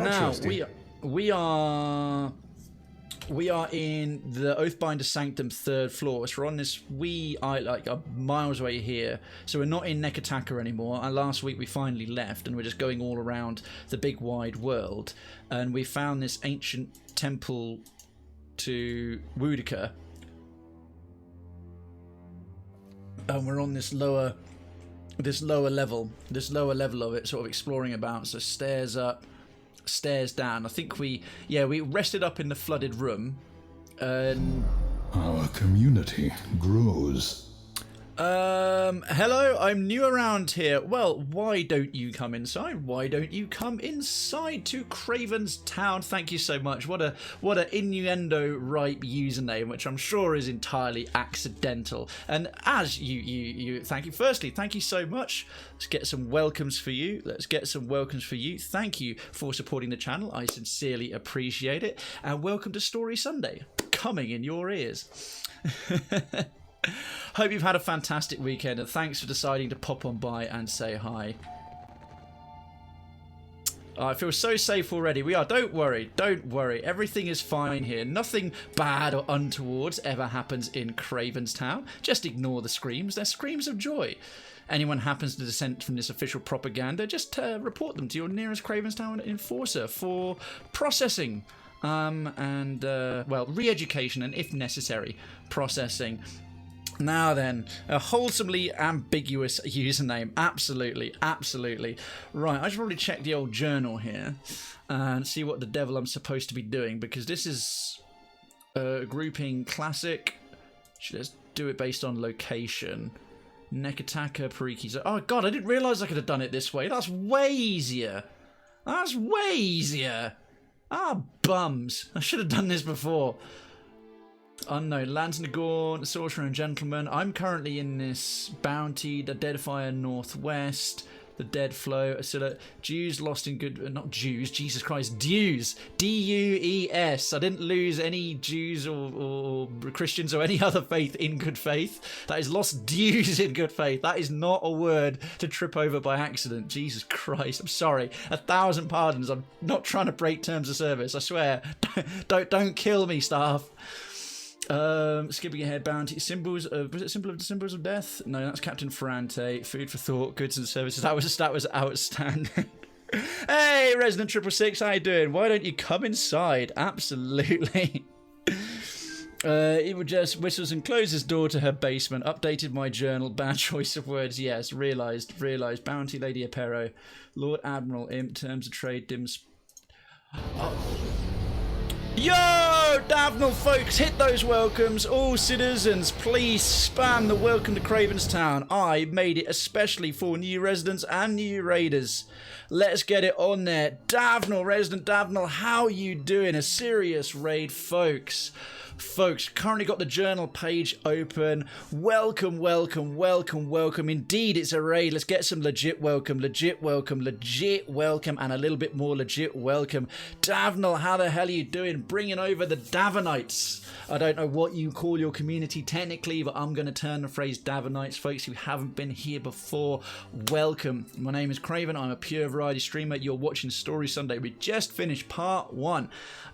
Now we are in the Oathbinder Sanctum 3rd floor. So we're on this like miles away here. So we're not in Nekataka anymore. And last week we finally left, and we're just going all around the big wide world. And we found this ancient temple to Woedica. And we're on this lower level of it, sort of exploring about. So stairs up, stairs down. I think we rested up in the flooded room. Our community grows. Hello, I'm new around here. Well, why don't you come inside? Why don't you come inside to Krayven's town? Thank you so much. What a innuendo ripe username, which I'm sure is entirely accidental. And as you thank you. Firstly, thank you so much. Let's get some welcomes for you. Thank you for supporting the channel. I sincerely appreciate it. And welcome to Story Sunday, coming in your ears. Hope you've had a fantastic weekend, and thanks for deciding to pop on by and say hi. I feel so safe already. We are. Don't worry. Everything is fine here. Nothing bad or untowards ever happens in Krayven's town. Just ignore the screams. They're screams of joy. Anyone happens to dissent from this official propaganda, just report them to your nearest Krayven's town enforcer for processing. Re-education and, if necessary, processing. Now then, a wholesomely ambiguous username. Absolutely. Right, I should probably check the old journal here and see what the devil I'm supposed to be doing, because this is grouping classic. Let's do it based on location. Nekataka, Parikis. Oh god, I didn't realise I could have done it this way. That's way easier. Ah, bums. I should have done this before. Unknown. Lansnagorn, Sorcerer and Gentleman. I'm currently in this bounty, the Deadfire Northwest, the Dead Flow, Asilla, Jews lost in good... Not Jews, Jesus Christ, Dews. D-U-E-S. I didn't lose any Jews or Christians or any other faith in good faith. That is lost Dews in good faith. That is not a word to trip over by accident. Jesus Christ, I'm sorry. 1,000 pardons. I'm not trying to break terms of service, I swear. Don't kill me, staff. Skipping ahead, bounty symbols of, was it symbols of death? No, that's Captain Ferrante. Food for thought, goods and services. That was outstanding. Hey, Resident 666, how you doing? Why don't you come inside? Absolutely. It would just whistles and closes door to her basement. Updated my journal. Bad choice of words. Yes, realised. Bounty Lady Apero, Lord Admiral Imp. Terms of trade. Dims. Oh. Yo, Davnal folks, hit those welcomes. All citizens, please spam the welcome to Krayven's town. I made it especially for new residents and new raiders. Let's get it on there. Davnal, Resident Davnal, how you doing? A serious raid, folks. Currently got the journal page open. Welcome. Indeed, it's a raid. Let's get some legit welcome, and a little bit more legit welcome. Davnal, how the hell are you doing? Bringing over the Davanites. I don't know what you call your community technically, but I'm going to turn the phrase Davanites. Folks who haven't been here before, welcome. My name is Krayven. I'm a pure variety streamer. You're watching Story Sunday. We just finished part 1.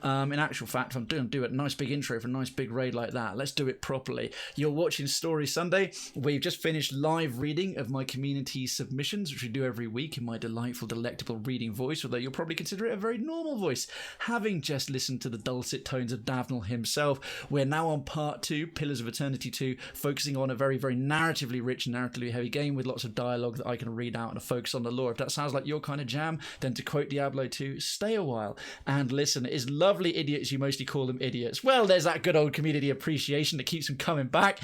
In actual fact, I'm doing a nice big intro for a nice big raid like that. Let's do it properly. You're watching Story Sunday. We've just finished live reading of my community submissions, which we do every week in my delightful, delectable reading voice, although you'll probably consider it a very normal voice, having just listened to the dulcet tones of Davnal himself. We're now on part 2, Pillars of Eternity 2, focusing on a very, very narratively rich, narratively heavy game with lots of dialogue that I can read out and a focus on the lore. If that sounds like your kind of jam, then to quote Diablo 2, stay a while and listen. It is lovely idiots, you mostly call them idiots. Well, there's that good old community appreciation that keeps them coming back.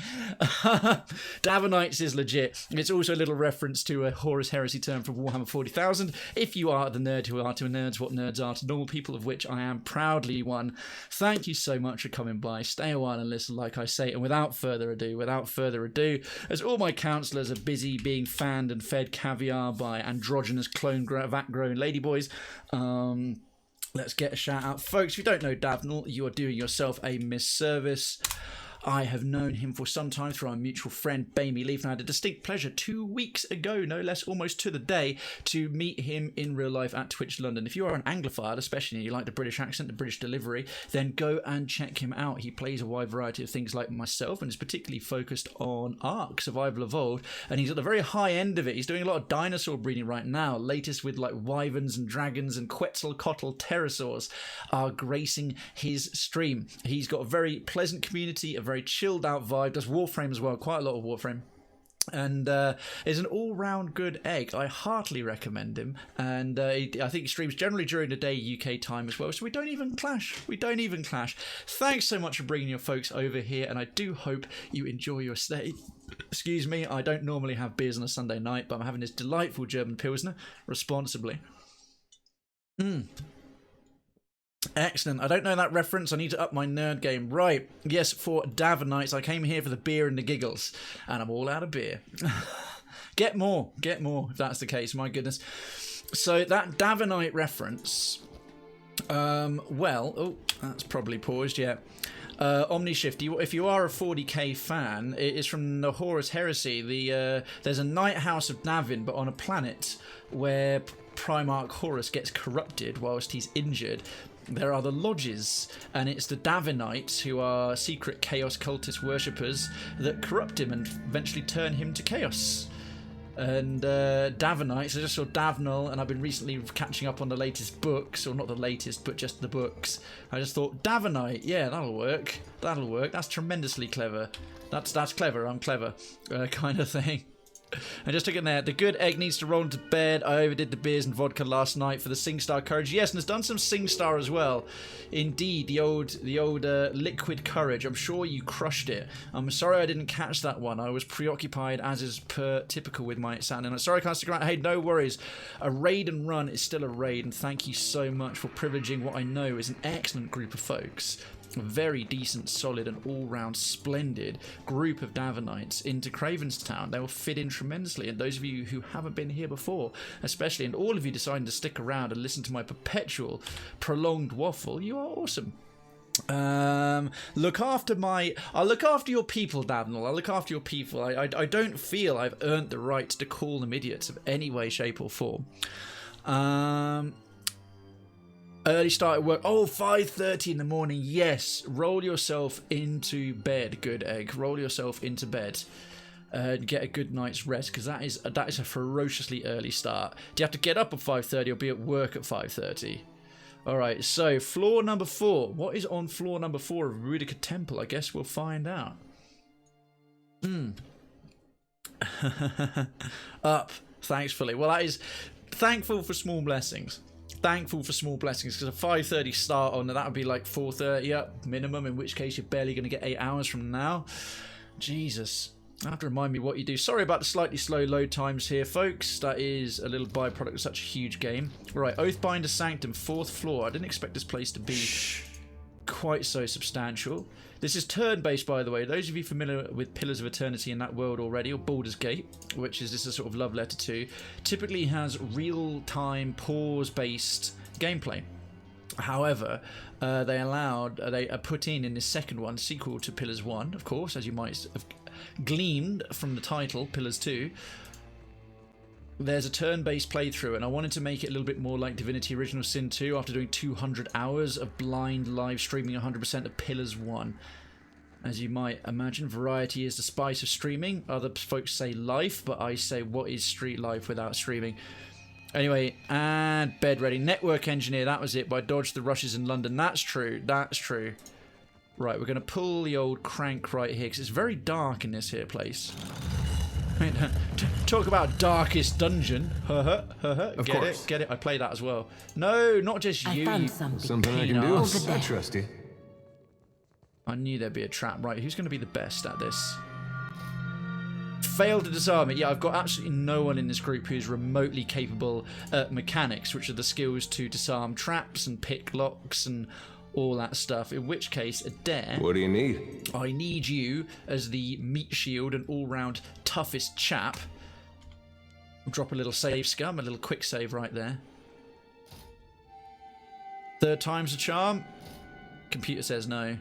Davanites is legit. It's also a little reference to a Horus Heresy term from Warhammer 40,000. If you are the nerd who are to nerds what nerds are to normal people, of which I am proudly one, thank you so much for coming by. Stay a while and listen, like I say. And without further ado, as all my counsellors are busy being fanned and fed caviar by androgynous clone vat-grown ladyboys, let's get a shout out. Folks, if you don't know Davnal, you are doing yourself a misservice. I have known him for some time through our mutual friend Bamey Leaf, and I had a distinct pleasure 2 weeks ago, no less, almost to the day, to meet him in real life at Twitch London. If you are an Anglophile, especially and you like the British accent, the British delivery, then go and check him out. He plays a wide variety of things like myself and is particularly focused on Ark, Survival Evolved, and he's at the very high end of it. He's doing a lot of dinosaur breeding right now, latest with like wyverns and dragons and Quetzalcoatl pterosaurs are gracing his stream. He's got a very pleasant community, a very chilled out vibe, does Warframe as well, quite a lot of Warframe, and is an all-round good egg. I heartily recommend him, and I think he streams generally during the day UK time as well, so we don't even clash. Thanks so much for bringing your folks over here, and I do hope you enjoy your stay. Excuse me, I don't normally have beers on a Sunday night, but I'm having this delightful German Pilsner responsibly. Excellent. I don't know that reference. I need to up my nerd game. Right. Yes, for Davenites, I came here for the beer and the giggles, and I'm all out of beer. Get more, if that's the case. My goodness. So that Davenite reference, oh, that's probably paused, yeah. Omnishift, if you are a 40k fan, it is from the Horus Heresy. There's a night house of Navin, but on a planet where Primarch Horus gets corrupted whilst he's injured. There are the lodges, and it's the Davenites, who are secret chaos cultist worshippers, that corrupt him and eventually turn him to chaos. And Davenites, I just saw Davnal, and I've been recently catching up on the latest books, or not the latest, but just the books. I just thought, Davenite, yeah, that'll work. That's tremendously clever. That's clever, I'm clever, kind of thing. I just took it there. The good egg needs to roll into bed. I overdid the beers and vodka last night for the SingStar Courage. Yes, and has done some SingStar as well. Indeed, the old liquid courage. I'm sure you crushed it. I'm sorry I didn't catch that one. I was preoccupied, as is typical with my sound. And I'm sorry I can't stick around. Hey, no worries. A raid and run is still a raid, and thank you so much for privileging what I know is an excellent group of folks. A very decent, solid, and all-round splendid group of Davenites into Krayven's town. They will fit in tremendously, and those of you who haven't been here before, especially, and all of you deciding to stick around and listen to my perpetual, prolonged waffle, you are awesome. I'll look after your people, Davnal. I'll look after your people. I don't feel I've earned the right to call them idiots of any way, shape, or form. Early start at work. Oh, 5:30 in the morning. Yes. Roll yourself into bed, good egg. Roll yourself into bed. Get a good night's rest, because that is a ferociously early start. Do you have to get up at 5:30 or be at work at 5:30? All right. So floor number 4. What is on floor number 4 of Woedica Temple? I guess we'll find out. Up. Thankfully. Well, that is thankful for small blessings. Thankful for small blessings, because a 5:30 start on that would be like 4:30 up minimum, in which case you're barely going to get 8 hours from now. Jesus. I have to remind me what you do. Sorry about the slightly slow load times here, folks. That is a little byproduct of such a huge game. Right, Oathbinder Sanctum, 4th floor. I didn't expect this place to be quite so substantial. This is turn-based, by the way. Those of you familiar with Pillars of Eternity in that world already, or Baldur's Gate, which is this a sort of love letter to, typically has real-time, pause-based gameplay. However, they put in this second one, sequel to Pillars 1, of course, as you might have gleaned from the title, Pillars 2. There's a turn-based playthrough, and I wanted to make it a little bit more like Divinity Original Sin 2 after doing 200 hours of blind live streaming 100% of Pillars 1. As you might imagine, variety is the spice of streaming. Other folks say life, but I say, what is street life without streaming? Anyway, and bed ready. Network engineer, that was it, but I dodged the rushes in London. That's true, that's true. Right, we're going to pull the old crank right here, because it's very dark in this here place. Talk about darkest dungeon. Of course. Get it? I play that as well. No, not just you. I found something. Something I can do. Over there. I trust you. I knew there'd be a trap. Right, who's going to be the best at this? Failed to disarm it. Yeah, I've got absolutely no one in this group who's remotely capable at mechanics, which are the skills to disarm traps and pick locks and all that stuff. In which case, Adair, What do you need? I need you as the meat shield and all-round toughest chap. Drop a little save scum, a little quick save right there. 3rd time's a charm. Computer says no.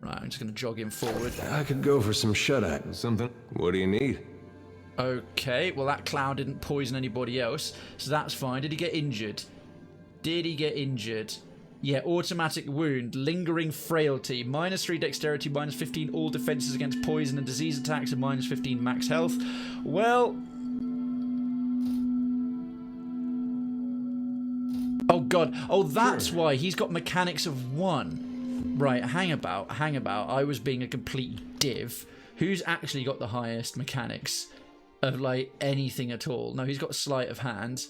Right, I'm just going to jog him forward. I could go for some shut-eye or something. What do you need? Okay, well that cloud didn't poison anybody else, so that's fine. Did he get injured? Did he get injured? Yeah, automatic wound, lingering frailty, -3 dexterity, -15 all defenses against poison and disease attacks, and -15 max health. Well... Oh god, oh that's why he's got mechanics of 1. Right, hang about. I was being a complete div. Who's actually got the highest mechanics of, like, anything at all? No, he's got sleight of hand.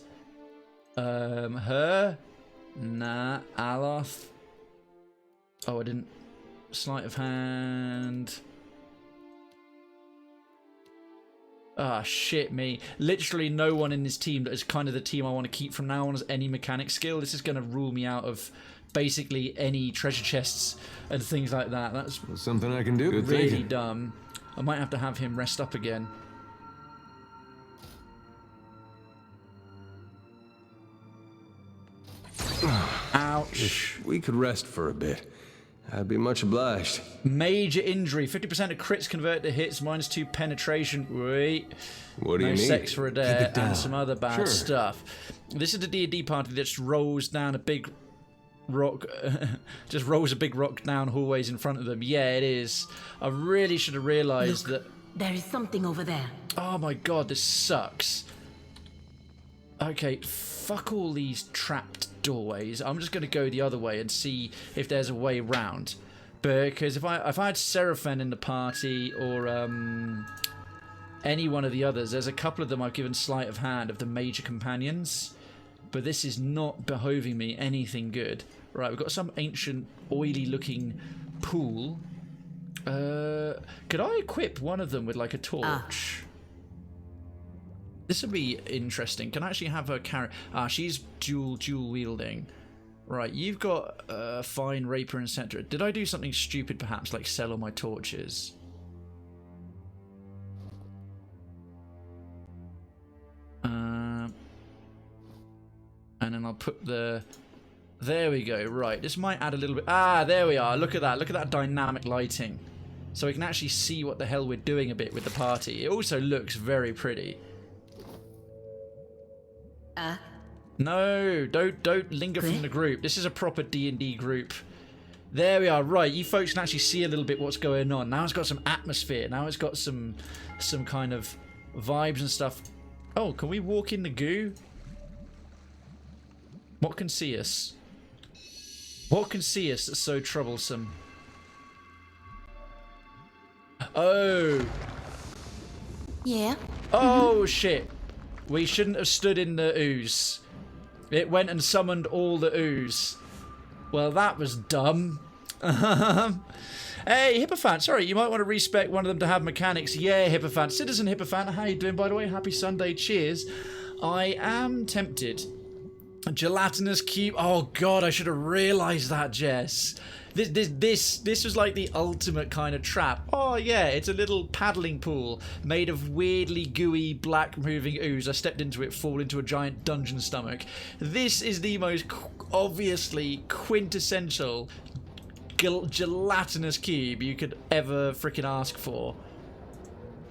Her? Nah. Aloth? Oh, I didn't... Sleight of hand... Ah, shit me. Literally no one in this team that is kind of the team I want to keep from now on has any mechanic skill. This is going to rule me out of basically any treasure chests and things like that. That's something I can do. Good really thinking. dumb. I might have to have him rest up again. Ouch. If we could rest for a bit, I'd be much obliged. Major injury. 50% of crits convert to hits, -2 penetration. Wait. What do you No need? sex for a day Keep it down. and some other bad Sure. stuff. This is the D&D party that just rolls down a big rock, just rolls a big rock down hallways in front of them. Yeah, it is. I really should have realised that. There is something over there. Oh my god, this sucks. Okay, fuck all these trapped doorways. I'm just going to go the other way and see if there's a way round. Because if I had Seraphim in the party or any one of the others, there's a couple of them I've given sleight of hand of the major companions. But this is not behoving me anything good. Right, we've got some ancient, oily-looking pool. Could I equip one of them with, like, a torch? This would be interesting. Can I actually have her carry... Ah, she's dual wielding. Right, you've got fine rapier and center. Did I do something stupid, perhaps, like sell all my torches? And then I'll put the... There we go. Right, this might add a little bit... Ah, there we are. Look at that. Look at that dynamic lighting. So we can actually see what the hell we're doing a bit with the party. It also looks very pretty. No, don't linger from the group. This is a proper D&D group. There we are. Right, you folks can actually see a little bit what's going on. Now it's got some atmosphere. Now it's got some kind of vibes and stuff. Oh, can we walk in the goo? What can see us? What can see us that's so troublesome? Oh. Yeah. Oh, shit. We shouldn't have stood in the ooze. It went and summoned all the ooze. Well, that was dumb. Hey, Hippophant, sorry, you might want to respec one of them to have mechanics. Yeah, Hippophant. Citizen Hippophant, how you doing, by the way? Happy Sunday, cheers. I am tempted. A gelatinous cube. Oh, God, I should have realised that, Jess. This was like the ultimate kind of trap. Oh yeah, it's a little paddling pool made of weirdly gooey black moving ooze. I stepped into it, fall into a giant dungeon stomach. This is the most obviously quintessential gelatinous cube you could ever freaking ask for.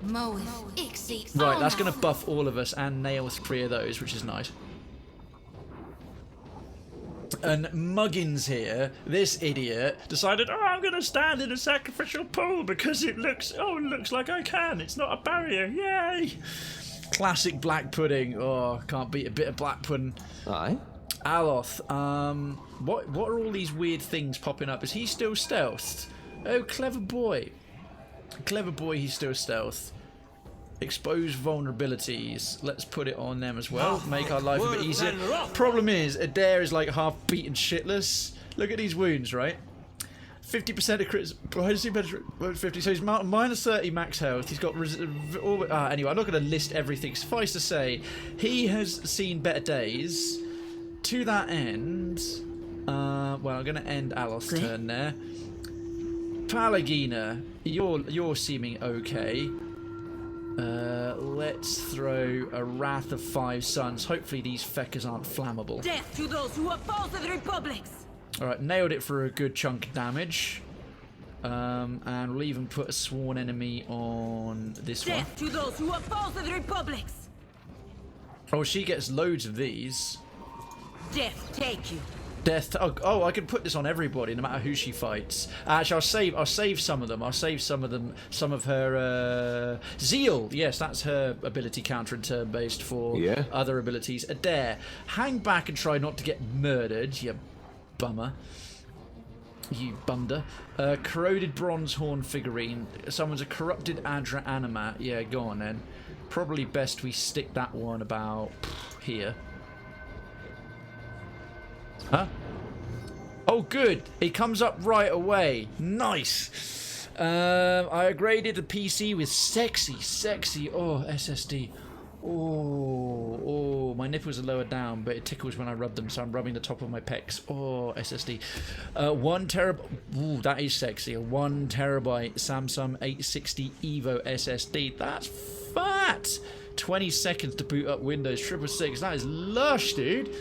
Right, that's going to buff all of us and nail 3 of those, which is nice. And Muggins here, this idiot, decided, oh, I'm going to stand in a sacrificial pool because it looks like I can. It's not a barrier. Yay! Classic black pudding. Oh, can't beat a bit of black pudding. Aye. Aloth, what are all these weird things popping up? Is he still stealthed? Oh, clever boy. Clever boy, he's still stealth. Expose vulnerabilities. Let's put it on them as well. Make our life a bit easier. Problem is, Adair is like half beaten shitless. Look at these wounds, right? 50% of crits. 50. So he's minus 30 max health. He's got... anyway, I'm not going to list everything. Suffice to say, he has seen better days. To that end... well, I'm going to end Aloth's turn there. Palagina, you're seeming okay. Let's throw a Wrath of 5 Suns. Hopefully these feckers aren't flammable. Death to those who oppose the Republics! Alright, nailed it for a good chunk of damage. And we'll even put a sworn enemy on this one. Death to those who oppose the republics. Oh, she gets loads of these. Death take you. Death. Oh, I can put this on everybody, no matter who she fights. Actually, I'll save some of them. I'll save some of them. Some of her zeal. Yes, that's her ability counter and turn based for other abilities. Adair, hang back and try not to get murdered. You bummer. You bumder. Corroded bronze horn figurine. Someone's a corrupted Adra animat. Yeah, go on then. Probably best we stick that one about here. Huh? Oh, good. It comes up right away. Nice. I upgraded the PC with sexy. Oh, SSD. Oh, my nipples are lower down, but it tickles when I rub them, so I'm rubbing the top of my pecs. Oh, SSD. 1 terabyte. Ooh, that is sexy. A 1 terabyte Samsung 860 Evo SSD. That's fat. 20 seconds to boot up Windows 666. That is lush, dude.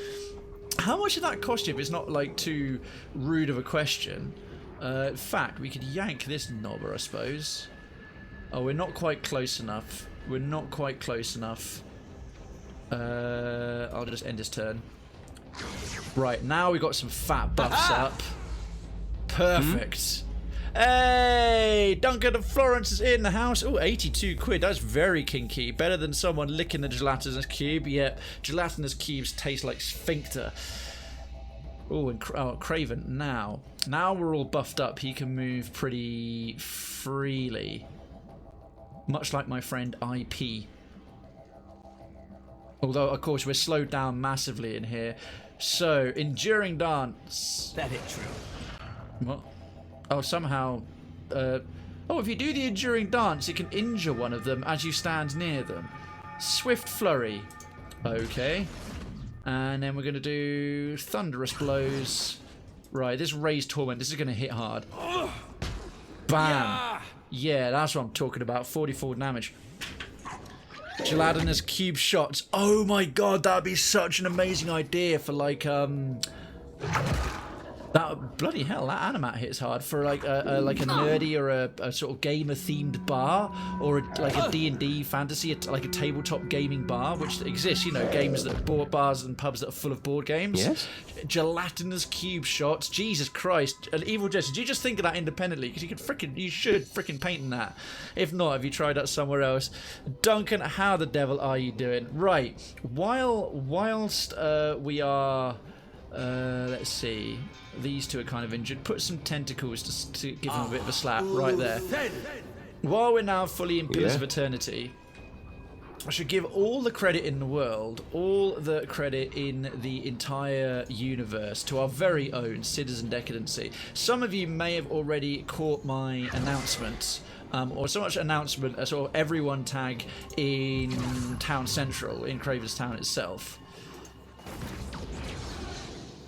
How much did that cost you if it's not like too rude of a question? In fact, we could yank this knobber, I suppose. Oh, we're not quite close enough. We're not quite close enough. I'll just end his turn. Right, now we've got some fat buffs up. Perfect. Hey, Duncan of Florence is in the house. Oh, 82 quid. That's very kinky. Better than someone licking the gelatinous cube. Yep, gelatinous cubes taste like sphincter. Oh, and Krayven. Now we're all buffed up. He can move pretty freely. Much like my friend IP. Although, of course, we're slowed down massively in here. So, enduring dance. That hit true. What? Oh, somehow... oh, if you do the enduring dance, it can injure one of them as you stand near them. Swift flurry. Okay. And then we're going to do thunderous blows. Right, this raised torment. This is going to hit hard. Bam. Yeah, that's what I'm talking about. 44 damage. Gelatinous cube shots. Oh my god, that'd be such an amazing idea for like that bloody hell, that animat hits hard for like a nerdy or a sort of gamer themed bar, or like a D&D fantasy, like a tabletop gaming bar, which exists. You know, games that board bars and pubs that are full of board games. Yes. Gelatinous cube shots. Jesus Christ, an evil gesture. Did you just think of that independently? Because you should freaking paint in that. If not, have you tried that somewhere else? Duncan, how the devil are you doing? Right. Whilst we are. Let's see. These two are kind of injured. Put some tentacles to give them a bit of a slap right there. While we're now fully in Pillars of Eternity, I should give all the credit in the world, all the credit in the entire universe to our very own Citizen Decadency. Some of you may have already caught my announcement. Or so much announcement as sort of everyone tag in Town Central, in Krayven's town itself.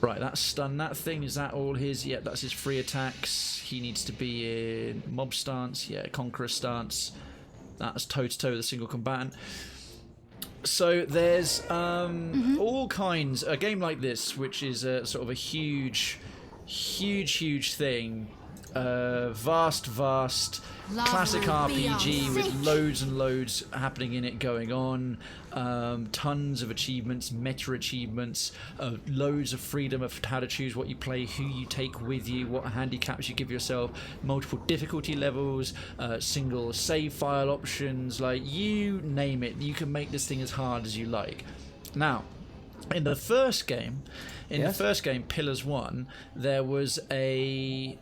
Right, that's stunned that thing. Is that all his? Yeah, that's his free attacks. He needs to be in mob stance. Yeah, conqueror stance. That's toe-to-toe with a single combatant. So there's all kinds. A game like this, which is a sort of a huge thing. Vast classic RPG with loads and loads happening in it going on. Tons of achievements, meta achievements, loads of freedom of how to choose what you play, who you take with you, what handicaps you give yourself, multiple difficulty levels, single save file options, like you name it. You can make this thing as hard as you like. Now, in the first game, Pillars 1, there was a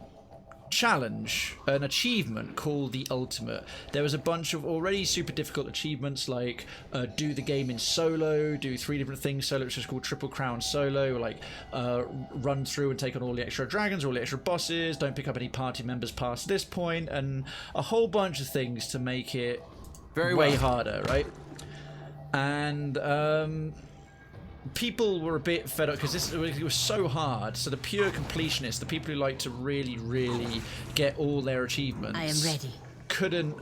challenge, an achievement called the Ultimate. There was a bunch of already super difficult achievements like do the game in solo, do 3 different things solo, which is called Triple Crown Solo, or like run through and take on all the extra dragons, all the extra bosses, don't pick up any party members past this point, and a whole bunch of things to make it way harder, right? And people were a bit fed up because it was so hard. So the pure completionists, the people who like to really get all their achievements, I am ready. couldn't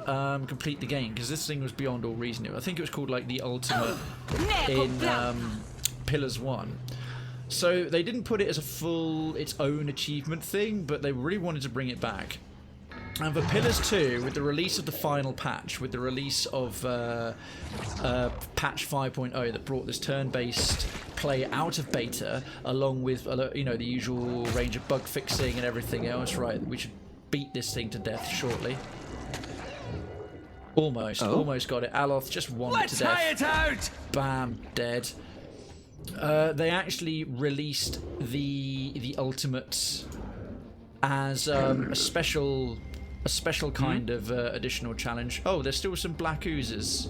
complete the game because this thing was beyond all reasoning. I think it was called like the Ultimate in Pillars 1. So they didn't put it as its own achievement thing, but they really wanted to bring it back. And for Pillars 2, with the release of the final patch, with the release of patch 5.0 that brought this turn-based play out of beta, along with you know, the usual range of bug fixing and everything else, right? We should beat this thing to death shortly. Almost got it. Aloth just won it to death. Let's try it out! Bam, dead. They actually released the ultimate as a special kind of additional challenge. Oh, there's still some black oozes.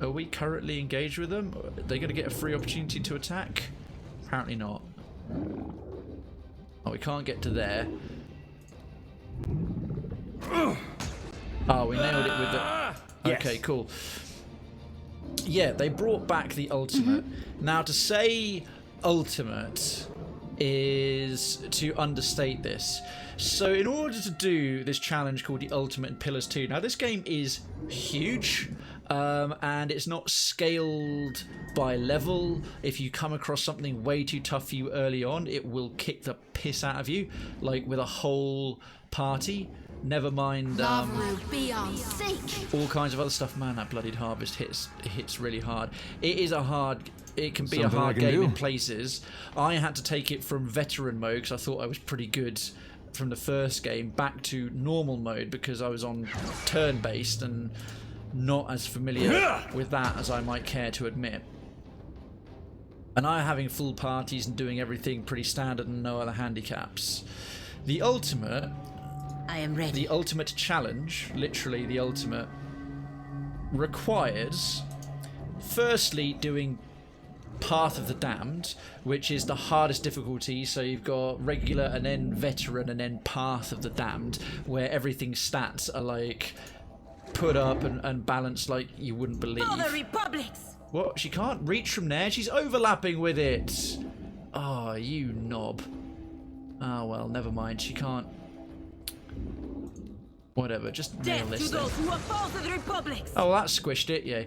Are we currently engaged with them? Are they going to get a free opportunity to attack? Apparently not. Oh, we can't get to there. Oh, we nailed it with the... Okay, cool. Yeah, they brought back the ultimate. Now, to say ultimate is to understate this. So in order to do this challenge called the Ultimate in Pillars 2, now this game is huge, and it's not scaled by level. If you come across something way too tough for you early on, it will kick the piss out of you, like with a whole party. Never mind all kinds of other stuff. Man, that bloodied harvest hits really hard. It can be a hard game in places. I had to take it from veteran mode because I thought I was pretty good from the first game back to normal mode because I was on turn-based and not as familiar with that as I might care to admit. And I having full parties and doing everything pretty standard and no other handicaps. The ultimate... I am ready. The ultimate challenge, literally the ultimate, requires firstly doing Path of the Damned, which is the hardest difficulty. So you've got regular and then veteran and then Path of the Damned, where everything's stats are like put up and balanced like you wouldn't believe. For the Republics! What? She can't reach from there? She's overlapping with it. Oh, you knob. Ah, well, never mind. She can't. Whatever, just nail Death this to those thing. who oppose the Republics! Oh, that squished it, yeah.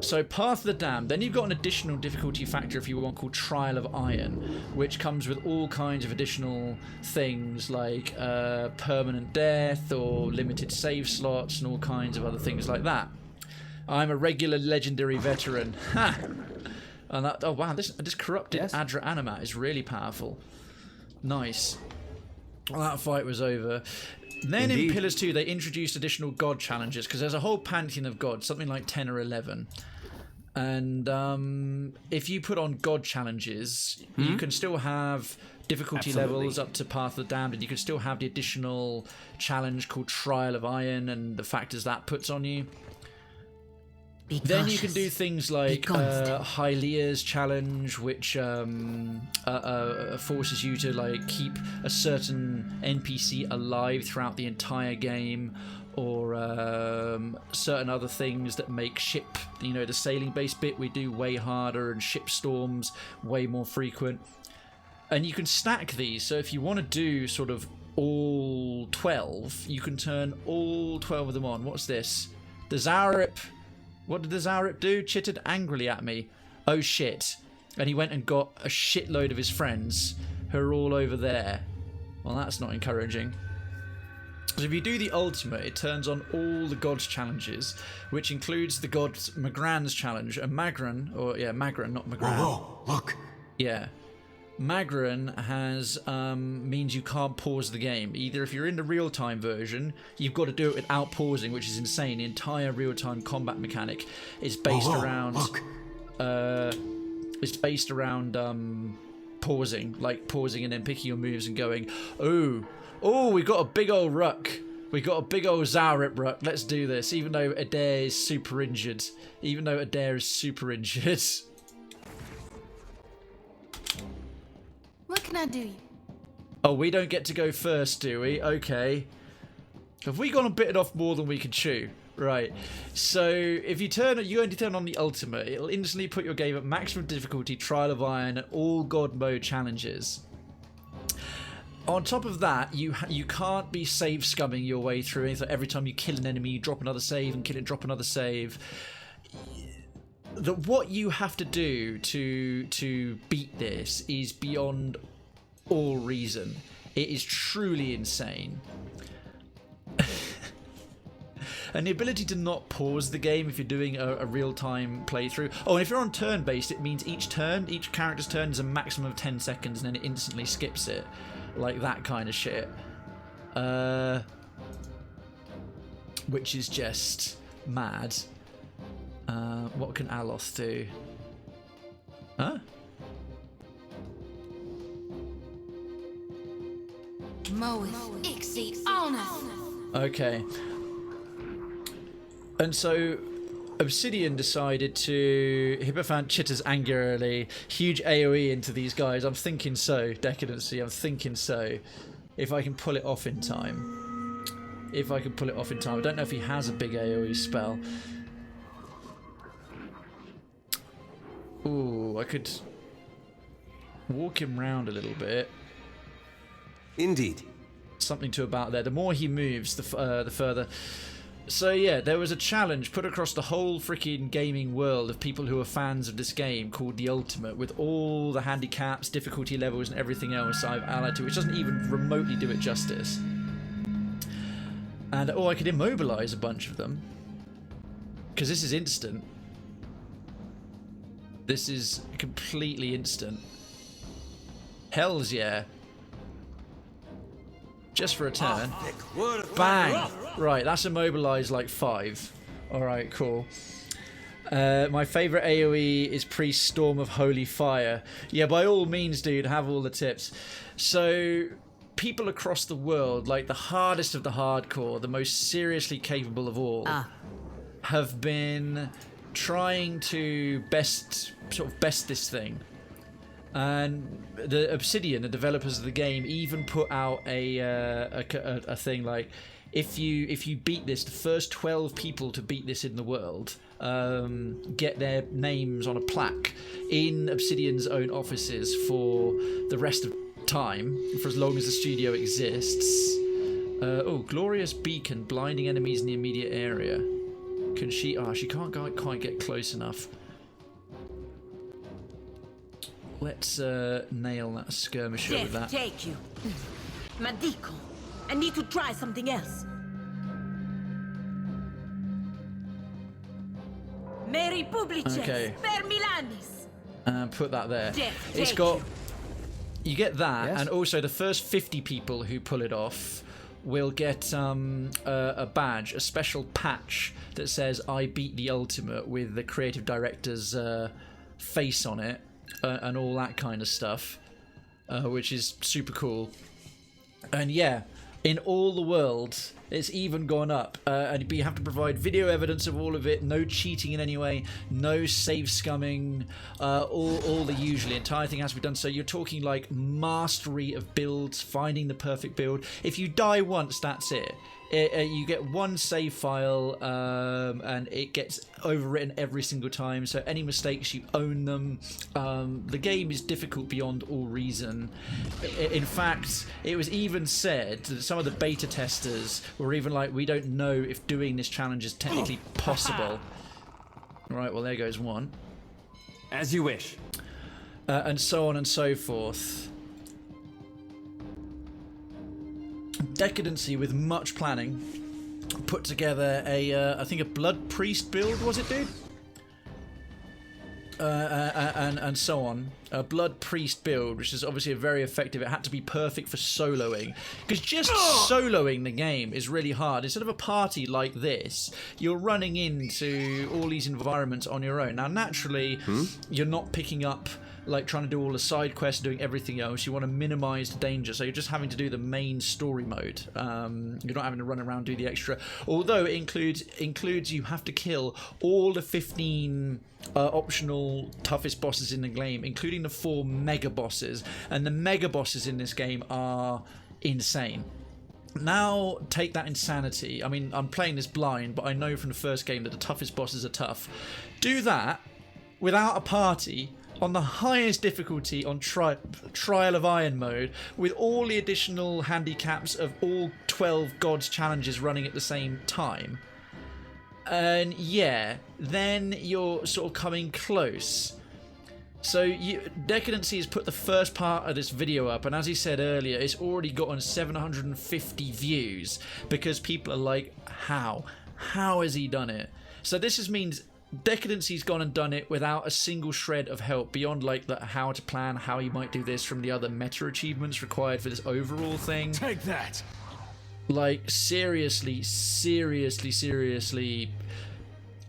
So, Path of the Damned. Then you've got an additional difficulty factor, if you want, called Trial of Iron, which comes with all kinds of additional things like permanent death or limited save slots and all kinds of other things like that. I'm a regular legendary veteran. Ha! And that, oh wow, this corrupted Adra Animat is really powerful. Nice. Well, that fight was over. Then in Pillars 2, they introduced additional god challenges, because there's a whole pantheon of gods, something like 10 or 11. And if you put on god challenges, you can still have difficulty levels up to Path of the Damned, and you can still have the additional challenge called Trial of Iron and the factors that puts on you. Then you can do things like Hylia's challenge, which forces you to like keep a certain NPC alive throughout the entire game, or certain other things that make ship, you know, the sailing-based bit we do way harder, and ship storms way more frequent. And you can stack these, so if you want to do sort of all 12, you can turn all 12 of them on. What's this? The Zaurip. What did the Zaurip do? Chittered angrily at me. Oh shit. And he went and got a shitload of his friends who are all over there. Well, that's not encouraging. So if you do the ultimate, it turns on all the gods challenges, which includes the gods Magran's challenge. And Magran, not Magran. Whoa, look. Yeah. Magran has means you can't pause the game. Either if you're in the real-time version, you've got to do it without pausing, which is insane. The entire real-time combat mechanic is based around pausing, like pausing and then picking your moves and going, oh, we got a big old ruck. We got a big old Zaurip ruck. Let's do this. Even though Adair is super injured. What can I do? Oh, we don't get to go first, do we? Okay. Have we gone and bitten off more than we can chew? Right. So, if you only turn on the ultimate, it'll instantly put your game at maximum difficulty, Trial of Iron, and all God mode challenges. On top of that, you can't be save scumming your way through it. So every time you kill an enemy, you drop another save and kill it, drop another save. What you have to do to beat this is beyond all reason. It is truly insane. And the ability to not pause the game if you're doing a real-time playthrough. Oh, and if you're on turn-based, it means each character's turn is a maximum of 10 seconds, and then it instantly skips it. Like that kind of shit. Which is just mad. What can Aloth do? Huh? Okay. And so Obsidian decided to Hierophant chitters angrily, huge AoE into these guys. I'm thinking so, Decadency, I'm thinking so. If I can pull it off in time. If I can pull it off in time. I don't know if he has a big AoE spell. Ooh, I could walk him round a little bit. Indeed. Something to about there. The more he moves, the further. So yeah, there was a challenge put across the whole freaking gaming world of people who are fans of this game called The Ultimate, with all the handicaps, difficulty levels, and everything else I've allied to, which doesn't even remotely do it justice. And I could immobilize a bunch of them, because this is instant. This is completely instant. Hells yeah. Just for a turn. Bang! Right, that's immobilized like 5. Alright, cool. My favourite AoE is Priest Storm of Holy Fire. Yeah, by all means, dude, have all the tips. So, people across the world, like the hardest of the hardcore, the most seriously capable of all, have been trying to best this thing. And the Obsidian, the developers of the game, even put out a thing like, if you beat this, the first 12 people to beat this in the world get their names on a plaque in Obsidian's own offices for the rest of time, for as long as the studio exists. Oh, glorious beacon blinding enemies in the immediate area. Can she? Oh, she can't quite get close enough. Let's nail that skirmisher with that. Take you. Madico, I need to try something else. Mary Publices, Okay. per Milanis. Put that there. Death It's take got... You get that, Yes? and also the first 50 people who pull it off will get a badge, a special patch that says, I beat the Ultimate, with the creative director's face on it. And all that kind of stuff, which is super cool. And yeah, in all the world, it's even gone up. And you have to provide video evidence of all of it, no cheating in any way, no save scumming, all the usual. The entire thing has to be done. So you're talking like mastery of builds, finding the perfect build. If you die once, that's it. You get one save file, and it gets overwritten every single time, so any mistakes, you own them. The game is difficult beyond all reason. In fact, it was even said that some of the beta testers were even like, we don't know if doing this challenge is technically possible. Right, well there goes one. As you wish. And so on and so forth. Decadency, with much planning, put together I think a Blood Priest build, was it, dude? And so on. A Blood Priest build, which is obviously very effective. It had to be perfect for soloing, because just soloing the game is really hard. Instead of a party like this, you're running into all these environments on your own. Now, naturally, you're not picking up, like, trying to do all the side quests, doing everything else. You want to minimize the danger, so you're just having to do the main story mode. You're not having to run around, do the extra. Although it includes you have to kill all the 15 optional toughest bosses in the game, including the 4 mega bosses. And the mega bosses in this game are insane. Now, take that insanity. I mean, I'm playing this blind, but I know from the first game that the toughest bosses are tough. Do that without a party, on the highest difficulty, on Trial of Iron mode, with all the additional handicaps of all 12 gods challenges running at the same time. And yeah, then you're sort of coming close So Decadency has put the first part of this video up, and as he said earlier, it's already gotten 750 views because people are like, how has he done it? So this means Decadency's gone and done it without a single shred of help beyond like the how to plan, how he might do this from the other meta achievements required for this overall thing. Take that. Like seriously,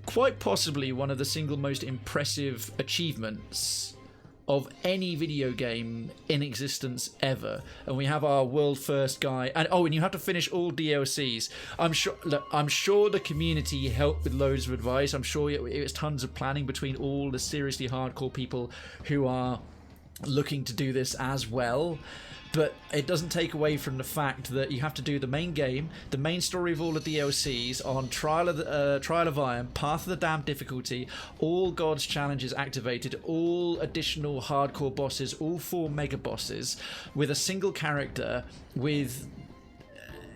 quite possibly one of the single most impressive achievements of any video game in existence ever. And we have our world first guy, and you have to finish all DLCs. I'm sure the community helped with loads of advice. I'm sure it was tons of planning between all the seriously hardcore people who are looking to do this as well. But it doesn't take away from the fact that you have to do the main game, the main story of all the DLCs on Trial of Iron, Path of the Damned difficulty, all God's challenges activated, all additional hardcore bosses, all 4 mega bosses, with a single character, with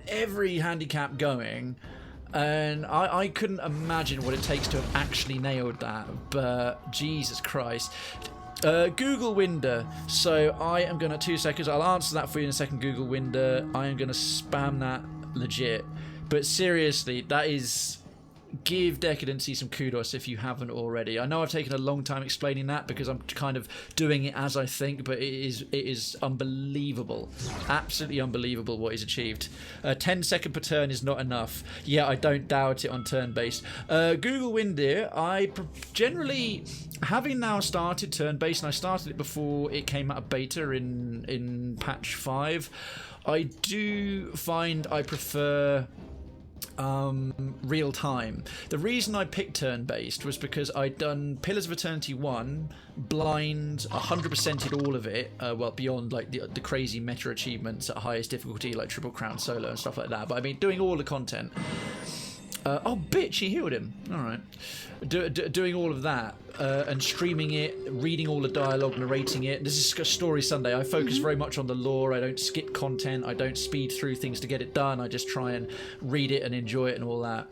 every handicap going. And I couldn't imagine what it takes to have actually nailed that, but Jesus Christ. Google Winder. So I am going to 2 seconds. I'll answer that for you in a second. Google Winder. I am going to spam that legit. But seriously, that is. Give Decadency some kudos if you haven't already. I know I've taken a long time explaining that because I'm kind of doing it as I think, but it is unbelievable. Absolutely unbelievable what he's achieved. 10 second per turn is not enough. Yeah, I don't doubt it on turn-based. Google Windir, I generally, having now started turn-based, and I started it before it came out of beta in patch 5, I do find I prefer real time. The reason I picked turn-based was because I'd done Pillars of Eternity 1, blind, 100%ed all of it, well, beyond like the crazy meta achievements at highest difficulty like Triple Crown Solo and stuff like that, but I mean doing all the content. Oh bitch, he healed him. Alright. Doing all of that and streaming it, reading all the dialogue, narrating it. This is Story Sunday. I focus very much on the lore. I don't skip content. I don't speed through things to get it done. I just try and read it and enjoy it and all that.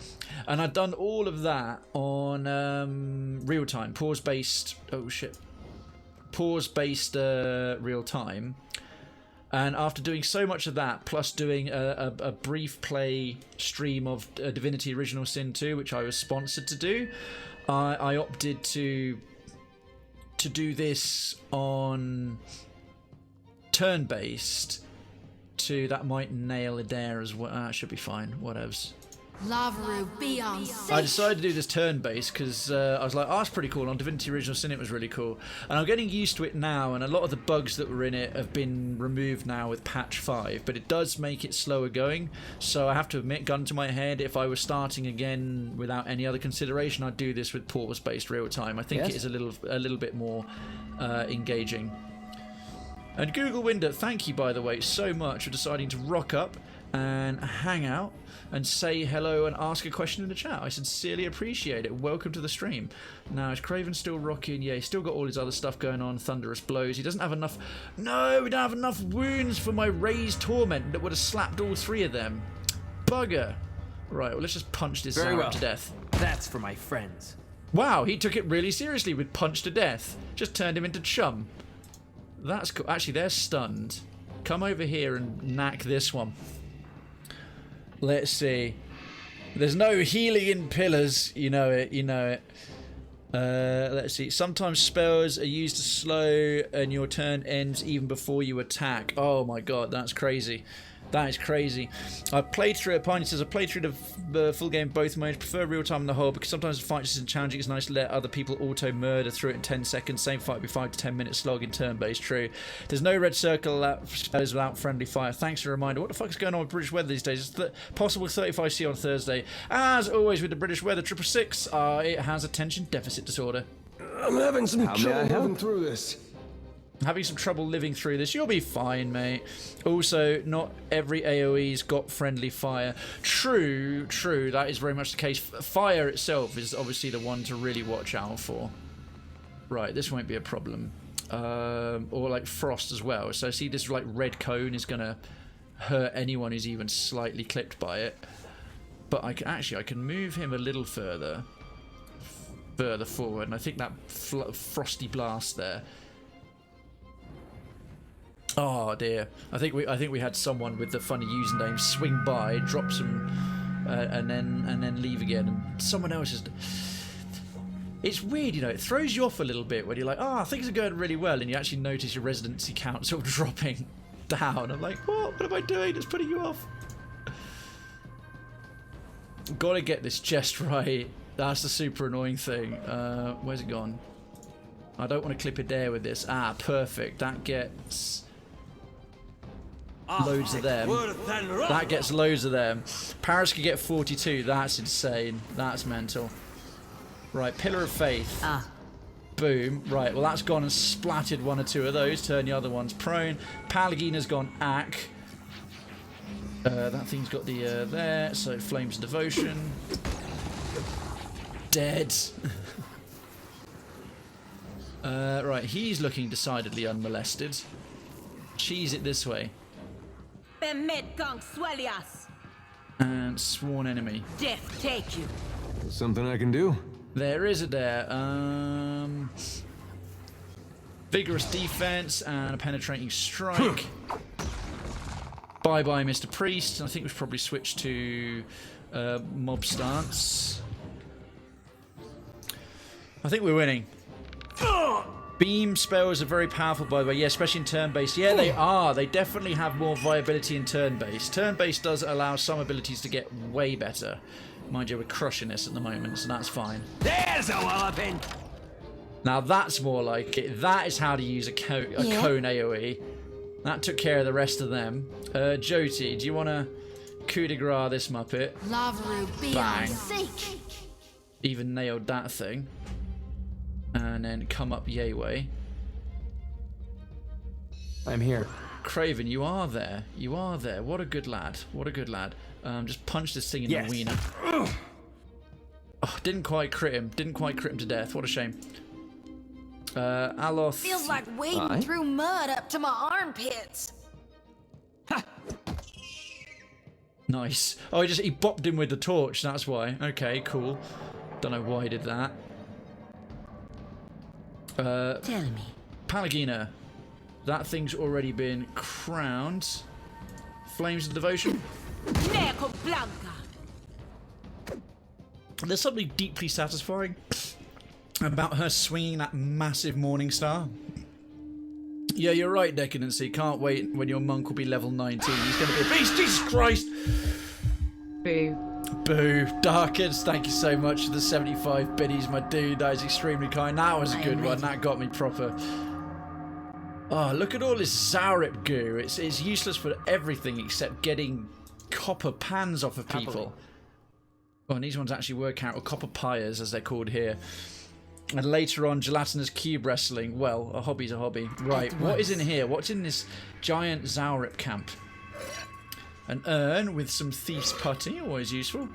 And I've done all of that on real time, pause-based. Oh shit. Pause-based real time. And after doing so much of that, plus doing a brief play stream of Divinity Original Sin 2, which I was sponsored to do, I opted to do this on turn-based. That might nail it there as well. Should be fine. Whatevs. Lavaru, be on safe. I decided to do this turn-based because I was like, oh, that's pretty cool. On Divinity Original Sin it was really cool. And I'm getting used to it now, and a lot of the bugs that were in it have been removed now with patch 5, but it does make it slower going. So I have to admit, gun to my head, if I was starting again without any other consideration, I'd do this with pause-based real-time. I think it is a little bit more engaging. And Google Window, thank you, by the way, so much for deciding to rock up and hang out and say hello and ask a question in the chat. I sincerely appreciate it. Welcome to the stream. Now, is Krayven still rocking? Yeah, he's still got all his other stuff going on. Thunderous blows. He doesn't have enough... No, we don't have enough wounds for my raised torment that would have slapped all 3 of them. Bugger. Right, well, let's just punch this Zara to death. That's for my friends. Wow, he took it really seriously with punch to death. Just turned him into chum. That's cool. Actually, they're stunned. Come over here and knack this one. Let's see. There's no healing in pillars. You know it. Let's see. Sometimes spells are used to slow and your turn ends even before you attack. Oh my god, that's crazy. That is crazy. I've played through it. Piney says, I've played through the full game both modes. Prefer real time in the whole because sometimes the fight just isn't challenging. It's nice to let other people auto murder through it in 10 seconds. Same fight would be 5 to 10 minutes slog in turn based. True. There's no red circle that is without friendly fire. Thanks for a reminder. What the fuck is going on with British weather these days? It's possible 35C on Thursday. As always with the British weather, 666, it has attention deficit disorder. I'm having some trouble moving through this. Having some trouble living through this. You'll be fine, mate. Also, not every AoE's got friendly fire. True, that is very much the case. Fire itself is obviously the one to really watch out for. Right, this won't be a problem. Or like frost as well. So see this like red cone is going to hurt anyone who's even slightly clipped by it. But I can move him a little further. further forward, and I think that frosty blast there. Oh dear! I think we had someone with the funny username swing by, drop some, and then leave again, and someone else is. It's weird, you know. It throws you off a little bit when you're like, "Ah, things are going really well," and you actually notice your residency count sort of dropping down. I'm like, "What am I doing? It's putting you off." Got to get this chest right. That's the super annoying thing. Where's it gone? I don't want to clip it there with this. Ah, perfect. That gets loads of them. That gets loads of them. Paris could get 42. That's insane. That's mental. Right, Pillar of Faith. Boom. Right, well that's gone and splattered one or two of those. Turn the other ones prone. Palagina's gone ack. That thing's got the there, so Flames Devotion. Dead. Right, he's looking decidedly unmolested. Cheese it this way. And Sworn Enemy. Death take you. Something I can do? There is it there. Vigorous defense and a penetrating strike. Bye-bye, Mr. Priest. I think we should probably switch to mob stance. I think we're winning. Beam spells are very powerful, by the way. Yeah, especially in turn-based. Yeah, they are. They definitely have more viability in turn-based. Turn-based does allow some abilities to get way better. Mind you, we're crushing this at the moment, so that's fine. There's a walloping! Now that's more like it. That is how to use a cone AoE. That took care of the rest of them. Jyoti, do you want to coup de grace this Muppet? Lavaru, be Bang. on seek. Even nailed that thing. And then come up yay way. I'm here. Krayven, you are there. You are there. What a good lad. What a good lad. Just punch this thing in the wiener. Oh, didn't quite crit him. Didn't quite crit him to death. What a shame. Aloth. Feels like wading through mud up to my armpits. Nice. Oh, he bopped him with the torch. That's why. Okay, cool. Don't know why he did that. Tell me. Palagina. That thing's already been crowned. Flames of Devotion. Neco Blanca. There's something deeply satisfying about her swinging that massive morning star. Yeah, you're right, Decadency. Can't wait when your monk will be level 19. He's going to be a beast. Jesus Christ! Boo. Boo. Darkens, thank you so much for the 75 biddies, my dude. That is extremely kind. That was a good one. That got me proper. Oh, look at all this Zaurip goo. It's useless for everything except getting copper pans off of people. Oh, and these ones actually work out, or copper pyres as they're called here. And later on, gelatinous cube wrestling. Well, a hobby's a hobby. Right, what is in here? What's in this giant Zaurip camp? An urn with some thief's putty, always useful.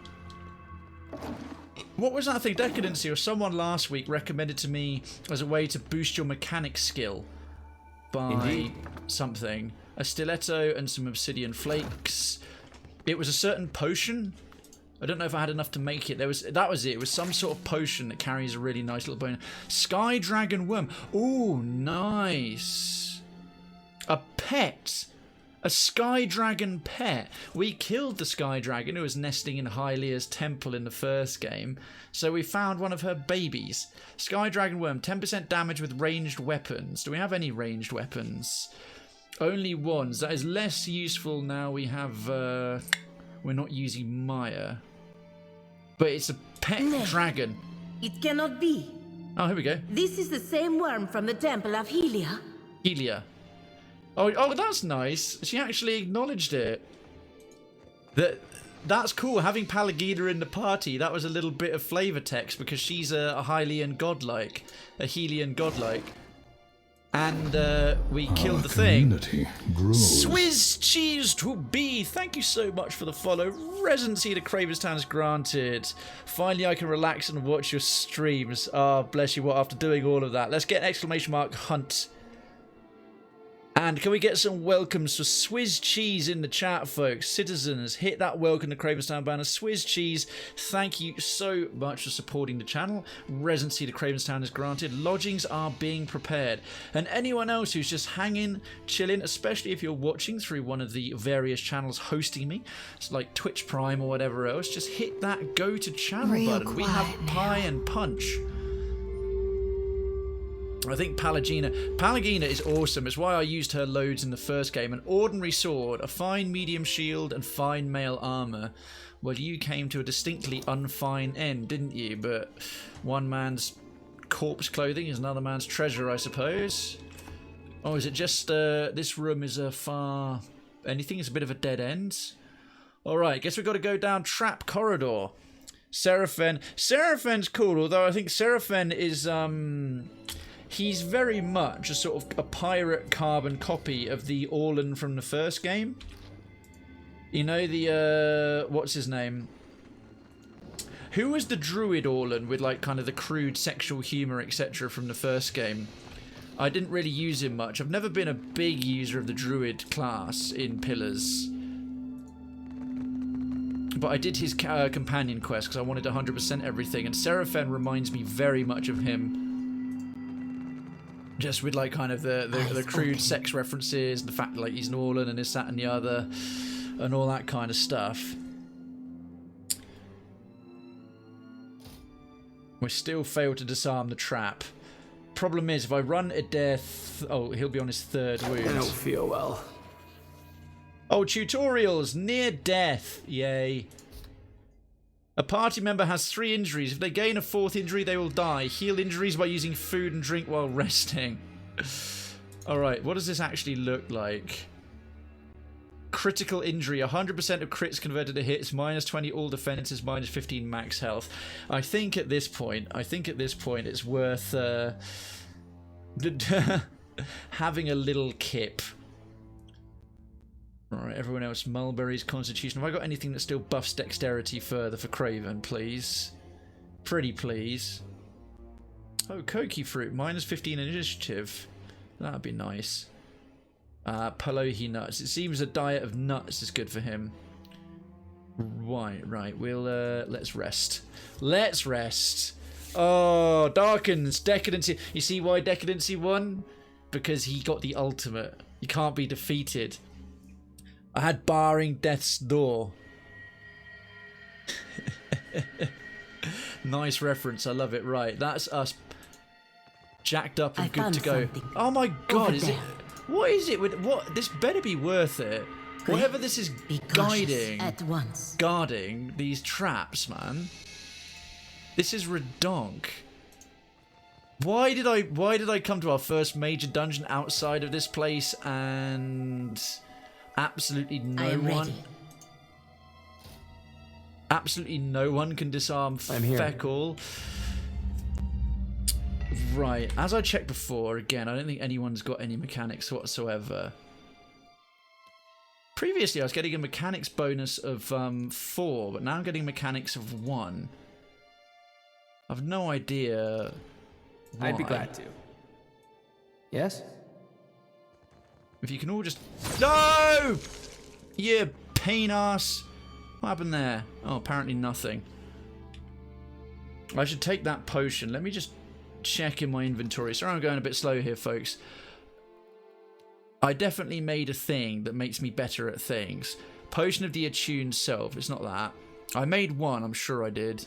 What was that thing? Decadency or someone last week recommended to me as a way to boost your mechanic skill by something. A stiletto and some obsidian flakes. It was a certain potion. I don't know if I had enough to make it. That was it. It was some sort of potion that carries a really nice little bonus. Sky Dragon Worm. Ooh, nice. A pet. A Sky Dragon pet. We killed the Sky Dragon who was nesting in Hylia's temple in the first game. So we found one of her babies. Sky Dragon Worm. 10% damage with ranged weapons. Do we have any ranged weapons? Only ones. That is less useful now we have... we're not using Maya. But it's a pet dragon. It cannot be. Oh, here we go. This is the same worm from the temple of Helia. Helia. Oh, that's nice. She actually acknowledged it. That's cool. Having Palagina in the party, that was a little bit of flavor text because she's a Hylian godlike. A Helian godlike. And we killed the thing. Community grows. Swizz cheese to be. Thank you so much for the follow. Residency to Cravenstown is granted. Finally, I can relax and watch your streams. Ah, bless you. What after doing all of that? Let's get an exclamation mark hunt. And can we get some welcomes for Swizz Cheese in the chat, folks? Citizens, hit that welcome to Cravenstown banner. Swizz Cheese, thank you so much for supporting the channel. Residency to Cravenstown is granted. Lodgings are being prepared. And anyone else who's just hanging, chilling, especially if you're watching through one of the various channels hosting me, it's like Twitch Prime or whatever else, just hit that go to channel button. We have Pie and Punch. I think Palagina is awesome. It's why I used her loads in the first game. An ordinary sword, a fine medium shield, and fine mail armor. Well, you came to a distinctly unfine end, didn't you? But one man's corpse clothing is another man's treasure, I suppose. Oh, is it just this room is a far anything? It's a bit of a dead end. Alright, guess we've got to go down trap corridor. Seraphen's cool, although I think Seraphen is he's very much a sort of a pirate carbon copy of the Orlan from the first game. You know, the, what's his name? Who was the druid Orlan with, like, kind of the crude sexual humour, etc. from the first game? I didn't really use him much. I've never been a big user of the druid class in Pillars. But I did his companion quest because I wanted 100% everything. And Seraphen reminds me very much of him. Just with, like, kind of the crude sex references, the fact that, like, he's an Orlan and this, that, and the other, and all that kind of stuff. We still failed to disarm the trap. Problem is, if I run Adair... oh, he'll be on his third wound. I don't feel well. Oh, tutorials! Near death! Yay. A party member has 3 injuries. If they gain a 4th injury, they will die. Heal injuries by using food and drink while resting. Alright, what does this actually look like? Critical injury. 100% of crits converted to hits. Minus 20 all defenses. Minus 15 max health. I think at this point it's worth having a little kip. Alright, everyone else, Mulberry's Constitution. Have I got anything that still buffs dexterity further for Krayven, please? Pretty please. Oh, Koki Fruit, minus 15 initiative. That'd be nice. Palohi nuts. It seems a diet of nuts is good for him. Right, we'll, let's rest. Let's rest. Oh, Darkens, Decadency. You see why Decadency won? Because he got the ultimate. You can't be defeated. I had barring death's door. Nice reference. I love it. Right, that's us jacked up and good to go. Oh my god, is it? What is it with what? This better be worth it. Whatever this is guarding these traps, man. This is redonk. Why did I come to our first major dungeon outside of this place and absolutely no one can disarm feck all. Right, as I checked before, again, I don't think anyone's got any mechanics whatsoever. Previously, I was getting a mechanics bonus of 4, but now I'm getting mechanics of 1. I've no idea why. I'd be glad to. Yes? If you can all just... No! You pain ass. What happened there? Oh, apparently nothing. I should take that potion. Let me just check in my inventory. Sorry I'm going a bit slow here, folks. I definitely made a thing that makes me better at things. Potion of the attuned self. It's not that. I made one. I'm sure I did.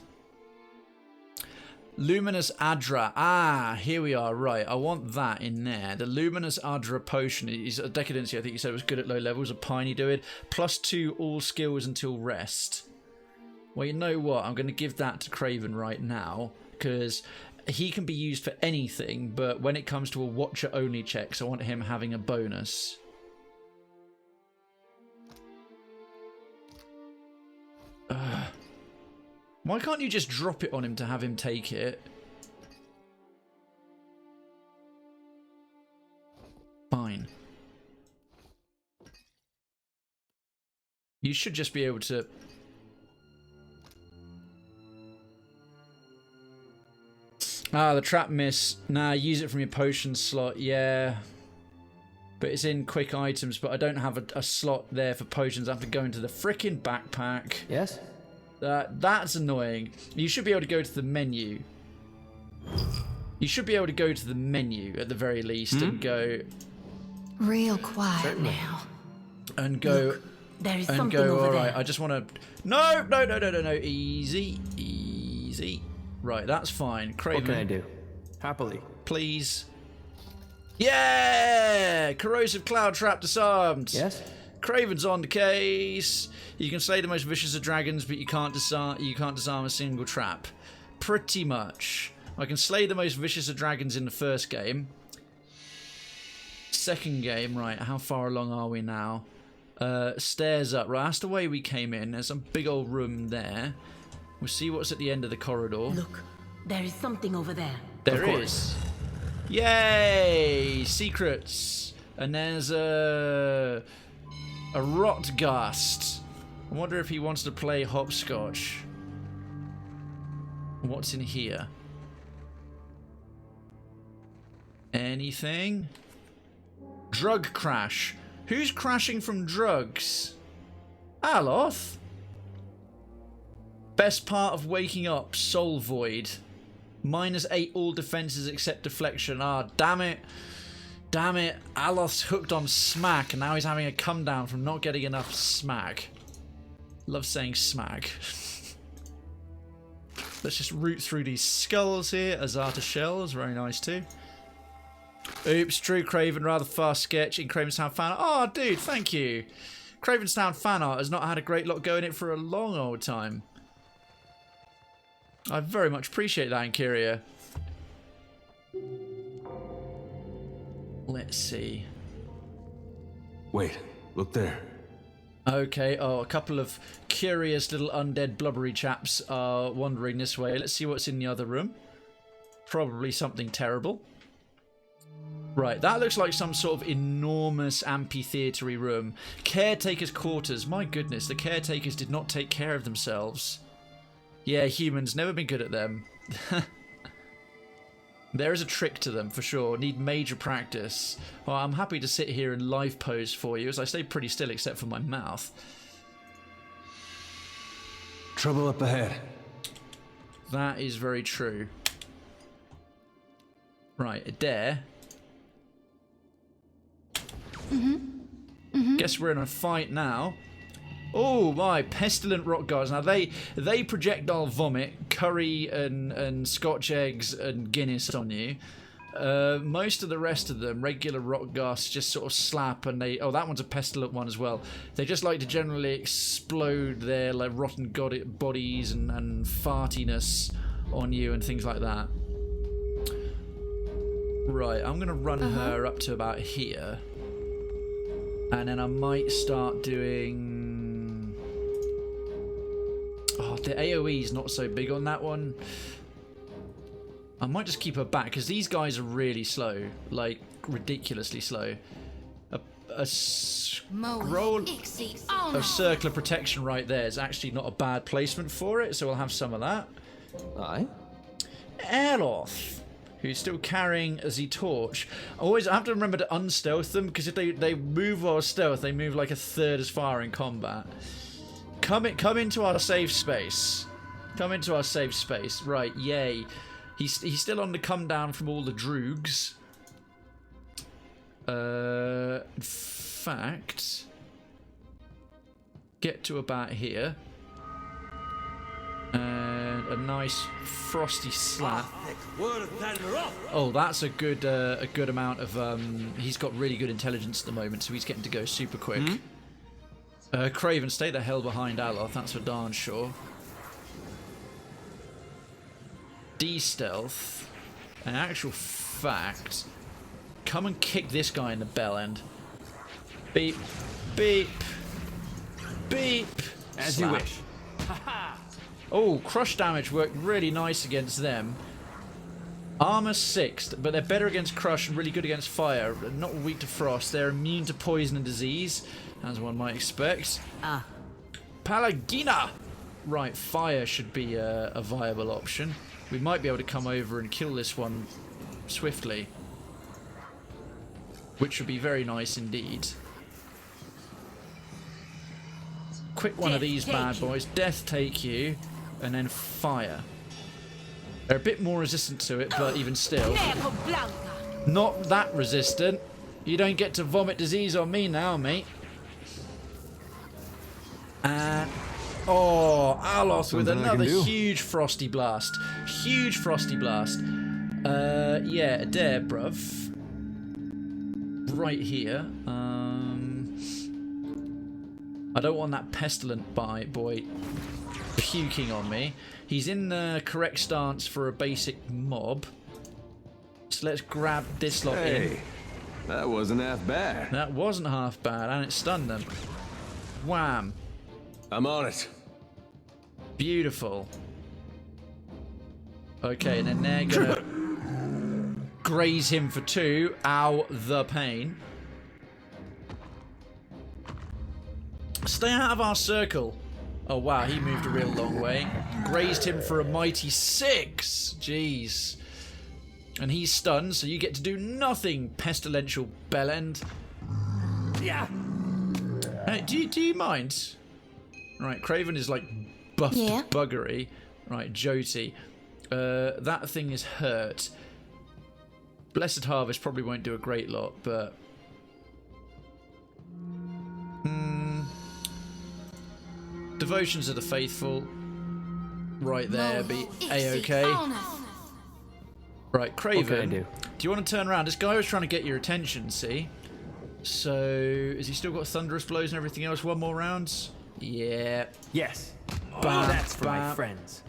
Luminous Adra. Ah, here we are. Right, I want that in there. The Luminous Adra potion is a decadency. I think you said it was good at low levels. A piney druid. +2 all skills until rest. Well, you know what? I'm going to give that to Krayven right now because he can be used for anything. But when it comes to a watcher only checks, I want him having a bonus. Why can't you just drop it on him to have him take it? Fine. You should just be able to... Ah, the trap miss. Nah, use it from your potion slot. Yeah. but it's in quick items, but I don't have a slot there for potions. I have to go into the frickin' backpack. Yes? That's annoying. You should be able to go to the menu. You should be able to go to the menu at the very least and go... Real quiet now. And go... Look, there is and something go, over alright, there. I just want to... No. Easy. Right, that's fine. Krayven, What can I do? Happily. please. Yeah! Corrosive cloud trap disarmed. Yes? Krayven's on the case. You can slay the most vicious of dragons, but you can't disarm a single trap. Pretty much. I can slay the most vicious of dragons in the first game. Second game, right, how far along are we now? Stairs up, right, that's the way we came in. There's a big old room there. We'll see what's at the end of the corridor. Look, there is something over there. There is. Yay! Secrets. And there's a rot gust. I wonder if he wants to play hopscotch. What's in here? Anything? Drug crash. Who's crashing from drugs? Aloth? Best part of waking up, soul void. -8 all defenses except deflection. Ah, damn it. Damn it. Aloth's hooked on smack and now he's having a come down from not getting enough smack. Love saying smack. Let's just root through these skulls here. Azata shells, very nice too. Oops, Drew Krayven, rather fast sketch in Cravenstown fan art. Oh, dude, thank you. Cravenstown fan art has not had a great lot going it for a long old time. I very much appreciate that, Inkyria. Let's see. Wait, look there. Okay, oh, a couple of curious little undead blubbery chaps are wandering this way. Let's see what's in the other room. Probably something terrible. Right, that looks like some sort of enormous amphitheatre-y room. Caretaker's quarters. My goodness, the caretakers did not take care of themselves. Yeah, humans, never been good at them. There is a trick to them, for sure. Need major practice. Well, I'm happy to sit here and live pose for you, as I stay pretty still except for my mouth. Trouble up ahead. That is very true. Right, Adair. Guess we're in a fight now. Oh my, pestilent rock guards. Now they projectile vomit, curry and scotch eggs and Guinness on you. Most of the rest of them, regular rock guards, just sort of slap and they... Oh, that one's a pestilent one as well. They just like to generally explode their like rotten bodies and fartiness on you and things like that. Right, I'm going to run her up to about here. And then I might start doing... Oh, the AoE's not so big on that one. I might just keep her back, because these guys are really slow. Like, ridiculously slow. A scroll... A circle of protection right there is actually not a bad placement for it, so we'll have some of that. Aye? Aloth, who's still carrying the torch. I have to remember to unstealth them, because if they move while stealth, they move like a third as far in combat. Come into our safe space. Come into our safe space. Right, yay. He's still on the come down from all the droogs. In fact, get to about here. And a nice frosty slap. Oh, that's a good amount of. He's got really good intelligence at the moment, so he's getting to go super quick. Krayven, stay the hell behind Aloth. That's for darn sure. De-stealth. In actual fact, come and kick this guy in the bell end. Beep, beep, beep. As Slap. you wish. Oh, crush damage worked really nice against them. Armor 6th, but they're better against crush and really good against fire. Not weak to frost. They're immune to poison and disease, as one might expect. Palagina! Right, fire should be a viable option. We might be able to come over and kill this one swiftly. which would be very nice indeed. Quick one of these bad boys. Death take you, and then fire. They're a bit more resistant to it, but even still. Not that resistant. You don't get to vomit disease on me now, mate. And... oh, Aloth with another huge frosty blast. Huge frosty blast. Yeah, there, bruv. Right here. I don't want that pestilent boy puking on me. He's in the correct stance for a basic mob. So let's grab this lot in. That wasn't half bad. That wasn't half bad, and it stunned them. Wham. I'm on it. Beautiful. Okay, and then they're gonna graze him for 2. Ow, the pain. Stay out of our circle. Oh wow, he moved a real long way. Grazed him for a mighty 6. Jeez. And he's stunned, so you get to do nothing, pestilential bellend. Yeah. Hey, do you mind? Right, Krayven is like buffed buggery. Right, Jyoti. That thing is hurt. Blessed Harvest probably won't do a great lot, but... Devotions of the Faithful. Right there, be A-okay. Right, Krayven. Do you want to turn around? This guy was trying to get your attention, see? So, has he still got Thunderous Blows and everything else? 1 more round? Yeah. Yes. Bam, That's for bam. my friends.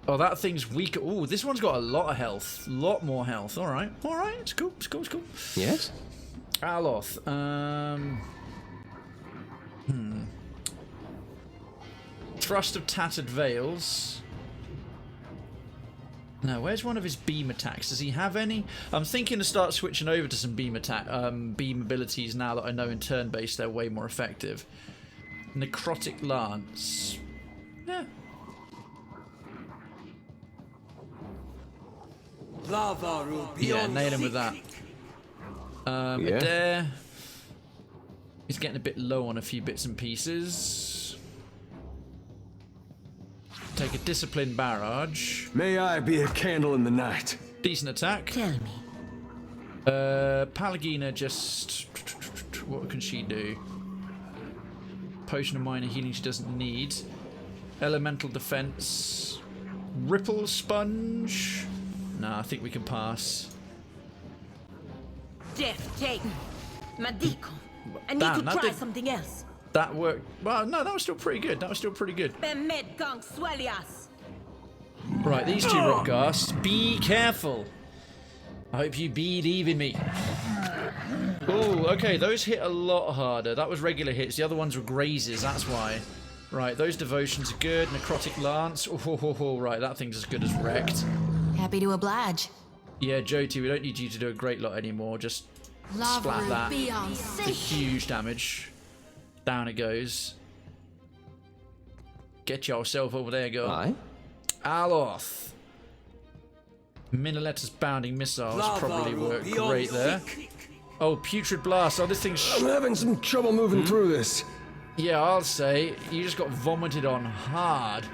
Oh, that thing's weaker. Oh, this one's got a lot of health. A lot more health. All right. All right. It's cool. It's cool. It's cool. Yes? Aloth. Thrust of Tattered Veils. Now, where's one of his beam attacks? Does he have any? I'm thinking to start switching over to some beam abilities now that I know in turn-based they're way more effective. Necrotic Lance. Yeah. Yeah, nail him with that. Adair. He's getting a bit low on a few bits and pieces. Take a Discipline Barrage. May I be a candle in the night. Decent attack. Tell me. Pallegina just... what can she do? Potion of Minor Healing she doesn't need. Elemental Defense. Ripple Sponge. Nah, I think we can pass. Death taken. Madico. I need Damn, to that try did- something else. That worked. Well, no, that was still pretty good. That was still pretty good. Bemed gang swellias. Right, these two rock ghasts. Be careful. I hope you believe in me. Oh, okay, those hit a lot harder. That was regular hits. The other ones were grazes, that's why. Right, those devotions are good. Necrotic Lance. Oh, right, that thing's as good as wrecked. Happy to oblige. Yeah, Jyoti, we don't need you to do a great lot anymore. Just splat that. It's a huge damage. Down it goes. Get yourself over there, girl. Aye? Aloth. Minilet's bounding missiles probably work great there. Oh, Putrid Blast. Oh, this thing's... I'm having some trouble moving through this. yeah, I'll say. You just got vomited on hard.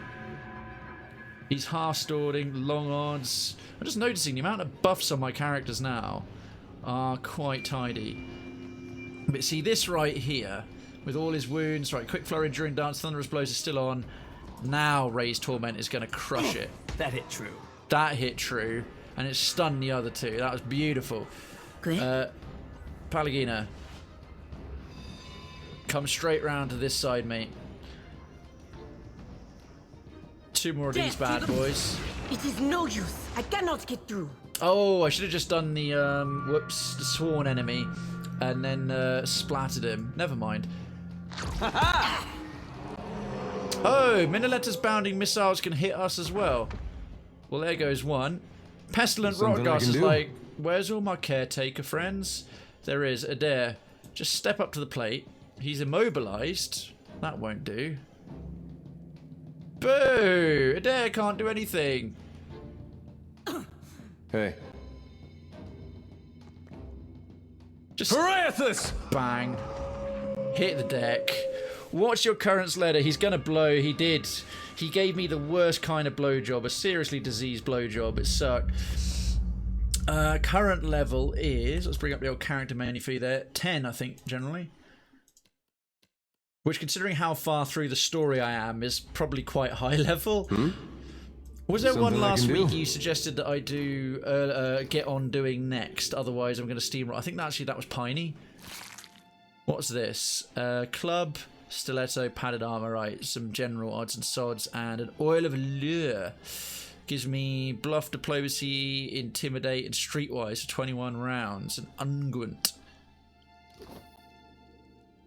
He's half-storing, long odds. I'm just noticing the amount of buffs on my characters now are quite tidy. But see, this right here, with all his wounds, right, Quick Flurry, Enduring Dance, Thunderous Blows is still on. Now Raised Torment is going to crush it. That hit true. That hit true, and it stunned the other two. That was beautiful. Good. Pallegina. Come straight round to this side, mate. 2 more of these bad boys. It is no use. I cannot get through. Oh, I should have just done the, whoops, the sworn enemy, and then splattered him. Never mind. Oh, Miniletta's bounding missiles can hit us as well. Well, there goes one. Pestilent Something I Rockgast can is do. like, where's all my caretaker friends? There is, Adair. Just step up to the plate. He's immobilized. That won't do. Boo! Adair can't do anything. Hey. Just Harathus! bang. Hit the deck. What's your current letter? He's gonna blow. He did. He gave me the worst kind of blowjob, a seriously diseased blowjob. It sucked. Current level is, let's bring up the old character menu for you there, 10 I think generally. Which, considering how far through the story I am, is probably quite high level. Was there one last week you suggested that I do get on doing next? Otherwise I'm going to steamroll. I think actually that was Piney. What's this? Club, stiletto, padded armor, right. Some general odds and sods, and an oil of allure. Gives me bluff, diplomacy, intimidate, and streetwise for 21 rounds. An unguent.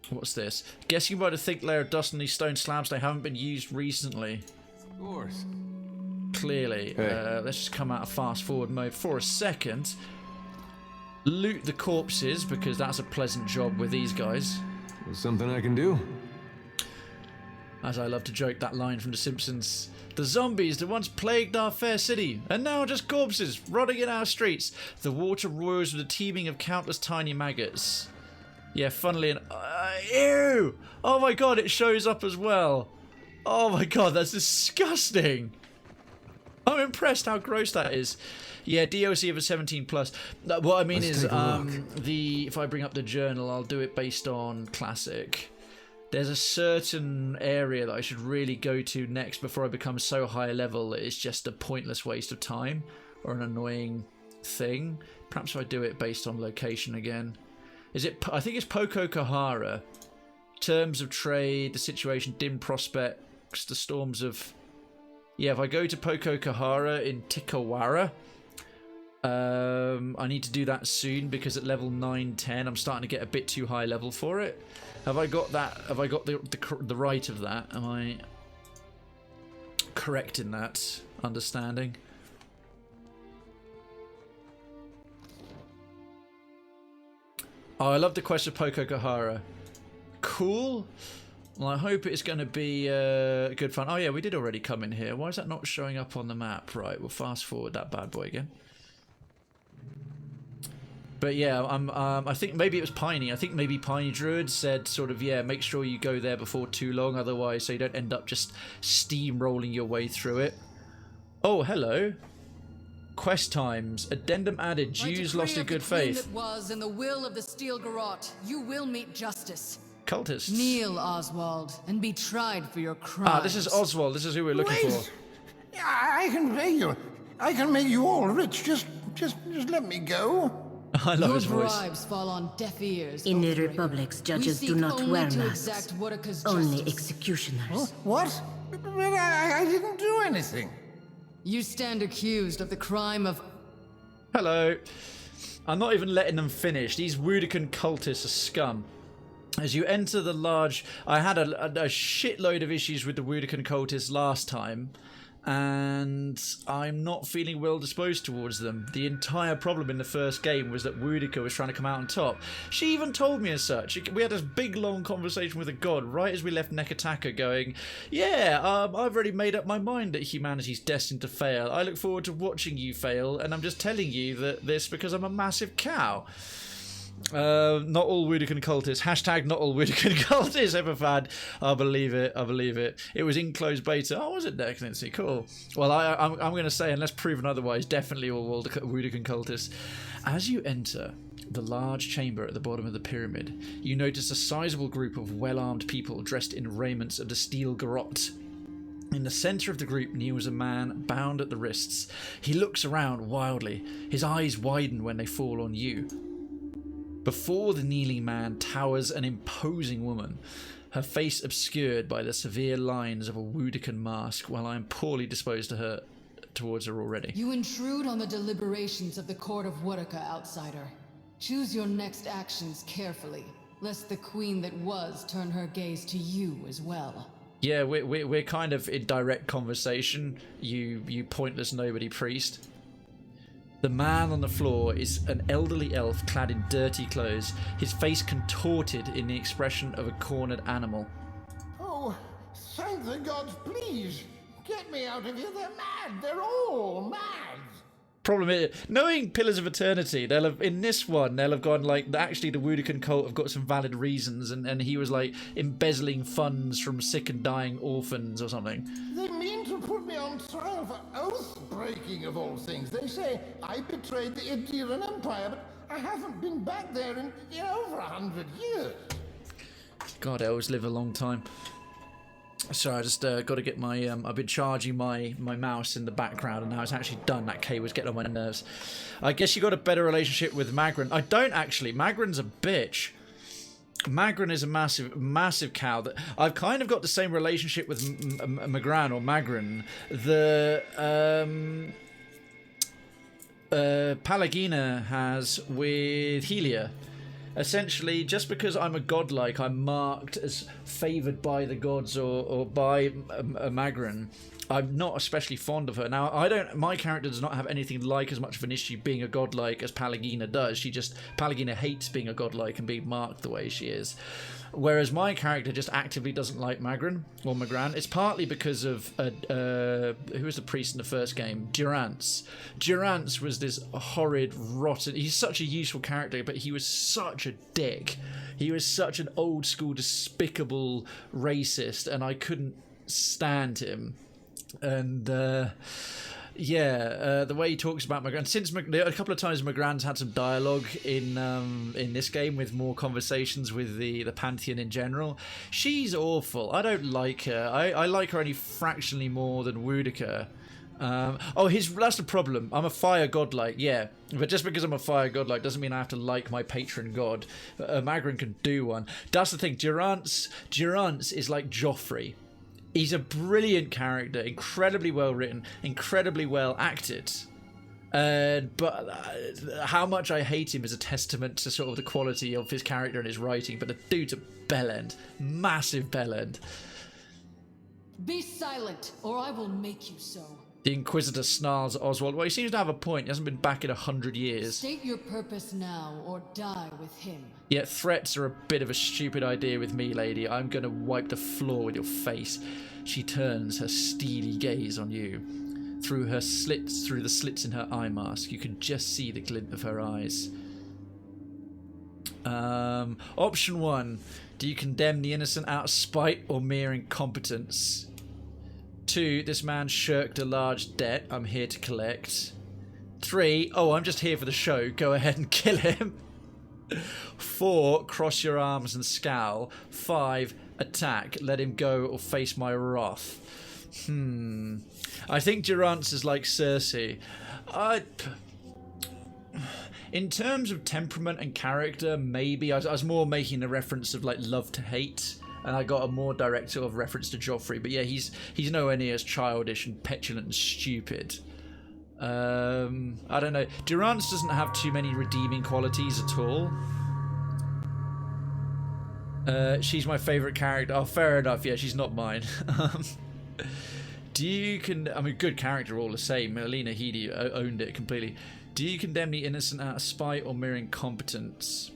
What's this? Guessing by the thick layer of dust on these stone slabs, they haven't been used recently. Of course. Clearly. Hey. Let's just come out of fast forward mode for a second. Loot the corpses, because that's a pleasant job with these guys. There's something I can do. As I love to joke that line from The Simpsons. The zombies that once plagued our fair city, and now just corpses rotting in our streets. The water roars with a teeming of countless tiny maggots. Yeah, funnily enough. Ew! Oh my god, it shows up as well. Oh my god, that's disgusting. I'm impressed how gross that is. Yeah, DOC of a 17 plus. What I mean is, if I bring up the journal, I'll do it based on classic. There's a certain area that I should really go to next before I become so high level that it's just a pointless waste of time or an annoying thing. Perhaps if I do it based on location again. Is it? I think it's Poko Kahara. Terms of trade, the situation, dim prospects, the storms of... Yeah, if I go to Poko Kahara in Tikawara, I need to do that soon because at level 9-10 I'm starting to get a bit too high level for it. Have I got that? Have I got the right of that? Am I correct in that understanding? Oh, I love the quest of Poko Kahara. Cool. Well, I hope it's going to be good fun. Oh yeah, we did already come in here. Why is that not showing up on the map? Right, we'll fast forward that bad boy again. But yeah, I think maybe it was Piney. I think maybe Piney Druid said sort of, yeah, make sure you go there before too long, otherwise so you don't end up just steamrolling your way through it. Oh, hello. Quest times. Addendum added. Jews lost in good faith. That was in the will of the Steel Garrote. You will meet justice. Cultists. Kneel, Oswald, and be tried for your crimes. Ah, this is Oswald. This is who we're looking for. I can pay you. I can make you all rich. Just let me go. I love Your his voice. bribes fall on deaf ears. In the Oathbreaker. Republic's judges We do seek not only wear to masks. exact Woedica's Only justice. executioners. What? But I didn't do anything. You stand accused of the crime of... Hello. I'm not even letting them finish. These Woedican cultists are scum. As you enter the large... I had a shitload of issues with the Woedican cultists last time, and I'm not feeling well disposed towards them. The entire problem in the first game was that Woedica was trying to come out on top. She even told me as such. We had this big long conversation with a god right as we left Nekataka going, yeah, I've already made up my mind that humanity's destined to fail. I look forward to watching you fail, and I'm just telling you that this because I'm a massive cow. Not all Woedican cultists. Hashtag not all Woedican cultists ever had. I believe it. I believe it. It was in closed beta. Oh, was it Decadency? Cool. Well, I'm going to say, unless proven otherwise, definitely all Woedican cultists. As you enter the large chamber at the bottom of the pyramid, you notice a sizable group of well-armed people dressed in raiments of the Steel Garrote. In the centre of the group kneels a man bound at the wrists. He looks around wildly. His eyes widen when they fall on you. Before the kneeling man towers an imposing woman, her face obscured by the severe lines of a Woedican mask, while I am poorly disposed towards her already. You intrude on the deliberations of the court of Woedica, outsider. Choose your next actions carefully, lest the queen that was turn her gaze to you as well. Yeah, we're kind of in direct conversation, you pointless nobody priest. The man on the floor is an elderly elf clad in dirty clothes, his face contorted in the expression of a cornered animal. Oh, thank the gods, please. Get me out of here. They're mad. They're all mad. problem is, knowing Pillars of Eternity, they'll have in this one they'll have gone like actually the Woedican cult have got some valid reasons, and he was like embezzling funds from sick and dying orphans or something. They mean to put me on trial for oath-breaking of all things. They say I betrayed the Adirian Empire, but I haven't been back there in over 100 years. God, elves live a long time. Sorry, I just got to get my... I've been charging my mouse in the background, and now it's actually done. That K was getting on my nerves. I guess you got a better relationship with Magrin. I don't, actually. Magrin's a bitch. Magrin is a massive cow. That I've kind of got the same relationship with Magrin. The... Palagina has with Helia. Essentially, just because I'm a godlike, I'm marked as favoured by the gods or by Magrin. I'm not especially fond of her. Now, my character does not have anything like as much of an issue being a godlike as Palagina does. Palagina hates being a godlike and being marked the way she is. Whereas my character just actively doesn't like Magrin or Magran. It's partly because of who was the priest in the first game? Durance. Durance was this horrid, rotten... He's such a useful character, but he was such a dick. He was such an old school, despicable racist, and I couldn't stand him. And the way he talks about Magran, since a couple of times Magran's had some dialogue in this game with more conversations with the Pantheon in general. She's awful. I don't like her. I like her only fractionally more than Woedica. That's the problem. I'm a fire godlike, yeah. But just because I'm a fire godlike doesn't mean I have to like my patron god. Magran can do one. That's the thing. Durance is like Joffrey. He's a brilliant character, incredibly well written, incredibly well acted. But how much I hate him is a testament to sort of the quality of his character and his writing. But the dude's a bellend. Massive bellend. Be silent, or I will make you so. The Inquisitor snarls at Oswald. Well, he seems to have a point. He hasn't been back in 100 years. State your purpose now, or die with him. Yet threats are a bit of a stupid idea with me, lady. I'm going to wipe the floor with your face. She turns her steely gaze on you. Through the slits in her eye mask, you can just see the glint of her eyes. Option 1. Do you condemn the innocent out of spite or mere incompetence? 2. This man shirked a large debt. I'm here to collect. 3. Oh, I'm just here for the show. Go ahead and kill him. 4. Cross your arms and scowl. 5. Attack. Let him go or face my wrath. I think Durance is like Cersei. In terms of temperament and character, maybe. I was more making a reference of like love to hate. And I got a more direct sort of reference to Joffrey. But yeah, he's nowhere near as childish and petulant and stupid. I don't know. Durance doesn't have too many redeeming qualities at all. She's my favourite character. Oh, fair enough. Yeah, she's not mine. Good character all the same. Alina Heedy owned it completely. Do you condemn the innocent out of spite or mere incompetence?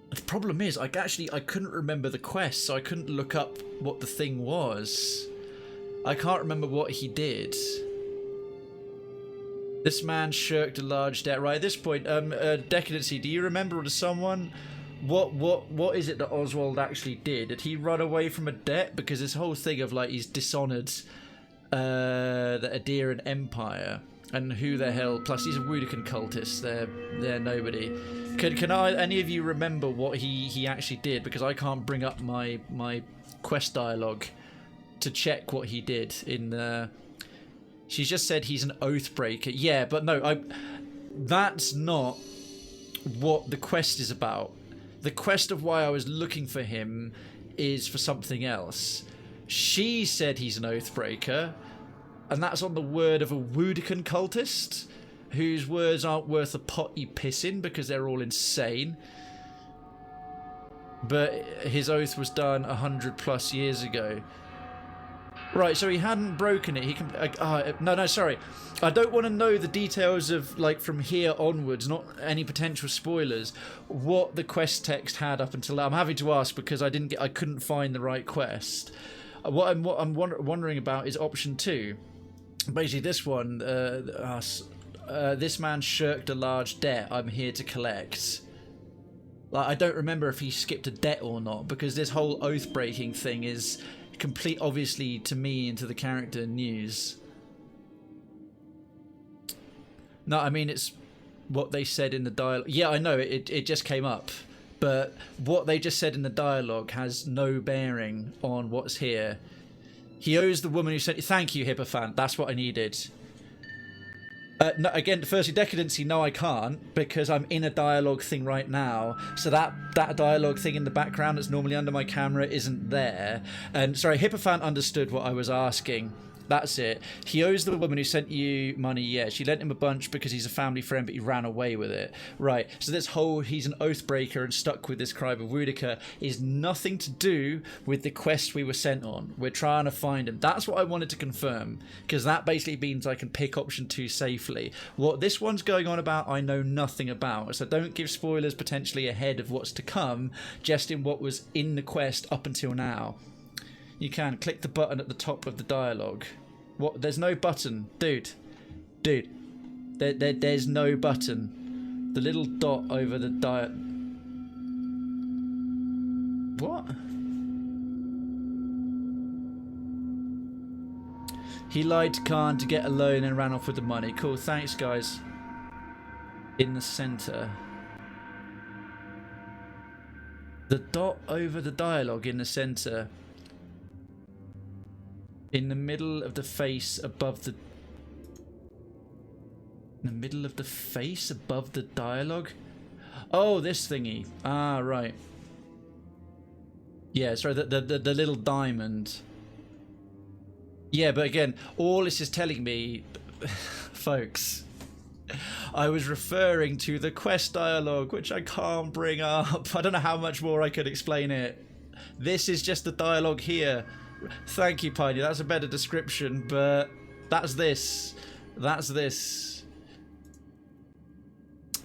The problem is, I couldn't remember the quest, so I couldn't look up what the thing was. I can't remember what he did. This man shirked a large debt. Right, at this point, Decadency, do you remember someone? What is it that Oswald actually did? Did he run away from a debt? Because this whole thing of like he's dishonoured the Adirian Empire, and who the hell? Plus he's a Woedican cultist. They're nobody. Can any of you remember what he actually did? Because I can't bring up my quest dialogue to check what he did in the. She's just said he's an oath breaker. Yeah, but no, that's not what the quest is about. The quest of why I was looking for him is for something else. She said he's an oath breaker, and that's on the word of a Woedican cultist, whose words aren't worth a pot you piss in because they're all insane. But his oath was done 100+ years ago. Right, so he hadn't broken it. He can. No, sorry. I don't want to know the details of like from here onwards, not any potential spoilers. What the quest text had up until I'm having to ask because I couldn't find the right quest. What I'm wondering about is option 2. Basically, this one, this man shirked a large debt I'm here to collect. Like, I don't remember if he skipped a debt or not, because this whole oath-breaking thing is complete, obviously, to me and to the character, news. No, I mean, it's what they said in the dialogue. Yeah, I know, it just came up. But what they just said in the dialogue has no bearing on what's here. He owes the woman who sent you... Thank you, Hierophant. That's what I needed. No, again, firstly, decadency, no, I can't, because I'm in a dialogue thing right now. So that dialogue thing in the background that's normally under my camera isn't there. And sorry, Hierophant understood what I was asking. That's it. He owes the woman who sent you money, yeah. She lent him a bunch because he's a family friend, but he ran away with it. Right, so this whole he's an oathbreaker and stuck with this Krayven of Woedica is nothing to do with the quest we were sent on. We're trying to find him. That's what I wanted to confirm, because that basically means I can pick option 2 safely. What this one's going on about, I know nothing about, so don't give spoilers potentially ahead of what's to come, just in what was in the quest up until now. You can click the button at the top of the dialogue. What? There's no button, dude. There's no button. The little dot over the What? He lied to Khan to get a loan and ran off with the money. Cool. Thanks, guys. In the center. The dot over the dialogue in the center. In the middle of the face above the... In the middle of the face above the dialogue? Oh, this thingy. Ah, right. Yeah, sorry, the little diamond. Yeah, but again, all this is telling me... folks, I was referring to the quest dialogue, which I can't bring up. I don't know how much more I could explain it. This is just the dialogue here. Thank you, Piney. That's a better description, but that's this. That's this.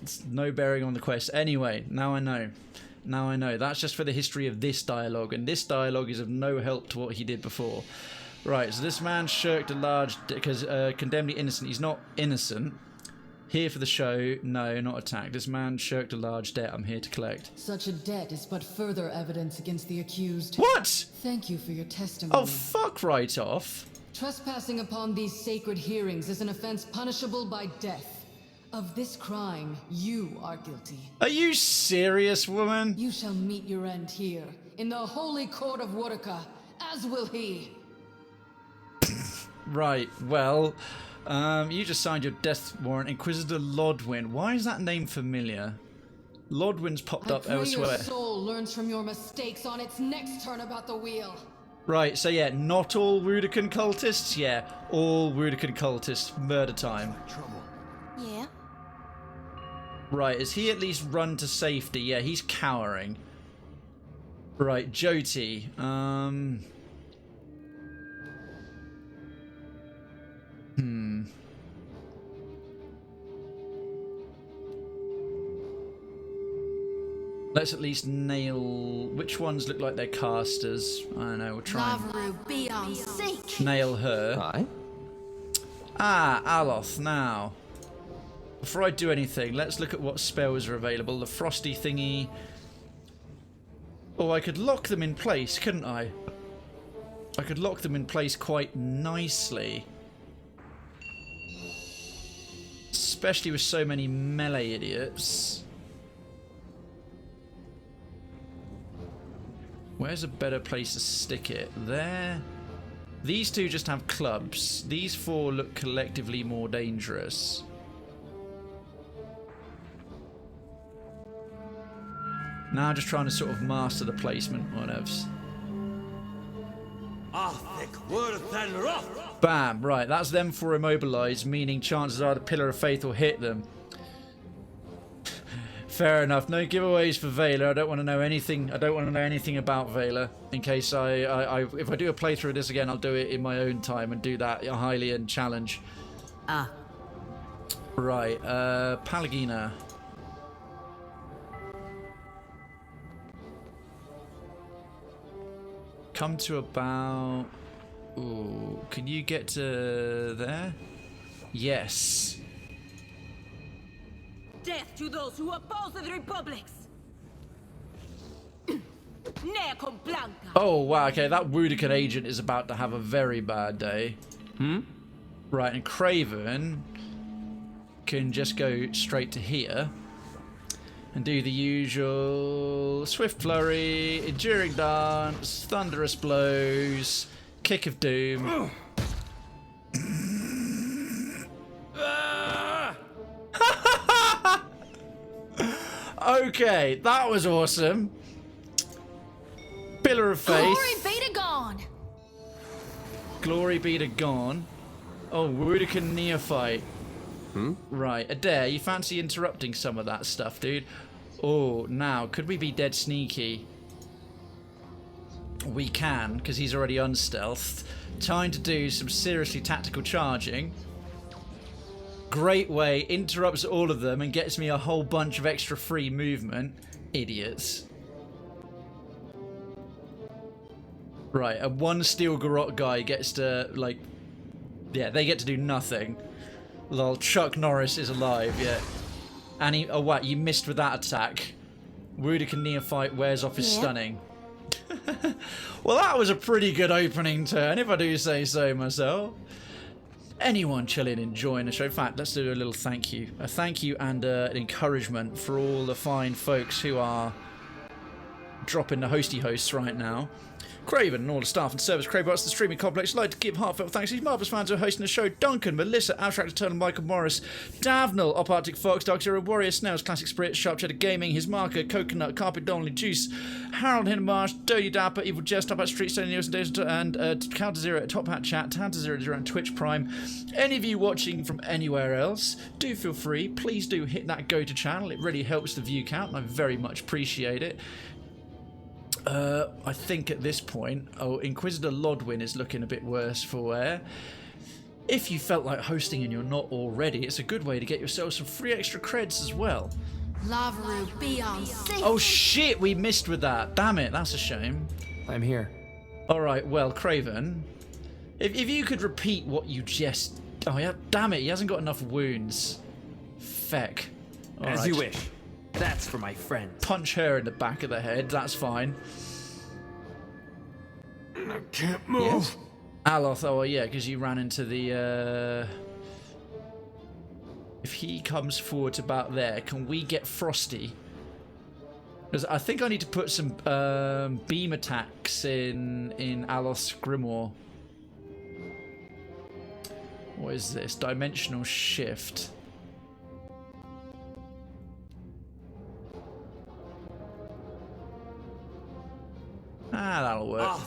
It's no bearing on the quest. Anyway, now I know. Now I know. That's just for the history of this dialogue, and this dialogue is of no help to what he did before. Right, so this man shirked a large... because condemned the innocent. He's not innocent. Here for the show. No, not attacked. This man shirked a large debt I'm here to collect. Such a debt is but further evidence against the accused. What? Thank you for your testimony. Oh, fuck right off. Trespassing upon these sacred hearings is an offense punishable by death. Of this crime, you are guilty. Are you serious, woman? You shall meet your end here, in the holy court of Woedica, as will he. Right, well... you just signed your death warrant, Inquisitor Lodwyn. Why is that name familiar? Lodwyn's popped up elsewhere. Your soul learns from your mistakes on its next turn about the wheel. Right, so yeah, not all Woedican cultists? Yeah, all Woedican cultists. Murder time. Yeah. Right, is he at least run to safety? Yeah, he's cowering. Right, Jyoti. Let's at least nail... Which ones look like they're casters? I don't know, we'll try and... Lavru, be on seek. Nail her. Aye? Ah, Aloth, now. Before I do anything, let's look at what spells are available. The frosty thingy. Oh, I could lock them in place, couldn't I? I could lock them in place quite nicely. Especially with so many melee idiots. Where's a better place to stick it? There. These two just have clubs. These four look collectively more dangerous. Now I'm just trying to sort of master the placement, whatevs. Bam, right, that's them four immobilized, meaning chances are the Pillar of Faith will hit them. Fair enough. No giveaways for Vela. I don't want to know anything. I don't want to know anything about Vela. In case if I do a playthrough of this again, I'll do it in my own time and do that a Hylian challenge. Ah. Right. Palagina. Come to about Ooh, can you get to there? Yes. Death to those who oppose the republics. Ne con Blanca. Oh, wow, okay, that Woedica agent is about to have a very bad day. Right, and Krayven can just go straight to here and do the usual Swift Flurry, Enduring Dance, Thunderous Blows, Kick of Doom. Okay, that was awesome. Pillar of Faith. Glory be to God. Glory be to Gone. Oh, Woedica Neophyte. Right, Adair, you fancy interrupting some of that stuff, dude? Oh, now, could we be dead sneaky? We can, because he's already unstealthed. Time to do some seriously tactical charging. Great way, interrupts all of them and gets me a whole bunch of extra free movement. Idiots. Right, a one steel garrote guy gets to, like... Yeah, they get to do nothing. Lol, Chuck Norris is alive, yeah. And he... Oh, what? You missed with that attack. Woedica Neophyte wears off his stunning. Well, that was a pretty good opening turn, if I do say so myself. Anyone chilling, enjoying the show. In fact, let's do a little thank you. A thank you and an encouragement for all the fine folks who are dropping the hosty hosts right now. Krayven and all the staff and service Craybots, the streaming complex, like to give heartfelt thanks to these marvellous fans who are hosting the show. Duncan, Melissa, Abstract Eternal, Michael Morris, Davnell, Op Arctic Fox, Dog Zero, Warrior, Snails, Classic Spirit, Sharp Cheddar Gaming, His Marker, Coconut, Carpet Donnelly, Juice, Harold Hinmarsh, Dirty Dapper, Evil Jest, Top Hat Street, Stone Nielsen, and Counter Zero, Top Hat Chat, Counter Zero around Twitch Prime. Any of you watching from anywhere else, do feel free. Please do hit that go to channel. It really helps the view count, and I very much appreciate it. I think at this point, Inquisitor Lodwin is looking a bit worse for wear. If you felt like hosting and you're not already, it's a good way to get yourself some free extra creds as well. Laveru beyond safety. Oh shit, we missed with that. Damn it, that's a shame. I'm here. Alright, well, Krayven, if you could repeat what you just... Oh yeah, damn it, he hasn't got enough wounds. Feck. As you wish. That's for my friend. Punch her in the back of the head, that's fine. I can't move. Yes. Aloth, oh yeah, because you ran into the... If he comes forward to about there, can we get Frosty? Because I think I need to put some beam attacks in Aloth's Grimoire. What is this? Dimensional Shift. Ah, that'll work.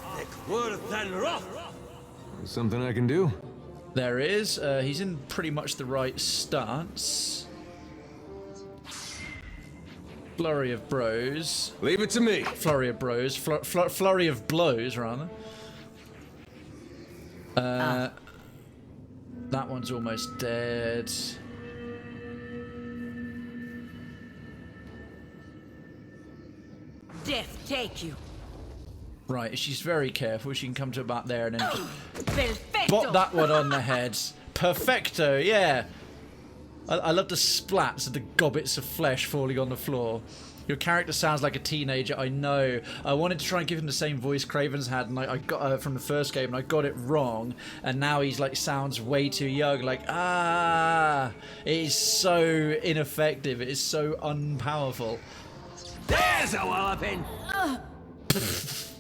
Something I can do? There is. He's in pretty much the right stance. Flurry of Bros. Leave it to me. Flurry of Bros. Flurry of Blows, rather. That one's almost dead. Death take you. Right, she's very careful. She can come to about there and then just Perfecto. bop that one on the head. Perfecto, yeah. I love the splats of the gobbets of flesh falling on the floor. Your character sounds like a teenager, I know. I wanted to try and give him the same voice Krayven's had, and I got from the first game, and I got it wrong. And now he's like sounds way too young. Like it is so ineffective. It is so unpowerful. There's a walloping.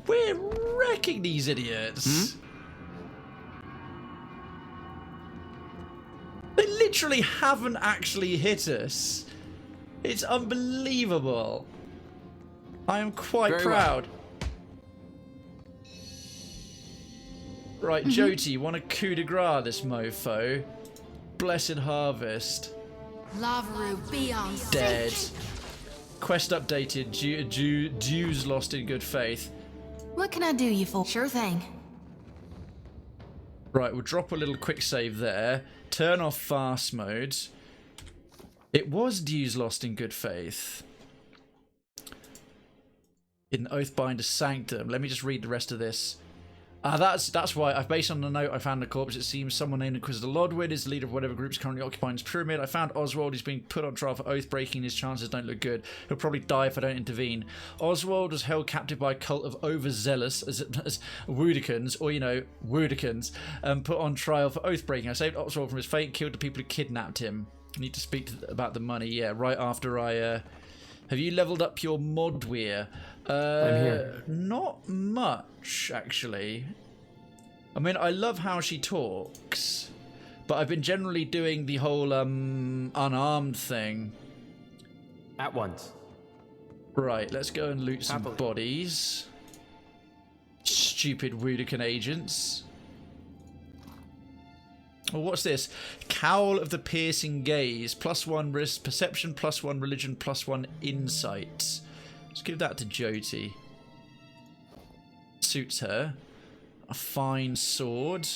We're wrecking these idiots. They literally haven't actually hit us. It's unbelievable. I am quite Very proud. Right, Jyoti, you want a coup de grace this mofo? Blessed Harvest. Laveru beyond Dead. safety. Quest updated. Jews lost in good faith. What can I do you for? Sure thing. Right, we'll drop a little quick save there. Turn off fast mode. It was Dews lost in good faith. In Oathbinder Sanctum. Let me just read the rest of this. That's why, based on the note I found in the corpse, it seems someone named Inquisitor Lodwyd is the leader of whatever group's currently occupying this pyramid. I found Oswald. He's being put on trial for oath breaking. His chances don't look good. He'll probably die if I don't intervene. Oswald was held captive by a cult of overzealous as Woedicans, or, you know, Woedicans, put on trial for oath breaking. I saved Oswald from his fate and killed the people who kidnapped him. I need to speak about the money. Yeah, right after I... Have you leveled up your Modweir? I'm here. Not much, actually. I mean, I love how she talks, but I've been generally doing the whole unarmed thing. At once. Right, let's go and loot some Happily. bodies. Stupid Woedican agents. Well, what's this? Cowl of the Piercing Gaze. +1 risk perception, +1 religion, +1 insight. Let's give that to Jyoti. Suits her. A fine sword.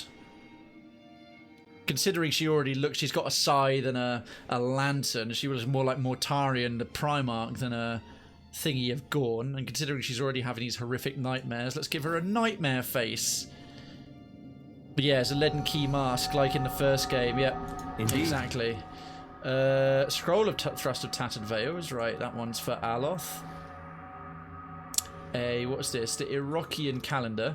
Considering she already looks, she's got a scythe and a lantern. She was more like Mortarion the Primarch than a thingy of Gorn. And considering she's already having these horrific nightmares, let's give her a nightmare face. But yeah, it's a leaden key mask, like in the first game. Yep, Indeed. exactly. Scroll of Thrust of Tattered Veils. Right, that one's for Aloth. What's this? The Irokian calendar.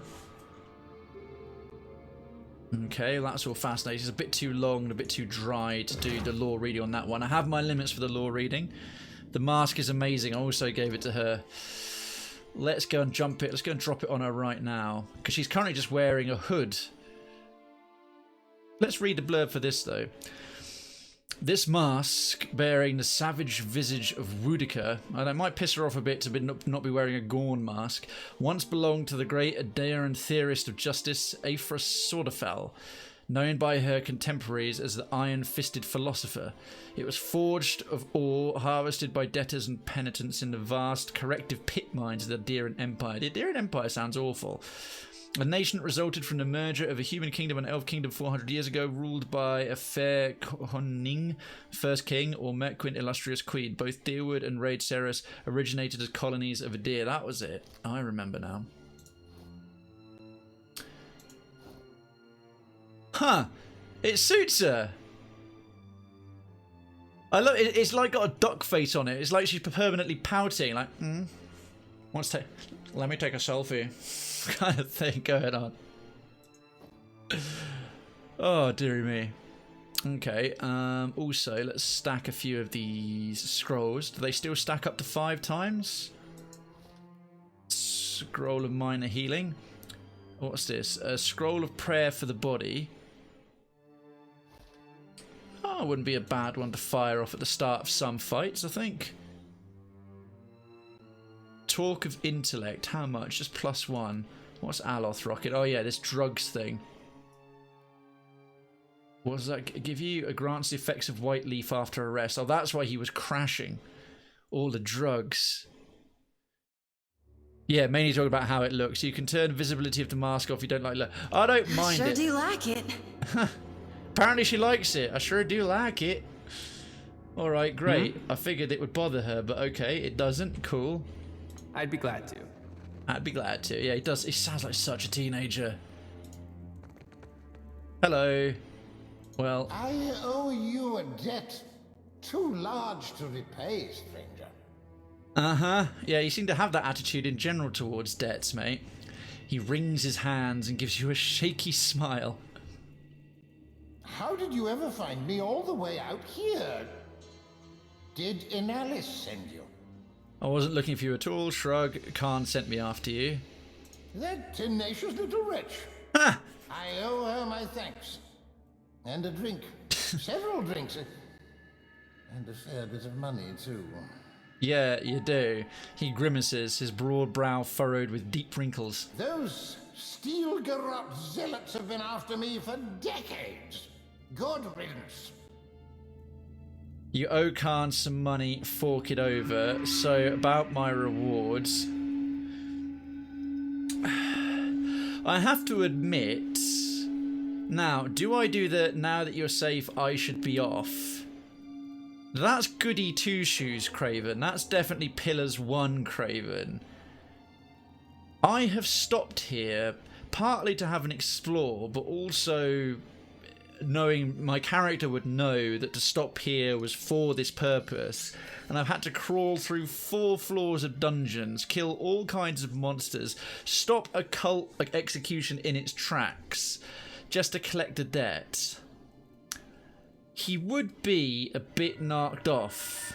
Okay, that's all fascinating. It's a bit too long and a bit too dry to do the lore reading on that one. I have my limits for the lore reading. The mask is amazing. I also gave it to her. Let's go and jump it. Let's go and drop it on her right now, because she's currently just wearing a hood. Let's read the blurb for this, though. This mask, bearing the savage visage of Woedica, and it might piss her off a bit to not be wearing a Gorn mask, once belonged to the great Aedaean theorist of justice, Aethra Sordafel, known by her contemporaries as the Iron-Fisted Philosopher. It was forged of ore harvested by debtors and penitents in the vast corrective pit mines of the Aedaean Empire. The Aedaean Empire sounds awful. A nation that resulted from the merger of a human kingdom and elf kingdom 400 years ago, ruled by a fair Honning, first king, or Merquin, illustrious queen. Both Deerwood and Raid Ceres originated as colonies of Aedir. That was it. I remember now. Huh. It suits her. I love it. It's like got a duck face on it. It's like she's permanently pouting. Like, let me take a selfie. Kind of thing going on. Oh, dearie me. Okay, also, let's stack a few of these scrolls. Do they still stack up to 5 times? Scroll of minor healing. What's this? A scroll of prayer for the body. Oh, wouldn't be a bad one to fire off at the start of some fights, I think. Talk of intellect. How much? Just +1. What's Aloth rocket? Oh yeah, this drugs thing. What does that give you? It grants the effects of white leaf after arrest. Oh, that's why he was crashing. All the drugs. Yeah, mainly talking about how it looks. You can turn visibility of the mask off if you don't like look. I don't mind Sure it. do like it. Apparently she likes it. I sure do like it. Alright, great. I figured it would bother her, but okay, it doesn't. Cool. I'd be glad to. I'd be glad to. Yeah, he does. He sounds like such a teenager. Hello. Well, I owe you a debt too large to repay, stranger. uh-huh. Yeah, you seem to have that attitude in general towards debts, mate. He wrings his hands and gives you a shaky smile. How did you ever find me all the way out here? Did Inalis send you? I wasn't looking for you at all. Shrug. Khan sent me after you. That tenacious little wretch. Ha! I owe her my thanks. And a drink. Several drinks. And a fair bit of money, too. Yeah, you do. He grimaces, his broad brow furrowed with deep wrinkles. Those steel garrote zealots have been after me for decades. Good riddance. You owe Khan some money, fork it over. So, about my rewards. I have to admit... Now, do I do the now that you're safe, I should be off? That's goody two-shoes, Krayven. That's definitely Pillars 1, Krayven. I have stopped here partly to have an explore, but also knowing my character would know that to stop here was for this purpose, and I've had to crawl through 4 floors of dungeons, kill all kinds of monsters, stop a cult execution in its tracks just to collect a debt. He would be a bit knocked off.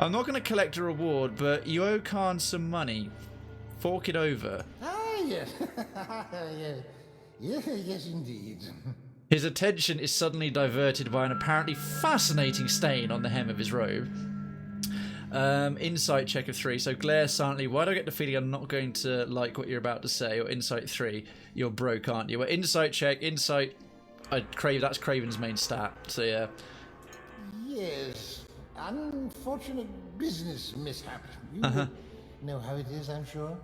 I'm not going to collect a reward, but you owe Khan some money. Fork it over. Ah, yes. Yes, indeed. His attention is suddenly diverted by an apparently fascinating stain on the hem of his robe. Insight check of 3. So glare silently. Why do I get the feeling I'm not going to like what you're about to say? Or insight 3. You're broke, aren't you? Well, insight check. Insight. That's Krayven's main stat. So yeah. Yes. Unfortunate business mishap. You know how it is, I'm sure.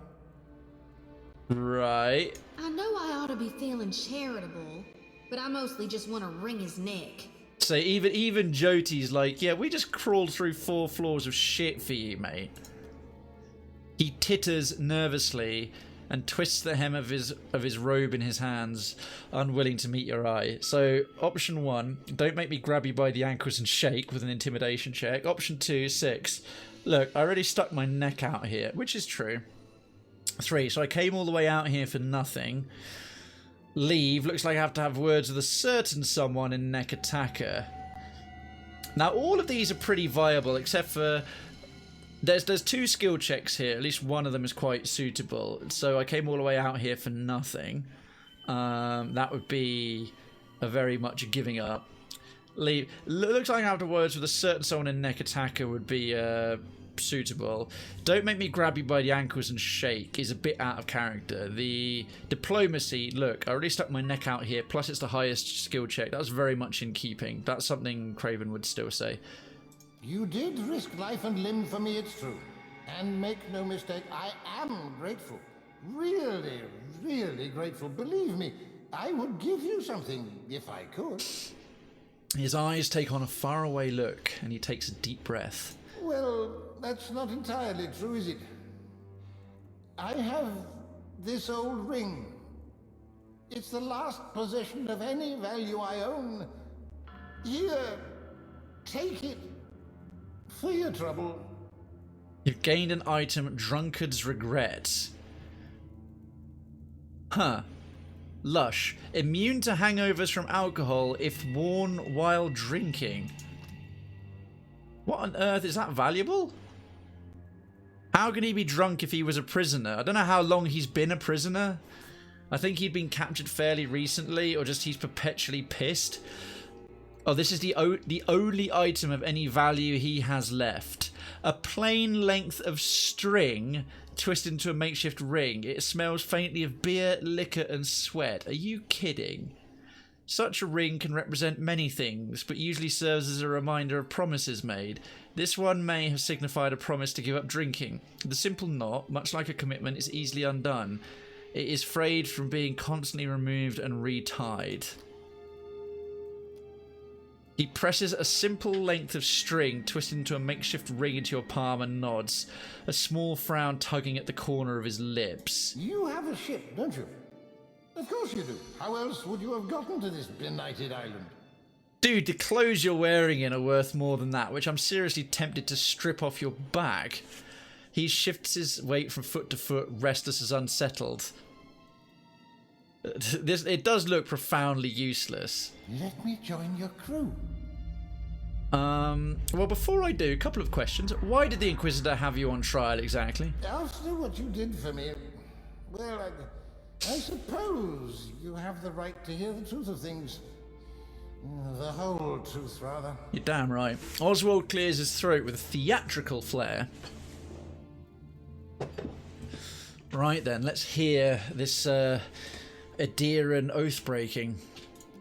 Right. I know I ought to be feeling charitable, but I mostly just want to wring his neck. So even Jyoti's like, yeah, we just crawled through 4 floors of shit for you, mate. He titters nervously and twists the hem of his robe in his hands, unwilling to meet your eye. So option 1, don't make me grab you by the ankles and shake with an intimidation check. Option 2, 6. Look, I already stuck my neck out here, which is true. 3, so I came all the way out here for nothing. Leave, looks like I have to have words with a certain someone in Nekataka. Now all of these are pretty viable, except for there's 2 skill checks here. At least one of them is quite suitable. So I came all the way out here for nothing. That would be a very much giving up. Leave, looks like I have to words with a certain someone in Nekataka would be suitable. Don't make me grab you by the ankles and shake is a bit out of character. The diplomacy, look, I already stuck my neck out here, plus it's the highest skill check. That's very much in keeping. That's something Krayven would still say. You did risk life and limb for me, it's true. And make no mistake, I am grateful. Really, really grateful. Believe me, I would give you something if I could. His eyes take on a faraway look, and he takes a deep breath. Well, that's not entirely true, is it? I have this old ring. It's the last possession of any value I own. Here, take it. For your trouble. You've gained an item, Drunkard's Regret. Huh. Lush. Immune to hangovers from alcohol if worn while drinking. What on earth? Is that valuable? How can he be drunk if he was a prisoner? I don't know how long he's been a prisoner. I think he'd been captured fairly recently, or just he's perpetually pissed. Oh, this is the only item of any value he has left. A plain length of string twisted into a makeshift ring. It smells faintly of beer, liquor, and sweat. Are you kidding? Such a ring can represent many things, but usually serves as a reminder of promises made. This one may have signified a promise to give up drinking. The simple knot, much like a commitment, is easily undone. It is frayed from being constantly removed and retied. He presses a simple length of string twisted into a makeshift ring into your palm and nods, a small frown tugging at the corner of his lips. You have a ship, don't you? Of course you do. How else would you have gotten to this benighted island? Dude, the clothes you're wearing in are worth more than that, which I'm seriously tempted to strip off your back. He shifts his weight from foot to foot, restless as unsettled. It does look profoundly useless. Let me join your crew. Well, before I do, a couple of questions. Why did the Inquisitor have you on trial exactly? After what you did for me, well, I suppose you have the right to hear the truth of things. The whole truth, rather. You're damn right. Oswald clears his throat with a theatrical flair. Right then, let's hear this Adiran oath-breaking.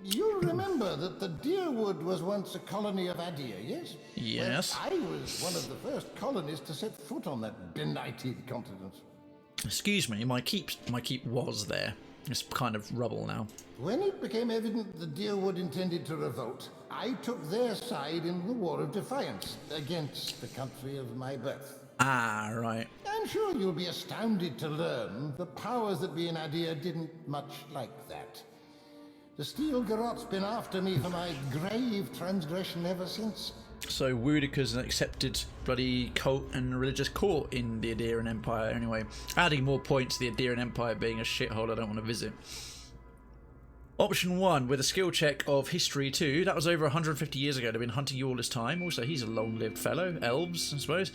You remember that the Deerwood was once a colony of Adir, yes? Yes. Well, I was one of the first colonists to set foot on that benighted continent. Excuse me, my keep was there. It's kind of rubble now. When it became evident the Deerwood intended to revolt, I took their side in the War of Defiance against the country of my birth. Ah, right. I'm sure you'll be astounded to learn the powers that be in Adir didn't much like that. The Steel Garrot's been after me for my grave transgression ever since. So Woedica's an accepted bloody cult and religious court in the Adirian Empire anyway. Adding more points to the Adirian Empire being a shithole I don't want to visit. Option 1, with a skill check of history 2. That was over 150 years ago. They've been hunting you all this time. Also, he's a long-lived fellow. Elves, I suppose.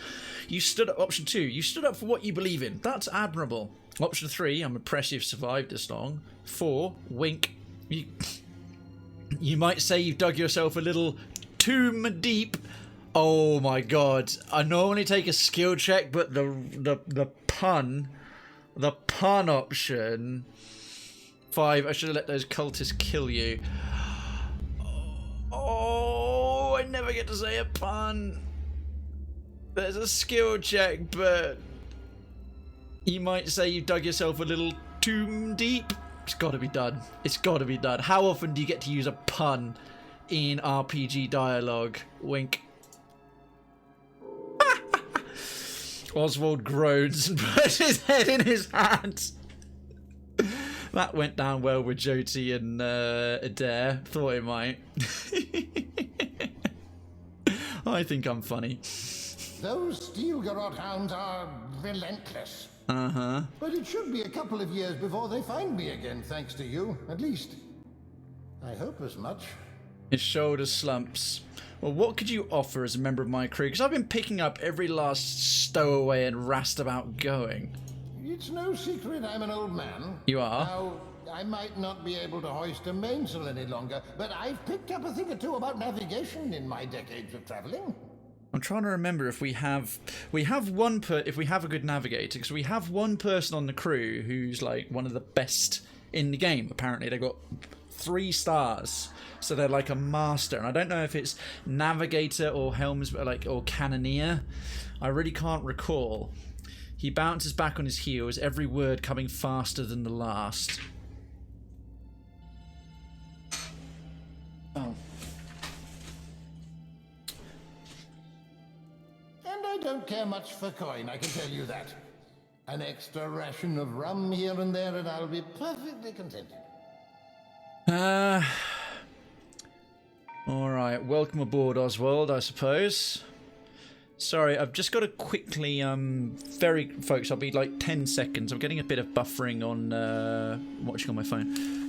You stood up. Option 2, you stood up for what you believe in. That's admirable. Option 3, I'm impressed you've survived this long. 4, wink. You might say you've dug yourself a little tomb deep. Oh my god. I normally take a skill check, but the pun option... 5, I should have let those cultists kill you. Oh, I never get to say a pun. There's a skill check, but you might say you dug yourself a little tomb deep. It's got to be done. It's got to be done. How often do you get to use a pun in RPG dialogue? Wink. Oswald groans and puts his head in his hands. That went down well with Jyoti and Adair. Thought it might. I think I'm funny. Those Steel Garrot hounds are relentless. Uh-huh. But it should be a couple of years before they find me again, thanks to you. At least, I hope as much. His shoulders slumps. Well, what could you offer as a member of my crew? Because I've been picking up every last stowaway and roustabout going. It's no secret I'm an old man. You are? Now, I might not be able to hoist a mainsail any longer, but I've picked up a thing or two about navigation in my decades of traveling. I'm trying to remember if we have if we have a good navigator, because we have one person on the crew who's like one of the best in the game. Apparently, they got 3 stars, so they're like a master. And I don't know if it's navigator or helms, or cannoneer. I really can't recall. He bounces back on his heels, every word coming faster than the last. Oh. And I don't care much for coin, I can tell you that. An extra ration of rum here and there and I'll be perfectly contented. Alright, welcome aboard, Oswald, I suppose. Sorry, I've just got to quickly, folks, I'll be like 10 seconds. I'm getting a bit of buffering on, watching on my phone.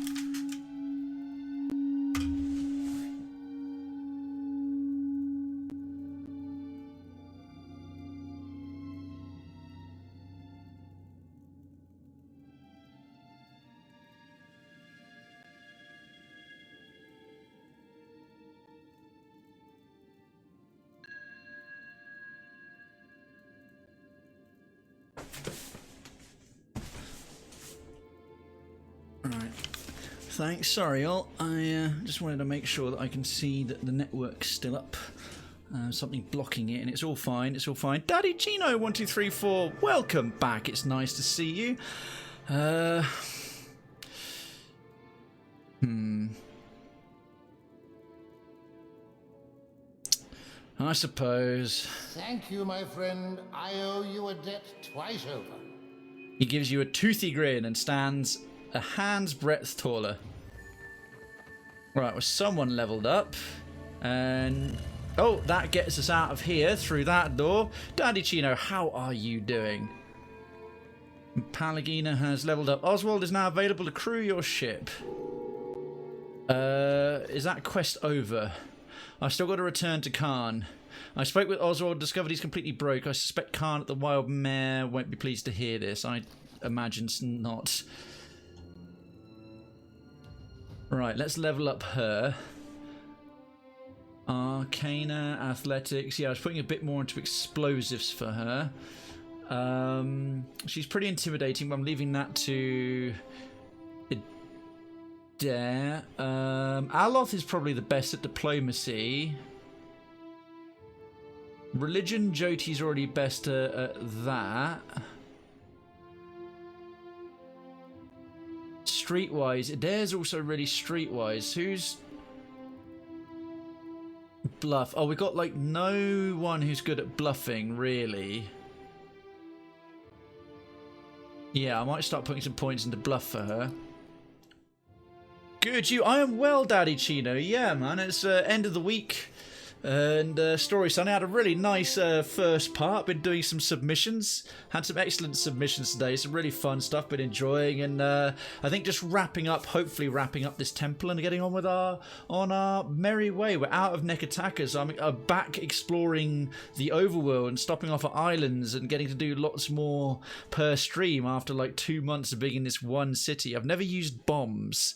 Thanks, sorry all. I just wanted to make sure that I can see that the network's still up. Something blocking it, and it's all fine, it's all fine. Daddy Gino 1234, welcome back, it's nice to see you. I suppose. Thank you, my friend. I owe you a debt twice over. He gives you a toothy grin and stands a hand's breadth taller. Right, well, someone leveled up. And... oh, that gets us out of here through that door. Daddy Chino, how are you doing? Palagina has leveled up. Oswald is now available to crew your ship. Is that quest over? I've still got to return to Khan. I spoke with Oswald, discovered he's completely broke. I suspect Khan at the Wild Mare won't be pleased to hear this. I imagine not. Right, let's level up her. Arcana, athletics. Yeah, I was putting a bit more into explosives for her. She's pretty intimidating, but I'm leaving that to Adair. Aloth is probably the best at diplomacy. Religion, Jyoti's already best at that. Streetwise, Adair's also really streetwise. Who's bluff? Oh, we got like no one who's good at bluffing, really. Yeah, I might start putting some points into bluff for her. Good, you. I am well, Daddy Chino. Yeah, man. It's end of the week. And Story Sunday had a really nice first part. Been doing some submissions. Had some excellent submissions today. Some really fun stuff. Been enjoying. And I think just wrapping up, hopefully wrapping up this temple and getting on with our merry way. We're out of Nekataka, so I'm back exploring the overworld and stopping off at islands and getting to do lots more per stream after like 2 months of being in this one city. I've never used bombs.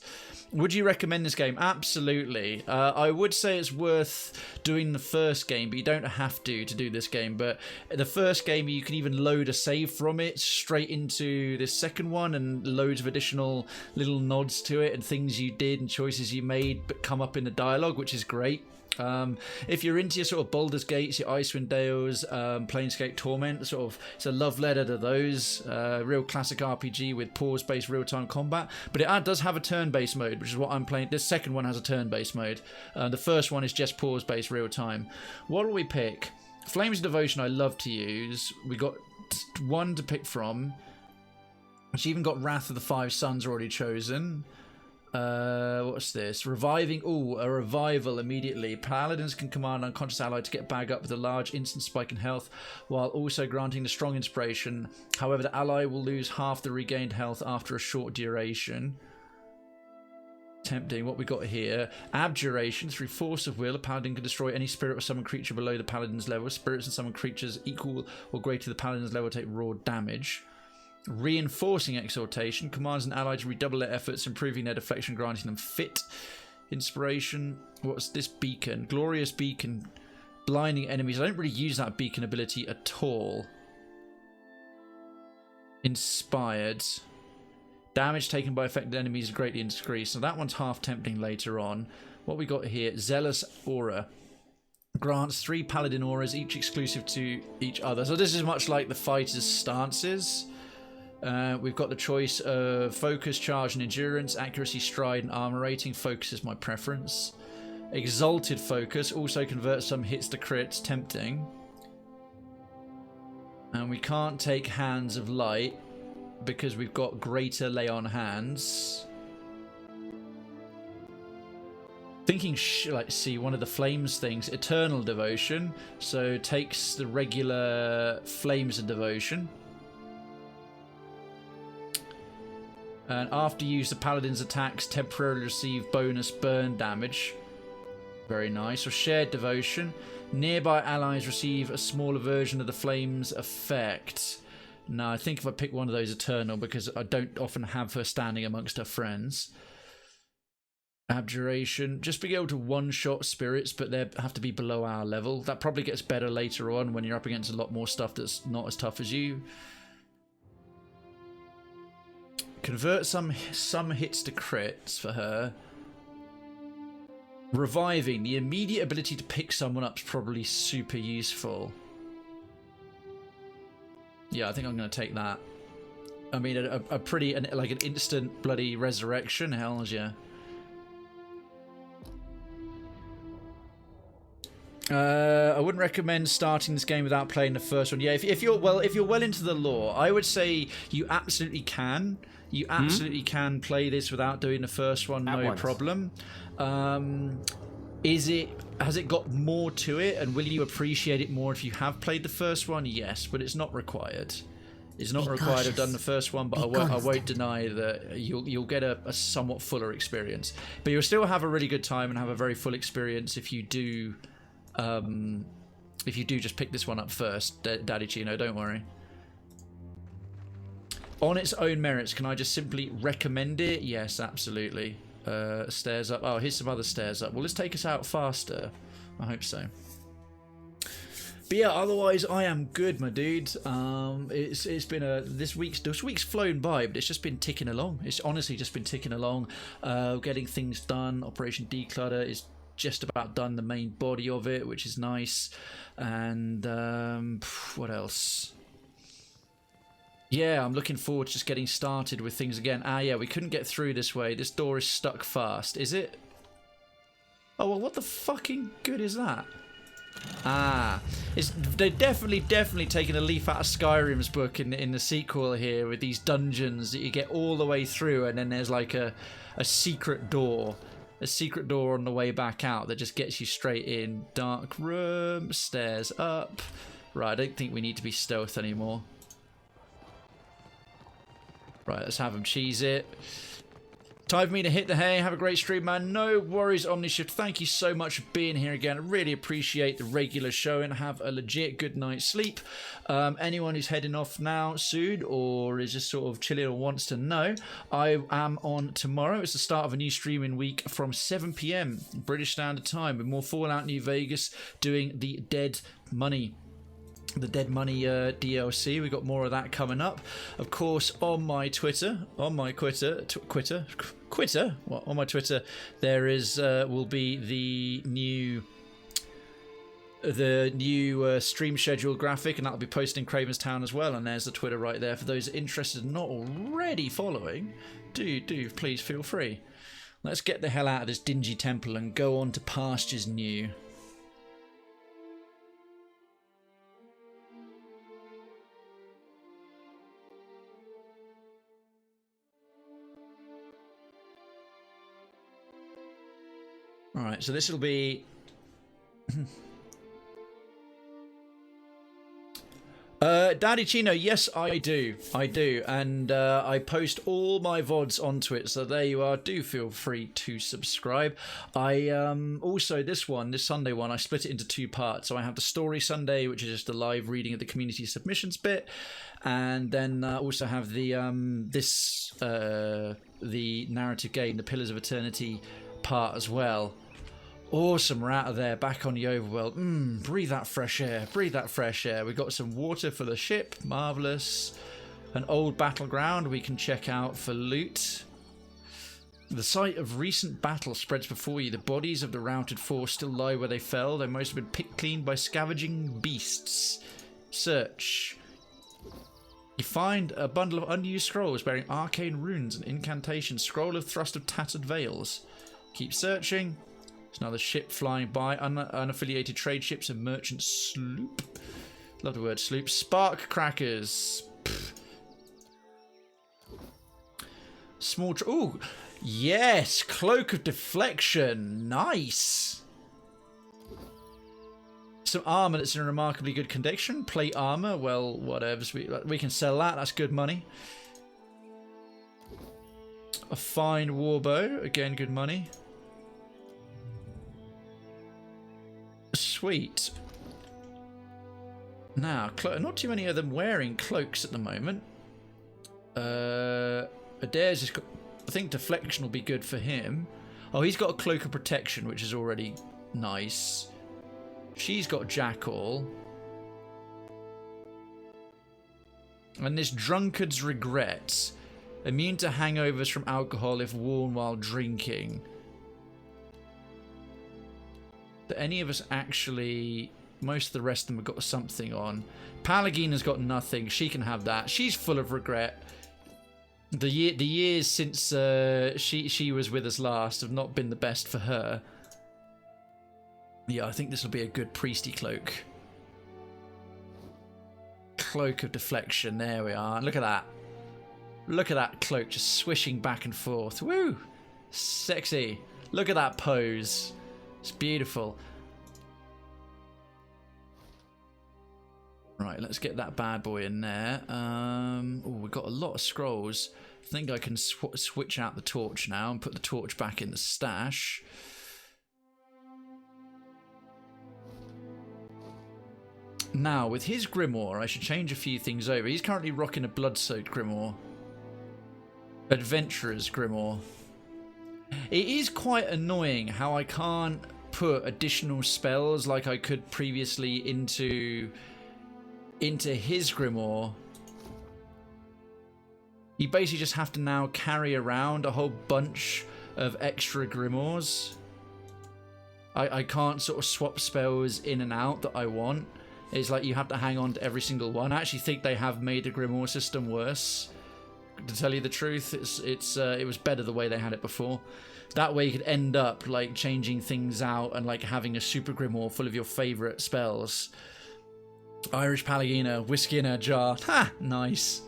Would you recommend this game? Absolutely. I would say it's worth doing the first game, but you don't have to do this game. But the first game, you can even load a save from it straight into this second one, and loads of additional little nods to it and things you did and choices you made but come up in the dialogue, which is great. If you're into your sort of Baldur's Gates, your Icewind Dales, Planescape Torment, sort of, it's a love letter to those. Real classic RPG with pause-based real-time combat, but it does have a turn-based mode, which is what I'm playing. This second one has a turn-based mode. The first one is just pause-based real-time. What will we pick? Flames of Devotion I love to use. We got one to pick from. She even got Wrath of the Five Suns already chosen. What's this? Reviving. Ooh, a revival immediately. Paladins can command an unconscious ally to get back up with a large instant spike in health, while also granting the strong inspiration. However, the ally will lose half the regained health after a short duration. Tempting. What we got here? Abjuration. Through force of will, a paladin can destroy any spirit or summon creature below the paladin's level. Spirits and summon creatures equal or greater to the paladin's level take raw damage. Reinforcing Exhortation commands an ally to redouble their efforts, improving their deflection, granting them fit. Inspiration. What's this beacon? Glorious Beacon, blinding enemies. I don't really use that beacon ability at all. Inspired. Damage taken by affected enemies is greatly increased. So that one's half tempting later on. What we got here? Zealous Aura. Grants 3 paladin auras, each exclusive to each other. So this is much like the fighter's stances. We've got the choice of focus, charge, and endurance, accuracy, stride, and armor rating. Focus is my preference. Exalted Focus also converts some hits to crits, tempting. And we can't take Hands of Light because we've got greater lay on hands. Thinking, like, see, one of the flames things, Eternal Devotion, so takes the regular Flames of Devotion. And after use, the paladin's attacks temporarily receive bonus burn damage. Very nice. Or Shared Devotion. Nearby allies receive a smaller version of the flame's effect. No, I think if I pick one of those, Eternal, because I don't often have her standing amongst her friends. Abjuration. Just being able to one-shot spirits, but they have to be below our level. That probably gets better later on when you're up against a lot more stuff that's not as tough as you. Convert some hits to crits for her. Reviving. The immediate ability to pick someone up is probably super useful. Yeah, I think I'm going to take that. I mean, a pretty, like an instant bloody resurrection. Hells yeah. I wouldn't recommend starting this game without playing the first one. Yeah, if you're well into the lore, I would say you absolutely can. You absolutely can play this without doing the first one, no problem. Has it got more to it, and will you appreciate it more if you have played the first one? Yes, but it's not required. It's not required to have done the first one, but I won't deny that you'll get a somewhat fuller experience. But you'll still have a really good time and have a very full experience if you do just pick this one up first, Daddy Chino, don't worry. On its own merits, can I just simply recommend it? Yes, absolutely. Stairs up. Oh, here's some other stairs up. Will this take us out faster? I hope so. But yeah, otherwise I am good, my dude. It's been this week's flown by, but it's just been ticking along. It's honestly just been ticking along, getting things done. Operation Declutter is just about done, the main body of it, which is nice. And what else? Yeah, I'm looking forward to just getting started with things again. Ah, yeah, we couldn't get through this way. This door is stuck fast. Is it? Oh, well, what the fucking good is that? Ah, they're definitely taking a leaf out of Skyrim's book in the sequel here with these dungeons that you get all the way through, and then there's like a secret door. A secret door on the way back out that just gets you straight in. Dark room, stairs up. Right, I don't think we need to be stealth anymore. Right, let's have them cheese it. Time for me to hit the hay. Have a great stream, man. No worries, Omnishift. Thank you so much for being here again. I really appreciate the regular show and have a legit good night's sleep. Anyone who's heading off now soon or is just sort of chilling or wants to know, I am on tomorrow. It's the start of a new streaming week from 7 p.m. British Standard Time with more Fallout New Vegas doing the Dead Money. The Dead Money DLC. We've got more of that coming up. Of course, on my Twitter, on my Twitter, there is will be the new stream schedule graphic, and that'll be posted in Krayven's Town as well. And there's the Twitter right there for those interested and not already following. Do please feel free. Let's get the hell out of this dingy temple and go on to pastures new. Alright, so this will be... Daddy Chino, yes I do, and I post all my VODs onto it, so there you are. Do feel free to subscribe. I also, this Sunday one, I split it into 2 parts. So I have the Story Sunday, which is just a live reading of the community submissions bit, and then also have the the narrative game, the Pillars of Eternity part as well. Awesome, we're out of there, back on the overworld. Breathe that fresh air, breathe that fresh air. We've got some water for the ship, marvellous. An old battleground we can check out for loot. The site of recent battle spreads before you. The bodies of the routed force still lie where they fell. They most have been picked clean by scavenging beasts. Search. You find a bundle of unused scrolls bearing arcane runes and incantations. Scroll of Thrust of Tattered Veils. Keep searching. There's another ship flying by. Unaffiliated trade ships and merchant sloop. Love the word sloop. Spark crackers. Pfft. Small... Ooh. Yes. Cloak of Deflection. Nice. Some armor that's in remarkably good condition. Plate armor. Well, whatever. We can sell that. That's good money. A fine warbow. Again, good money. Sweet. Now, not too many of them wearing cloaks at the moment. Adair's just got... I think deflection will be good for him. Oh, he's got a cloak of protection, which is already nice. She's got Jackal. And this Drunkard's Regret. Immune to hangovers from alcohol if worn while drinking. Do any of us actually... Most of the rest of them have got something on. Palagina's got nothing. She can have that. She's full of regret. The years since she was with us last have not been the best for her. Yeah, I think this will be a good priesty cloak. Cloak of Deflection. There we are. Look at that. Look at that cloak just swishing back and forth. Woo! Sexy. Look at that pose. It's beautiful. Right, let's get that bad boy in there. Oh, we've got a lot of scrolls. I think I can switch out the torch now and put the torch back in the stash. Now, with his grimoire, I should change a few things over. He's currently rocking a blood-soaked grimoire. Adventurer's grimoire. It is quite annoying how I can't put additional spells like I could previously into his grimoire. You basically just have to now carry around a whole bunch of extra grimoires. I can't sort of swap spells in and out that I want. It's like you have to hang on to every single one. I actually think they have made the grimoire system worse. to tell you the truth. It was better the way they had it before. That way you could end up like changing things out and like having a super grimoire full of your favourite spells. Irish Palagina, whiskey in a jar. Ha! Nice.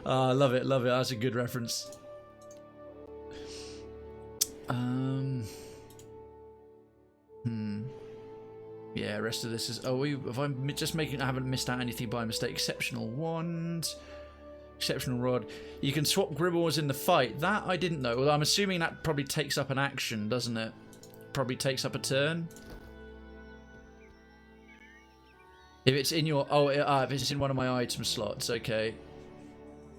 Love it, love it. That's a good reference. Yeah, rest of this is... Oh, if I'm just making... I haven't missed out anything by mistake. Exceptional wand. Exceptional rod. You can swap grimoires in the fight. That I didn't know. Well, I'm assuming that probably takes up an action, doesn't it? Probably takes up a turn. If it's in your... Oh, if it's in one of my item slots. Okay.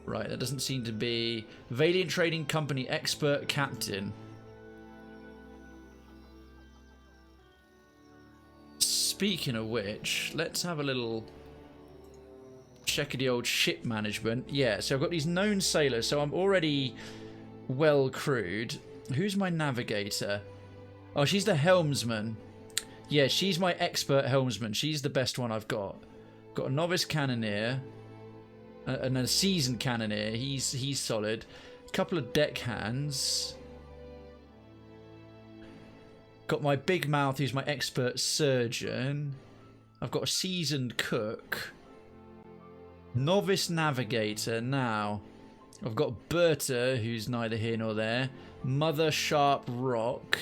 Right, that doesn't seem to be... Valiant Trading Company Expert Captain. Speaking of which, let's have a little check of the old ship management. Yeah, so I've got these known sailors, so I'm already well crewed. Who's my navigator? Oh, she's the helmsman. Yeah, she's my expert helmsman. She's the best one I've got. Got a novice cannoneer and a seasoned cannoneer. He's solid. A couple of deckhands. Got my big mouth, who's my expert surgeon. I've got a seasoned cook. Novice navigator. Now, I've got Berta, who's neither here nor there. Mother Sharp Rock.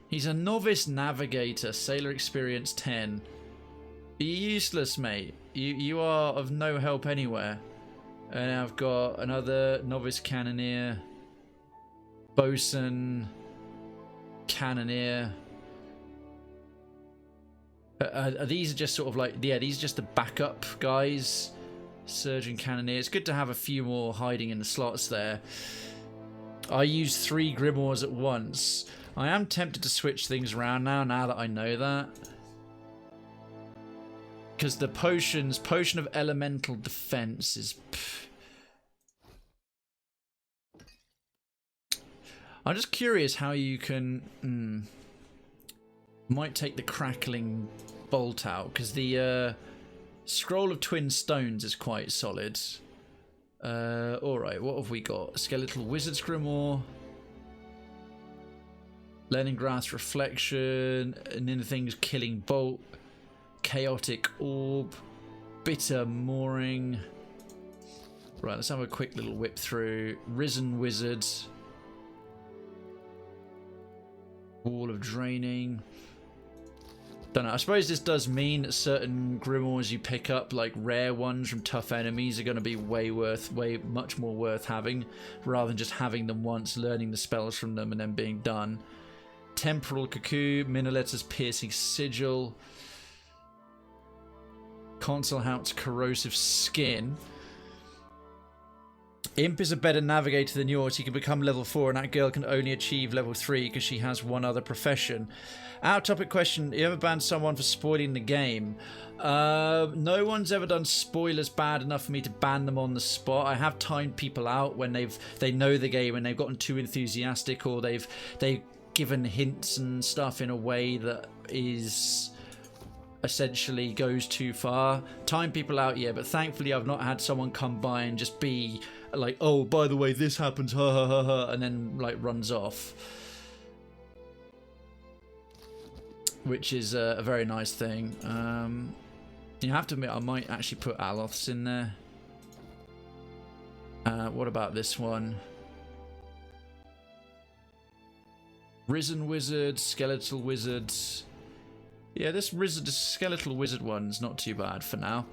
He's a novice navigator. Sailor experience 10. You're useless, mate. You are of no help anywhere. And I've got another novice cannoneer. Bosun. Cannoneer. These are just sort of like, yeah, these are just the backup guys. Surgeon cannoneer. It's good to have a few more hiding in the slots there. I use 3 grimoires at once. I am tempted to switch things around now that I know that. Because the potion of elemental defense is... I'm just curious how you can... Might take the crackling bolt out, because the scroll of twin stones is quite solid. Alright, what have we got? Skeletal wizard's grimoire. Leningrath's reflection. Ninething's killing bolt. Chaotic orb. Bitter mooring. Right, let's have a quick little whip through. Risen wizard. Wall of draining. Don't know. I suppose this does mean that certain grimoires you pick up, like rare ones from tough enemies, are going to be way much more worth having, rather than just having them once, learning the spells from them, and then being done. Temporal Cuckoo, Minalet's Piercing Sigil, Consulhaut's Corrosive Skin. Imp is a better navigator than yours. He can become level 4, and that girl can only achieve level 3 because she has one other profession. Out topic question: you ever banned someone for spoiling the game? No one's ever done spoilers bad enough for me to ban them on the spot. I have timed people out when they know the game and they've gotten too enthusiastic, or they've given hints and stuff in a way that is essentially goes too far. Time people out, yeah, but thankfully I've not had someone come by and just be like, oh, by the way, this happens, ha ha ha ha, and then like runs off, which is a very nice thing. You have to admit, I might actually put Aloths in there. What about this one? Risen wizard, skeletal wizard. Yeah, this skeletal wizard one's not too bad for now.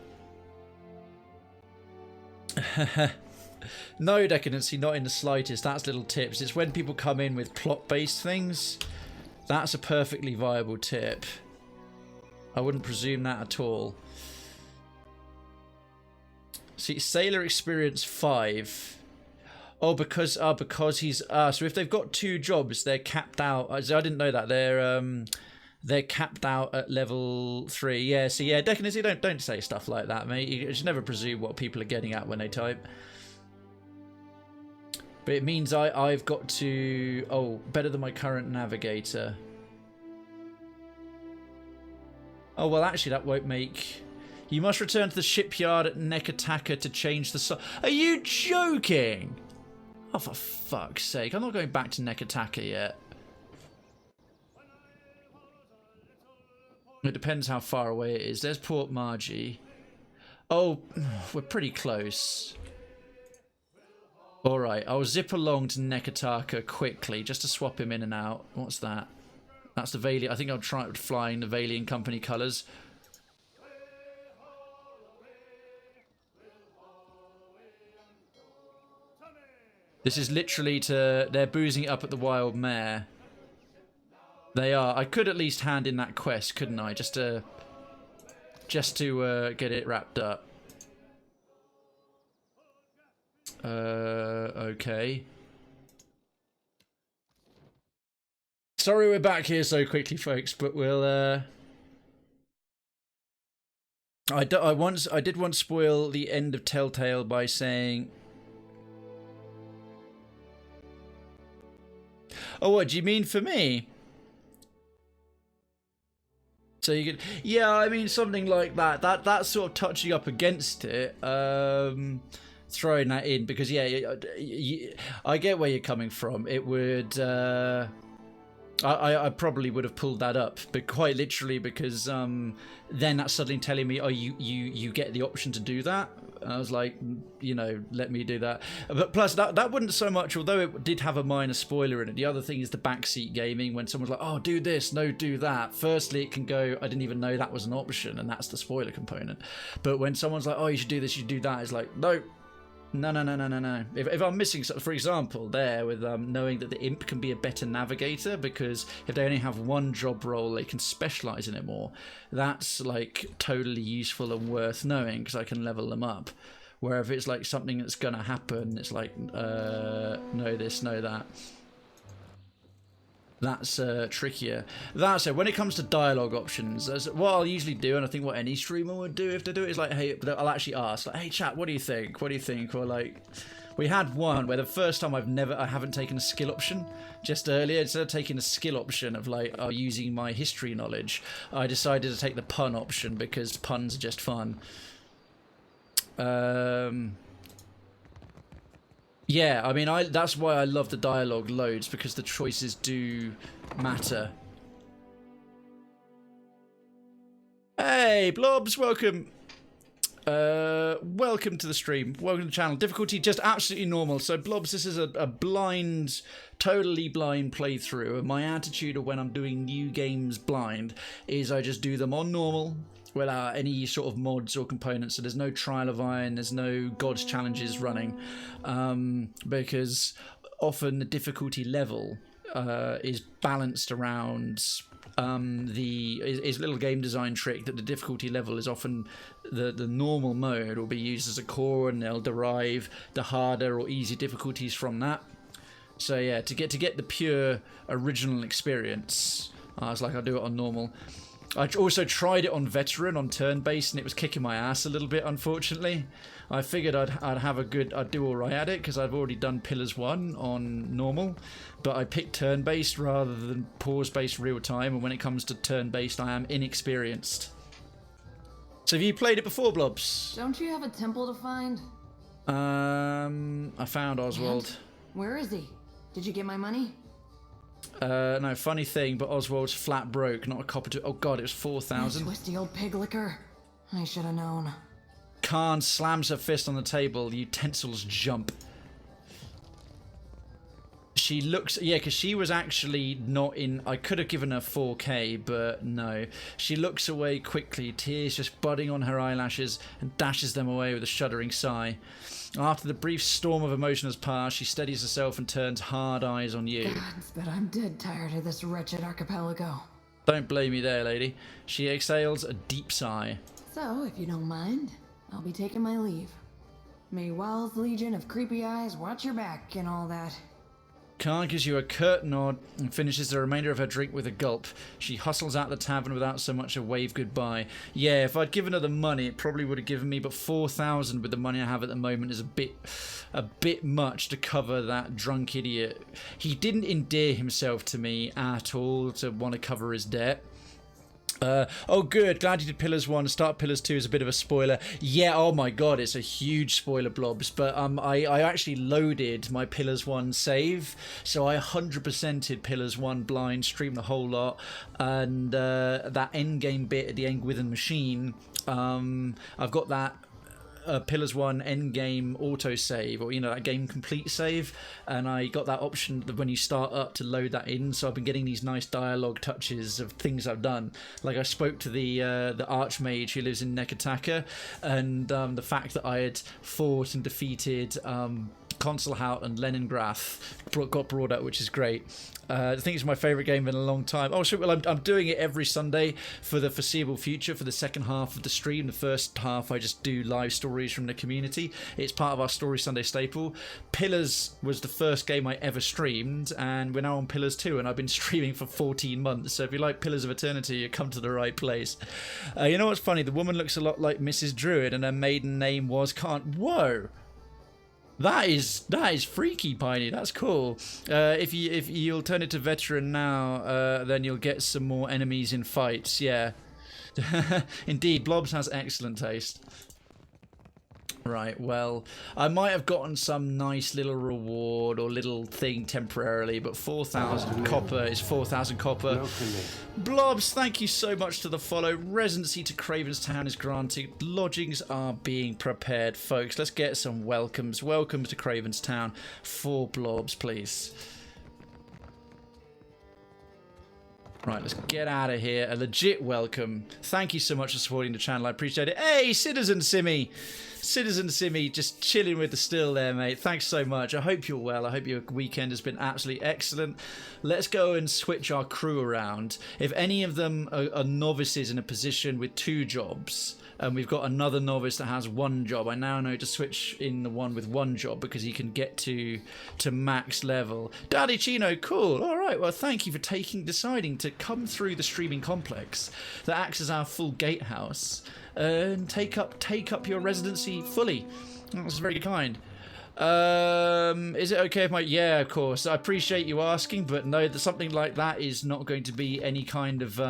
No decadency, not in the slightest. That's little tips. It's when people come in with plot-based things. That's a perfectly viable tip. I wouldn't presume that at all. See, Sailor Experience 5. Oh, because he's... so if they've got 2 jobs, they're capped out. I didn't know that. They're capped out at level 3. Yeah, so yeah, decadency, don't say stuff like that, mate. You should never presume what people are getting at when they type. But it means I've got to... Oh, better than my current navigator. Oh, well, actually, that won't make... You must return to the shipyard at Nekataka to change the Are you joking? Oh, for fuck's sake. I'm not going back to Nekataka yet. It depends how far away it is. There's Port Margie. Oh, we're pretty close. Alright, I'll zip along to Nekataka quickly just to swap him in and out. What's that? That's the Valiant. I think I'll try flying the Valiant Company colours. This is literally to... They're boozing it up at the Wild Mare. They are. I could at least hand in that quest, couldn't I? Just to get it wrapped up. Okay. Sorry we're back here so quickly, folks, but we'll... I did once spoil the end of Telltale by saying... Oh, what do you mean for me? So you could, yeah, I mean something like that. That's sort of touching up against it. Throwing that in because yeah, I get where you're coming from. It would, I probably would have pulled that up, but quite literally because then that's suddenly telling me, oh, you get the option to do that. I was like, you know, let me do that. But plus, that wouldn't so much, although it did have a minor spoiler in it. The other thing is the backseat gaming, when someone's like, oh, do this, no, do that. Firstly, it can go, I didn't even know that was an option, and that's the spoiler component. But when someone's like, oh, you should do this, you should do that, it's like, no. No. If I'm missing, for example, there with knowing that the imp can be a better navigator, because if they only have one job role, they can specialize in it more. That's like totally useful and worth knowing because I can level them up. Where if it's like something that's gonna happen, it's like know this, know that. That's trickier. That said, when it comes to dialogue options, what I'll usually do, and I think what any streamer would do if they do it, is like, hey, I'll actually ask, like, hey chat, what do you think? What do you think? Or like, we had one where the first time I haven't taken a skill option. Just earlier, instead of taking a skill option of like, using my history knowledge, I decided to take the pun option because puns are just fun. Yeah, I mean, that's why I love the dialogue loads, because the choices do matter. Hey, Blobs, welcome. Welcome to the stream. Welcome to the channel. Difficulty just absolutely normal. So, Blobs, this is a blind, totally blind playthrough. And my attitude of when I'm doing new games blind is I just do them on normal, without any sort of mods or components. So there's no Trial of Iron, there's no God's Challenges running, because often the difficulty level is balanced around is a little game design trick that the difficulty level is often the normal mode will be used as a core, and they'll derive the harder or easy difficulties from that. So yeah, to get the pure original experience, I was like, I'll do it on normal. I also tried it on veteran, on turn-based, and it was kicking my ass a little bit, unfortunately. I figured I'd do alright at it, because I've already done Pillars 1 on normal, but I picked turn-based rather than pause-based real-time, and when it comes to turn-based, I am inexperienced. So have you played it before, Blobs? Don't you have a temple to find? I found Oswald. And where is he? Did you get my money? No, funny thing, but Oswald's flat broke, not a copper to... Oh god, it was 4,000. Twisty old pig licker. I should have known. Khan slams her fist on the table, utensils jump. She looks... Yeah, because she was actually not in... I could have given her 4K, but no. She looks away quickly, tears just budding on her eyelashes, and dashes them away with a shuddering sigh. After the brief storm of emotion has passed, she steadies herself and turns hard eyes on you. Gods, but I'm dead tired of this wretched archipelago. Don't blame me there, lady. She exhales a deep sigh. So, if you don't mind, I'll be taking my leave. May Wild's Legion of Creepy Eyes watch your back and all that. Khan gives you a curt nod and finishes the remainder of her drink with a gulp. She hustles out the tavern without so much a wave goodbye. Yeah, if I'd given her the money, it probably would have given me, but 4,000 with the money I have at the moment is a bit much to cover that drunk idiot. He didn't endear himself to me at all to want to cover his debt. Oh, good. Glad you did Pillars 1. Start Pillars 2 is a bit of a spoiler. Yeah, oh my god, it's a huge spoiler, Blobs. But I actually loaded my Pillars 1 save. So I 100%ed Pillars 1 blind, streamed the whole lot. And that endgame bit at the end with the machine, I've got that Pillars 1 endgame auto save, or that game complete save, and I got that option when you start up to load that in. So I've been getting these nice dialogue touches of things I've done. Like I spoke to the archmage who lives in Nekataka, and the fact that I had fought and defeated Consulhout and Leningrad got brought up, which is great. I think it's my favourite game in a long time. Oh, sure. Well, I'm doing it every Sunday for the foreseeable future for the second half of the stream. The first half I just do live stories from the community. It's part of our Story Sunday staple. Pillars was the first game I ever streamed, and we're now on Pillars 2, and I've been streaming for 14 months. So if you like Pillars of Eternity, you come to the right place. You know what's funny? The woman looks a lot like Mrs. Druid, and her maiden name was Can't. Whoa! That is freaky, Piney. That's cool. If you'll turn it to veteran now, then you'll get some more enemies in fights. Yeah, indeed. Blobs has excellent taste. Right, well, I might have gotten some nice little reward or little thing temporarily, but 4,000 copper is 4,000 copper. Blobs, thank you so much to the follow. Residency to Krayven's Town is granted. Lodgings are being prepared, folks. Let's get some welcomes. Welcomes to Krayven's Town for Blobs, please. Right, let's get out of here. A legit welcome. Thank you so much for supporting the channel. I appreciate it. Hey, Citizen Simmy! Citizen Simmy, just chilling with the still there, mate. Thanks so much. I hope you're well. I hope your weekend has been absolutely excellent. Let's go and switch our crew around. If any of them are novices in a position with 2 jobs, and we've got another novice that has 1 job, I now know to switch in the one with 1 job because he can get to max level. Daddy Chino, cool. All right, well, thank you for deciding to come through the streaming complex that acts as our full gatehouse and take up your residency fully. That's very kind. Is it okay if yeah, of course. I appreciate you asking, but no, something like that is not going to be any kind of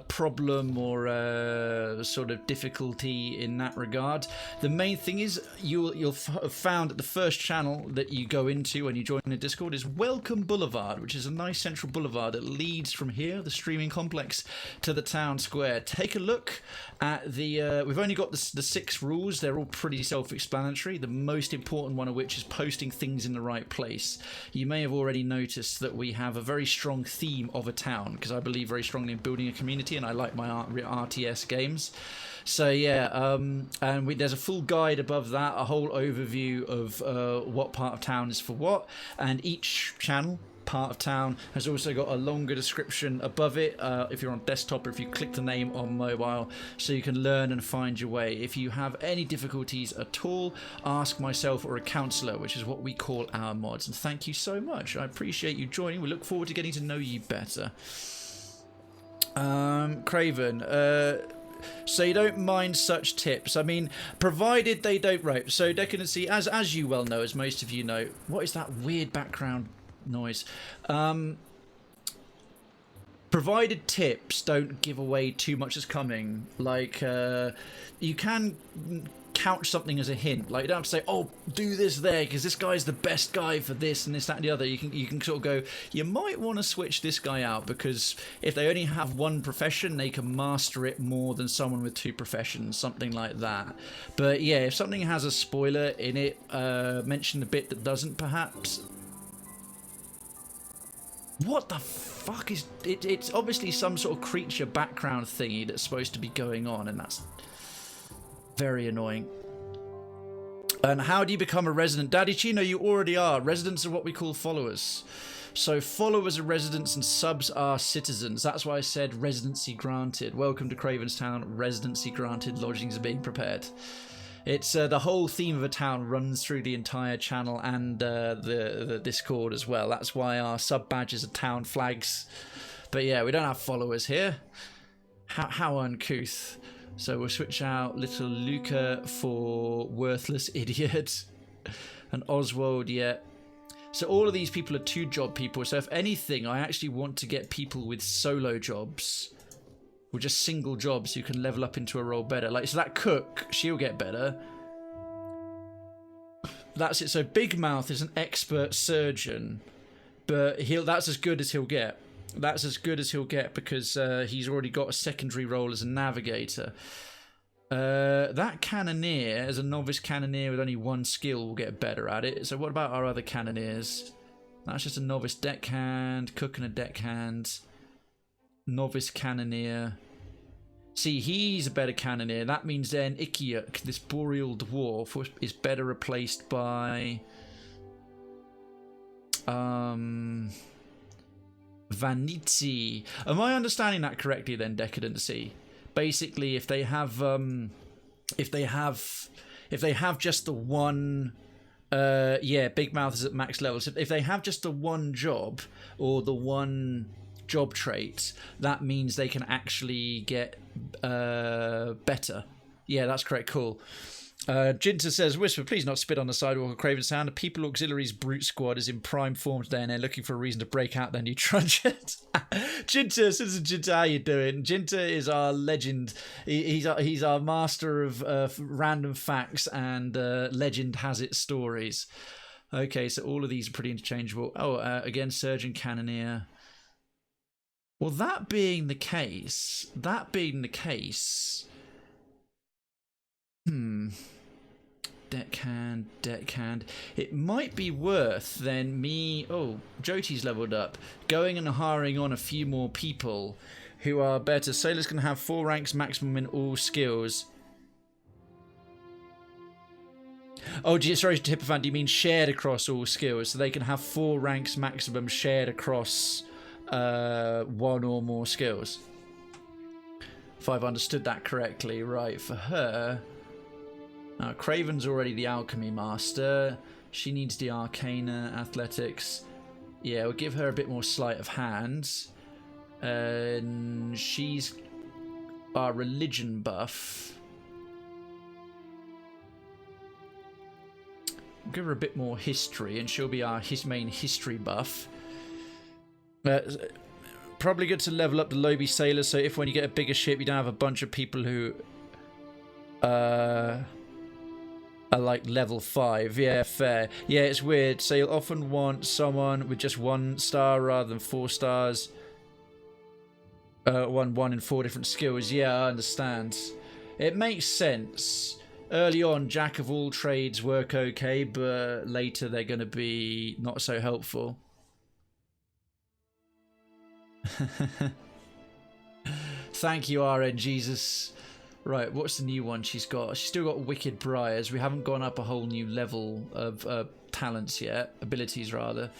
problem or sort of difficulty in that regard. The main thing is you'll have found that the first channel that you go into when you join the Discord is Welcome Boulevard, which is a nice central boulevard that leads from here, the streaming complex, to the town square. Take a look at the we've only got the 6 rules. They're all pretty self-explanatory, the most important one of which is posting things in the right place. You may have already noticed that we have a very strong theme of a town, because I believe very strongly in building a community, and I like my RTS games. So yeah, and there's a full guide above that, a whole overview of what part of town is for what, and each channel, part of town, has also got a longer description above it if you're on desktop or if you click the name on mobile, so you can learn and find your way. If you have any difficulties at all, ask myself or a counsellor, which is what we call our mods. And thank you so much. I appreciate you joining. We look forward to getting to know you better. Krayven, so you don't mind such tips? I mean, provided they don't rape. So Decadency, as you well know, as most of you know, what is that weird background noise? Provided tips don't give away too much is coming. Like, you can couch something as a hint. Like, you don't have to say, oh, do this there because this guy's the best guy for this and this, that and the other. You can sort of go, you might want to switch this guy out because if they only have 1 profession, they can master it more than someone with 2 professions, something like that. But yeah, if something has a spoiler in it, mention the bit that doesn't, perhaps. What the fuck is it? It's obviously some sort of creature background thingy that's supposed to be going on, and that's very annoying. And how do you become a resident? Daddy Chino, you already are. Residents are what we call followers. So followers are residents and subs are citizens. That's why I said residency granted. Welcome to Krayven's Town. Residency granted. Lodgings are being prepared. It's the whole theme of a town runs through the entire channel and the Discord as well. That's why our sub badges are town flags. But yeah, we don't have followers here. How uncouth. So we'll switch out little Luca for worthless idiot. And Oswald, yeah. So all of these people are 2-job people. So if anything, I actually want to get people with solo jobs. Or just single jobs who can level up into a role better. Like, so that cook, she'll get better. That's it. So Big Mouth is an expert surgeon. But that's as good as he'll get. That's as good as he'll get because he's already got a secondary role as a navigator. That cannoneer, as a novice cannoneer with only 1 skill, will get better at it. So what about our other cannoneers? That's just a novice deckhand, cook and a deckhand. Novice cannoneer. See, he's a better cannoneer. That means then Ikiuk, this boreal dwarf, is better replaced by Vanitzi. Am I understanding that correctly then, Decadency? Basically, if they have just the one Big Mouth is at max level. So if they have just the one job or the one job trait, that means they can actually get better. Yeah, that's correct. Cool. Jinta says, Whisper, please not spit on the sidewalk of Krayven Sound. The People Auxiliaries Brute Squad is in prime form today and they're looking for a reason to break out their new truncheon. Jinta, Citizen Jinta, how you doing? Jinta is our legend. He's our master of random facts and legend has it stories. Okay, so all of these are pretty interchangeable. Again, Surgeon Cannoneer. Well, that being the case... Deckhand. It might be worth then me... Oh, Jyoti's leveled up. Going and hiring on a few more people who are better. Sailors can have 4 ranks maximum in all skills. Oh, sorry, Hippofant, do you mean shared across all skills? So they can have 4 ranks maximum shared across 1 or more skills. If I've understood that correctly. Right, for her... Krayven's already the alchemy master. She needs the arcana, athletics. Yeah, we'll give her a bit more sleight of hand. And she's our religion buff. We'll give her a bit more history, and she'll be our main history buff. Probably good to level up the Lobi sailors, so if when you get a bigger ship, you don't have a bunch of people who are like level 5. Yeah, fair. Yeah, it's weird. So you'll often want someone with just 1 star rather than 4 stars. One in 4 different skills. Yeah, I understand. It makes sense. Early on, jack of all trades work okay, but later they're going to be not so helpful. Thank you, RN Jesus. Right, what's the new one she's got? She's still got Wicked Briars. We haven't gone up a whole new level of talents yet. Abilities, rather.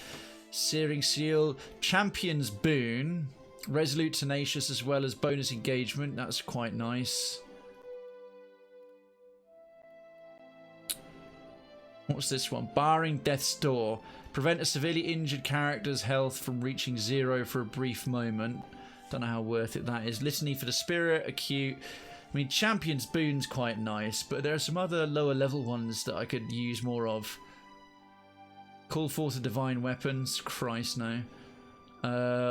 Searing Seal. Champion's Boon. Resolute Tenacious as well as bonus engagement. That's quite nice. What's this one? Barring Death's Door. Prevent a severely injured character's health from reaching 0 for a brief moment. Don't know how worth it that is. Litany for the Spirit. Acute. I mean, Champion's Boon's quite nice, but there are some other lower level ones that I could use more of. Call forth a Divine Weapons. Christ, no.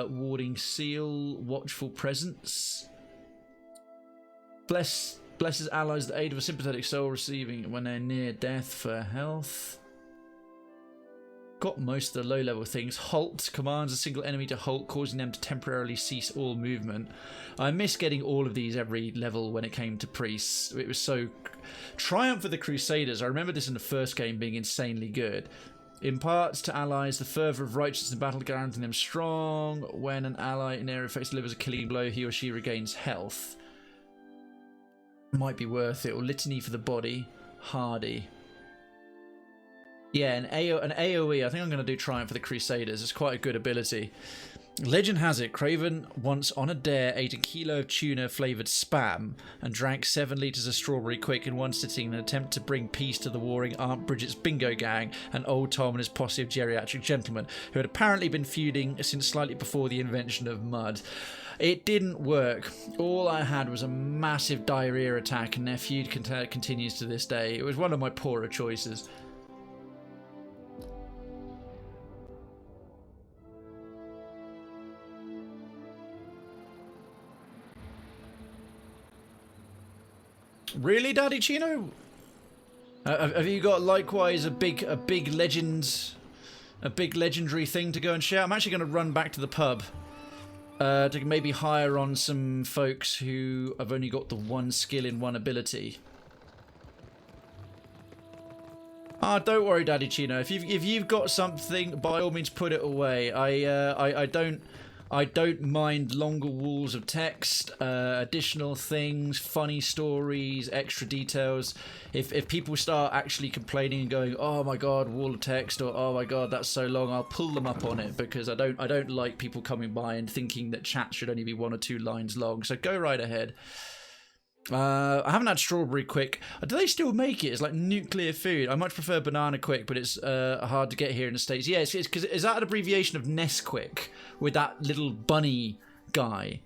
Warding Seal. Watchful Presence. Blesses allies the aid of a sympathetic soul receiving when they're near death for health. Got most of the low level things. Halt commands a single enemy to halt, causing them to temporarily cease all movement. I miss getting all of these every level when it came to priests. It was so... Triumph of the Crusaders. I remember this in the first game being insanely good. Imparts to allies the fervour of righteousness in battle, guaranteeing them strong. When an ally in area effects delivers a killing blow, he or she regains health. Might be worth it. Or Litany for the Body. Hardy. Yeah, an AoE. I think I'm going to do Triumph for the Crusaders. It's quite a good ability. Legend has it, Krayven once on a dare ate a kilo of tuna flavoured spam and drank 7 litres of strawberry quick in one sitting in an attempt to bring peace to the warring Aunt Bridget's bingo gang and old Tom and his posse of geriatric gentlemen who had apparently been feuding since slightly before the invention of mud. It didn't work. All I had was a massive diarrhea attack and their feud continues to this day. It was one of my poorer choices. Really, Daddy Chino? Have you got likewise a big legendary thing to go and share? I'm actually going to run back to the pub to maybe hire on some folks who have only got the one skill in one ability. Ah, don't worry, Daddy Chino. If you've got something, by all means, put it away. I don't mind longer walls of text, additional things, funny stories, extra details. If people start actually complaining and going, "Oh my god, wall of text," or "Oh my god, that's so long," I'll pull them up on it, because I don't like people coming by and thinking that chat should only be 1 or 2 lines long. So go right ahead. I haven't had strawberry quick. Do they still make it? It's like nuclear food. I much prefer banana quick, but it's hard to get here in the States. Yeah, it's because is that an abbreviation of Nesquik with that little bunny guy?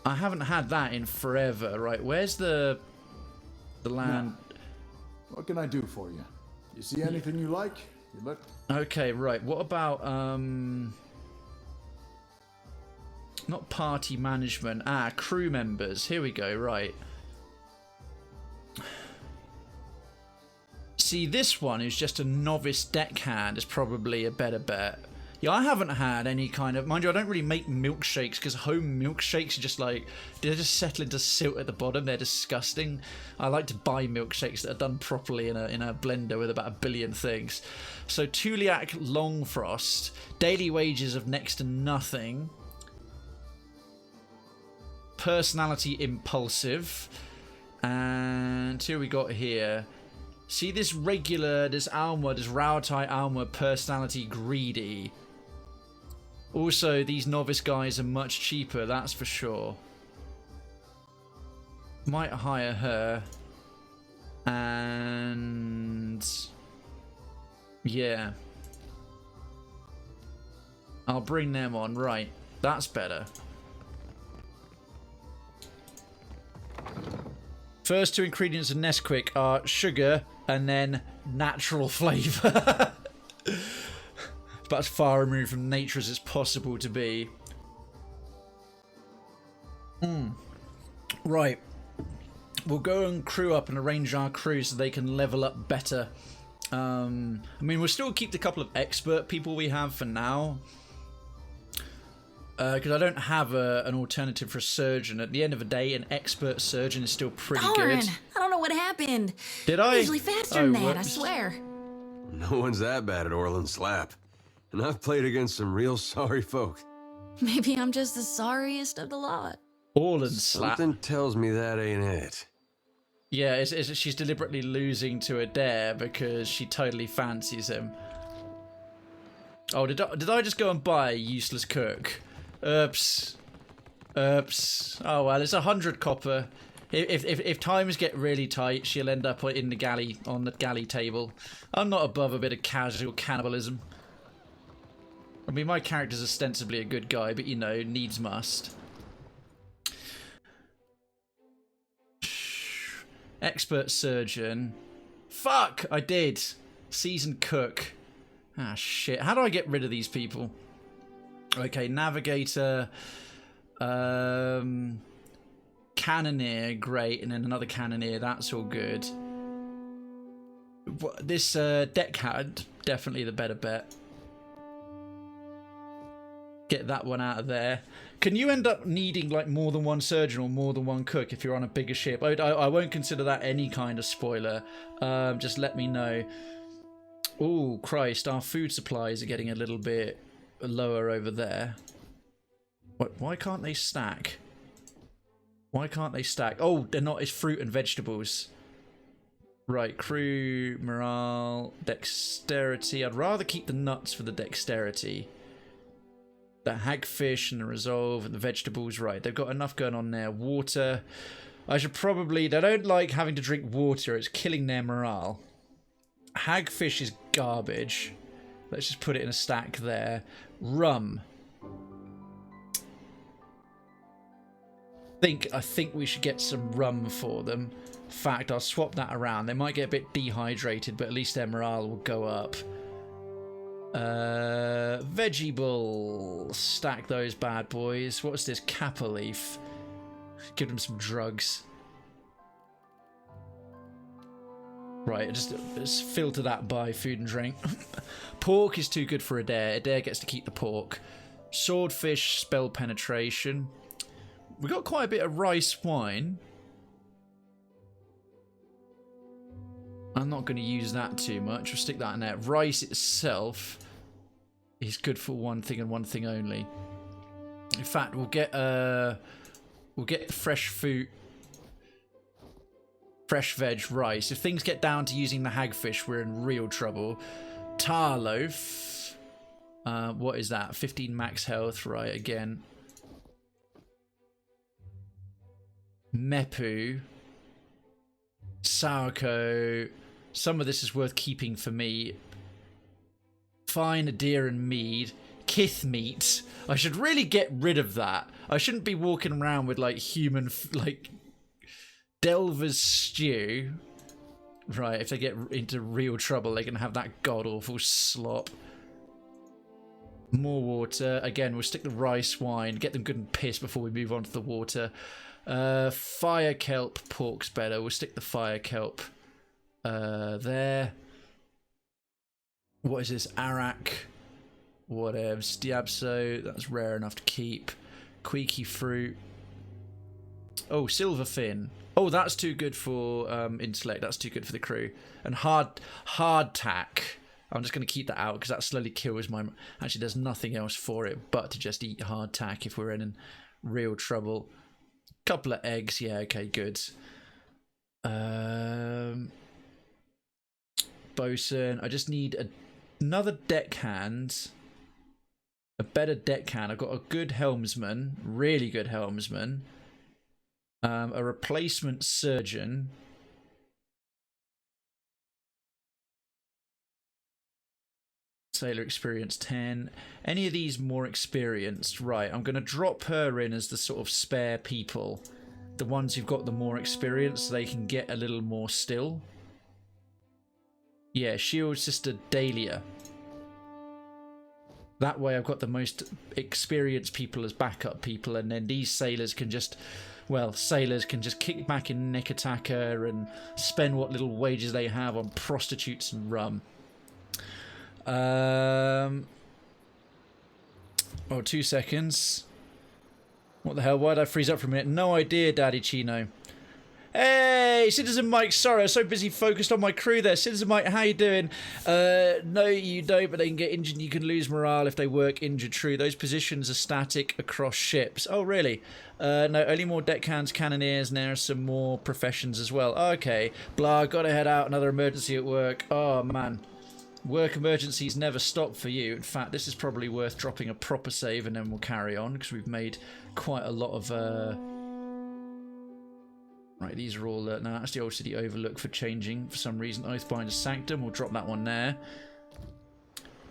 I haven't had that in forever. Right, where's the land? Now, what can I do for you? You see anything you like? You look. Okay, right. What about not party management. Crew members. Here we go, right. See, this one is just a novice deckhand is probably a better bet. Yeah, I haven't had any kind of... Mind you, I don't really make milkshakes, because home milkshakes are just like... They just settle into silt at the bottom. They're disgusting. I like to buy milkshakes that are done properly in a blender with about 1 billion things. So, Tuliak Longfrost. Daily wages of next to nothing. Personality impulsive, and who we got here? See this regular, this Alma, this Rautai Alma, personality greedy. Also, these novice guys are much cheaper, that's for sure. Might hire her, and yeah, I'll bring them on. Right, that's better. First 2 ingredients of Nesquik are sugar and then natural flavour. About as far removed from nature as it's possible to be. Right. We'll go and crew up and arrange our crew so they can level up better. I mean, we'll still keep the couple of expert people we have for now. Because I don't have an alternative for a surgeon. At the end of the day, an expert surgeon is still pretty Darn, good. I don't know what happened. Did I? I'm usually faster than that, I whoops. swear. No one's that bad at Orland Slap. And I've played against some real sorry folk. Maybe I'm just the sorriest of the lot. Orland Slap. Something tells me that ain't it. Yeah, she's deliberately losing to Adair because she totally fancies him. Oh, did I just go and buy a useless cook? Oops. Oh well, it's 100 copper. If times get really tight, she'll end up in the galley, on the galley table. I'm not above a bit of casual cannibalism. I mean, my character's ostensibly a good guy, but you know, needs must. Expert surgeon. Fuck, I did. Seasoned cook. Ah, shit. How do I get rid of these people? Okay, navigator, cannoneer, great, and then another cannoneer, that's all good. This deckhand, definitely the better bet. Get that one out of there. Can you end up needing like more than one surgeon or more than one cook if you're on a bigger ship? I won't consider that any kind of spoiler. Just let me know. Oh, Christ, our food supplies are getting a little bit lower over there. Why can't they stack? Why can't they stack? Oh, they're not. It's fruit and vegetables. Right, crew, morale, dexterity. I'd rather keep the nuts for the dexterity. The hagfish and the resolve and the vegetables. Right, they've got enough going on there. Water. I should probably... They don't like having to drink water. It's killing their morale. Hagfish is garbage. Let's just put it in a stack there. Rum. I think we should get some rum for them. In fact, I'll swap that around. They might get a bit dehydrated, but at least their morale will go up. Veggie bull. Stack those bad boys. What's this? Kappa leaf. Give them some drugs. Right, just filter that by food and drink. Pork is too good for Adair. Adair gets to keep the pork. Swordfish, spell penetration. We got quite a bit of rice wine. I'm not going to use that too much. We'll stick that in there. Rice itself is good for one thing and one thing only. In fact, we'll get fresh fruit, fresh veg rice. If things get down to using the hagfish, we're in real trouble. Tar loaf. What is that? 15 max health. Right, again. Mepu. Sauerkraut. Some of this is worth keeping for me. Fine, a deer and mead. Kith meat. I should really get rid of that. I shouldn't be walking around with like human, like Delver's stew. Right, if they get into real trouble, they can have that god-awful slop. More water. Again, we'll stick the rice wine. Get them good and pissed before we move on to the water. Fire kelp. Pork's better. We'll stick the fire kelp there. What is this? Arak. Whatever. Stiabso. That's rare enough to keep. Queeky fruit. Oh, silverfin. Oh, that's too good for intellect. That's too good for the crew. And hardtack. I'm just going to keep that out because that slowly kills my... Actually, there's nothing else for it but to just eat hardtack if we're in real trouble. Couple of eggs. Yeah, okay, good. Bosun. I just need another deckhand. A better deckhand. I've got a good helmsman. Really good helmsman. A replacement surgeon. Sailor experience 10. Any of these more experienced? Right, I'm going to drop her in as the sort of spare people. The ones who've got the more experience, so they can get a little more still. Yeah, Shield Sister Dahlia. That way I've got the most experienced people as backup people, and then these sailors can just... Well, sailors can just kick back in Nekataka and spend what little wages they have on prostitutes and rum. Oh, 2 seconds. What the hell? Why did I freeze up for a minute? No idea, Daddy Chino. Hey, Citizen Mike. Sorry, I was so busy focused on my crew there. Citizen Mike, how you doing? No, you don't, but they can get injured and you can lose morale if they work injured. True, those positions are static across ships. Oh, really? No, only more deckhands, cannoneers, and there are some more professions as well. Okay, blah, gotta head out. Another emergency at work. Oh, man. Work emergencies never stop for you. In fact, this is probably worth dropping a proper save and then we'll carry on because we've made quite a lot of... Right, these are all... no, that's the Old City Overlook for changing for some reason. Oathbinder's Sanctum, we'll drop that one there.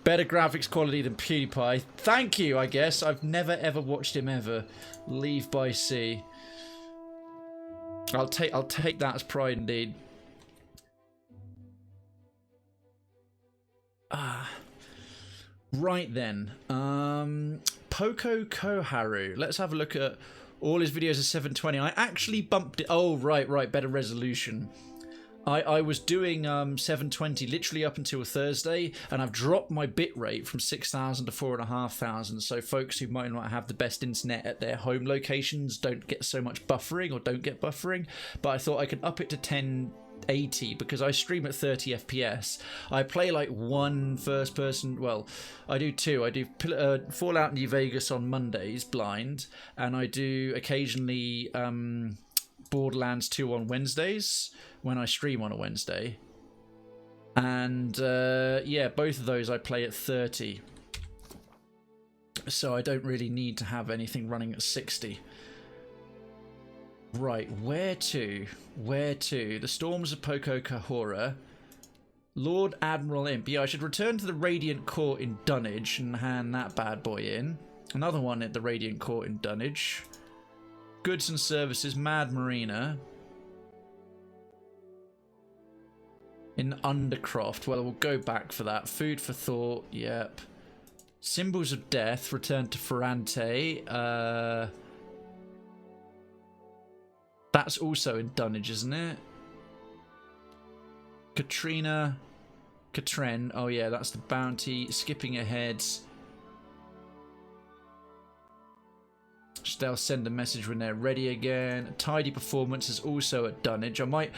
Better graphics quality than PewDiePie. Thank you, I guess. I've never ever watched him ever. Leave by sea. I'll take that as pride indeed. Right then. Poco Koharu. Let's have a look at all his videos at 720. I actually bumped it. Oh, right. Better resolution. I was doing 720 literally up until Thursday, and I've dropped my bitrate from 6,000 to 4,500. So folks who might not have the best internet at their home locations don't get so much buffering or don't get buffering. But I thought I could up it to 1080 because I stream at 30 FPS. I play like one first person, well, I do two. I do Fallout New Vegas on Mondays, blind, and I do occasionally Borderlands 2 on Wednesdays when I stream on a Wednesday. And yeah, both of those I play at 30. So I don't really need to have anything running at 60. Right, where to? The Storms of Poco Kahora. Lord Admiral Imp. Yeah, I should return to the Radiant Court in Dunnage and hand that bad boy in. Another one at the Radiant Court in Dunnage. Goods and services, Mad Marina. In Undercroft. Well, we'll go back for that. Food for thought, yep. Symbols of Death, return to Ferrante. That's also in Dunnage, isn't it? Katrin. Oh yeah, that's the bounty. Skipping ahead. They'll send a message when they're ready again. Tidy performance is also at Dunnage. I might...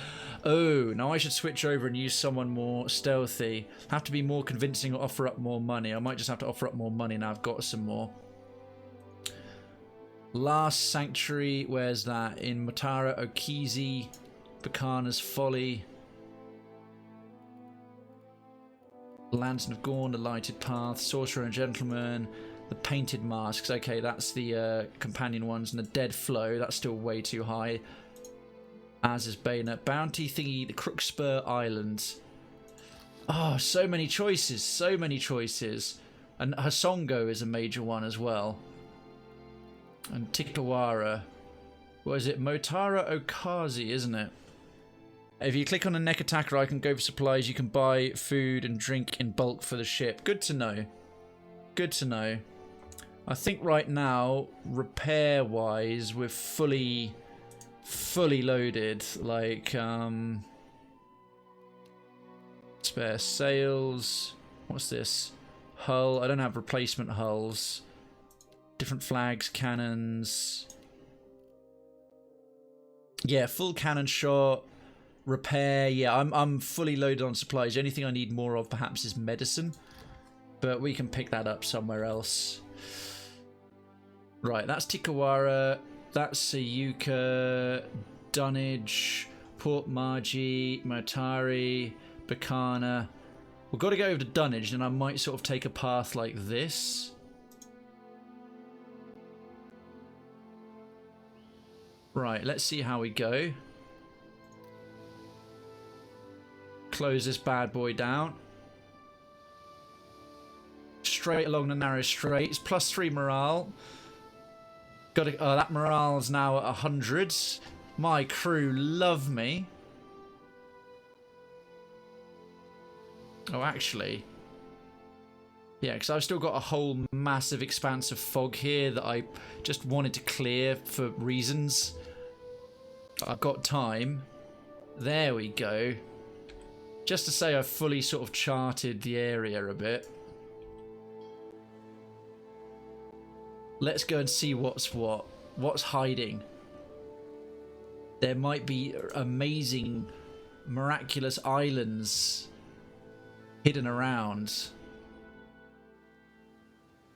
Oh, now I should switch over and use someone more stealthy. Have to be more convincing or offer up more money. I might just have to offer up more money now I've got some more. Last Sanctuary, where's that? In Matara, Okizi, Bacana's Folly. Lantern of Gorn, the Lighted Path, Sorcerer and Gentleman, the Painted Masks. Okay, that's the companion ones. And the Dead Flow, that's still way too high. As is Bayonet. Bounty thingy, the Crookspur Islands. Oh, so many choices, so many choices. And Hasongo is a major one as well. And Tikawara. What is it? Motara Okazi, isn't it? If you click on a neck attacker, I can go for supplies. You can buy food and drink in bulk for the ship. Good to know. Good to know. I think right now, repair-wise, we're fully loaded. Like, spare sails. What's this? Hull. I don't have replacement hulls. Different flags, cannons. Yeah, full cannon shot. Repair. Yeah, I'm fully loaded on supplies. The only thing I need more of perhaps is medicine. But we can pick that up somewhere else. Right, that's Tikawara. That's Sayuka. Dunnage. Port Margie. Motari. Bacana. We've got to go over to Dunnage, and I might sort of take a path like this. Right, let's see how we go. Close this bad boy down. Straight along the narrow straits. +3 morale. Got to, that morale's now at 100. My crew love me. Oh, actually. Yeah, because I've still got a whole massive expanse of fog here that I just wanted to clear for reasons. I've got time. There we go. Just to say I've fully sort of charted the area a bit. Let's go and see what's what. What's hiding. There might be amazing, miraculous islands hidden around.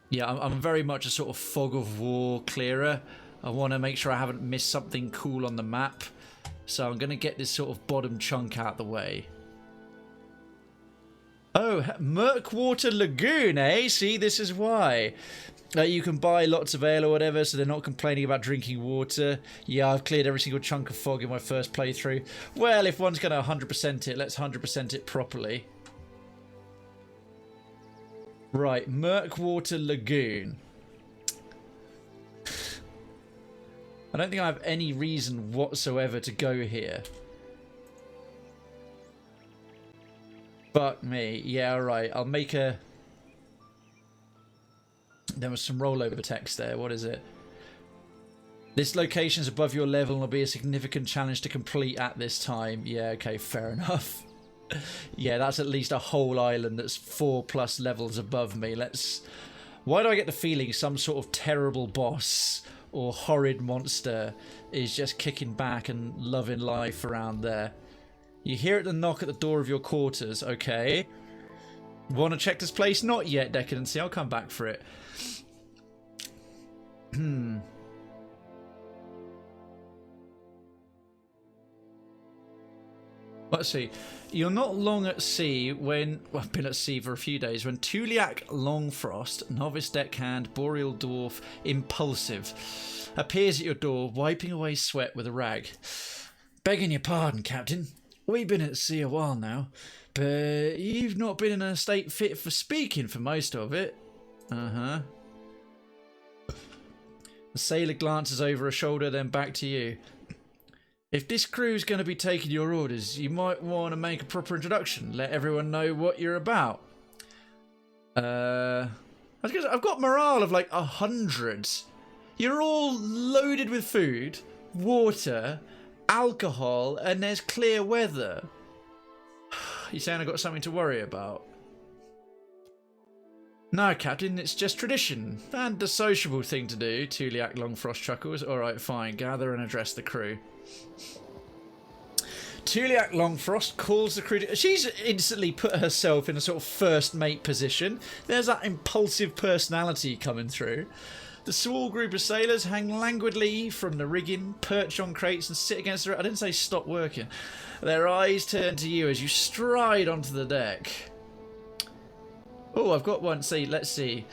Yeah, I'm very much a sort of fog of war clearer. I want to make sure I haven't missed something cool on the map. So I'm going to get this sort of bottom chunk out the way. Oh, Murkwater Lagoon, eh? See, this is why. You can buy lots of ale or whatever, so they're not complaining about drinking water. Yeah, I've cleared every single chunk of fog in my first playthrough. Well, if one's going to 100% it, let's 100% it properly. Right, Murkwater Lagoon. I don't think I have any reason whatsoever to go here. Fuck me. Yeah, alright. I'll make a... There was some rollover text there. What is it? This location is above your level and will be a significant challenge to complete at this time. Yeah, okay, fair enough. Yeah, that's at least a whole island that's 4+ levels above me. Let's... Why do I get the feeling some sort of terrible boss or horrid monster is just kicking back and loving life around there? You hear it the knock at the door of your quarters. Okay. Want to check this place? Not yet, Decadency. I'll come back for it. Let's see. You're not long at sea when... Well, I've been at sea for a few days. When Tuliak Longfrost, Novice Deckhand, Boreal Dwarf, Impulsive, appears at your door, wiping away sweat with a rag. Begging your pardon, Captain. We've been at sea a while now, but you've not been in a state fit for speaking for most of it. Uh-huh. The sailor glances over her shoulder, then back to you. If this crew's going to be taking your orders, you might want to make a proper introduction. Let everyone know what you're about. I've got morale of like 100. You're all loaded with food, water, alcohol and there's clear weather. You saying I got something to worry about? No, Captain, it's just tradition. And a sociable thing to do, Tuliak Longfrost chuckles. Alright, fine, gather and address the crew. Tuliak Longfrost calls the crew to... She's instantly put herself in a sort of first mate position. There's that impulsive personality coming through. The small group of sailors hang languidly from the rigging, perch on crates and sit against the... I didn't say stop working. Their eyes turn to you as you stride onto the deck. Oh, I've got one. See, let's see.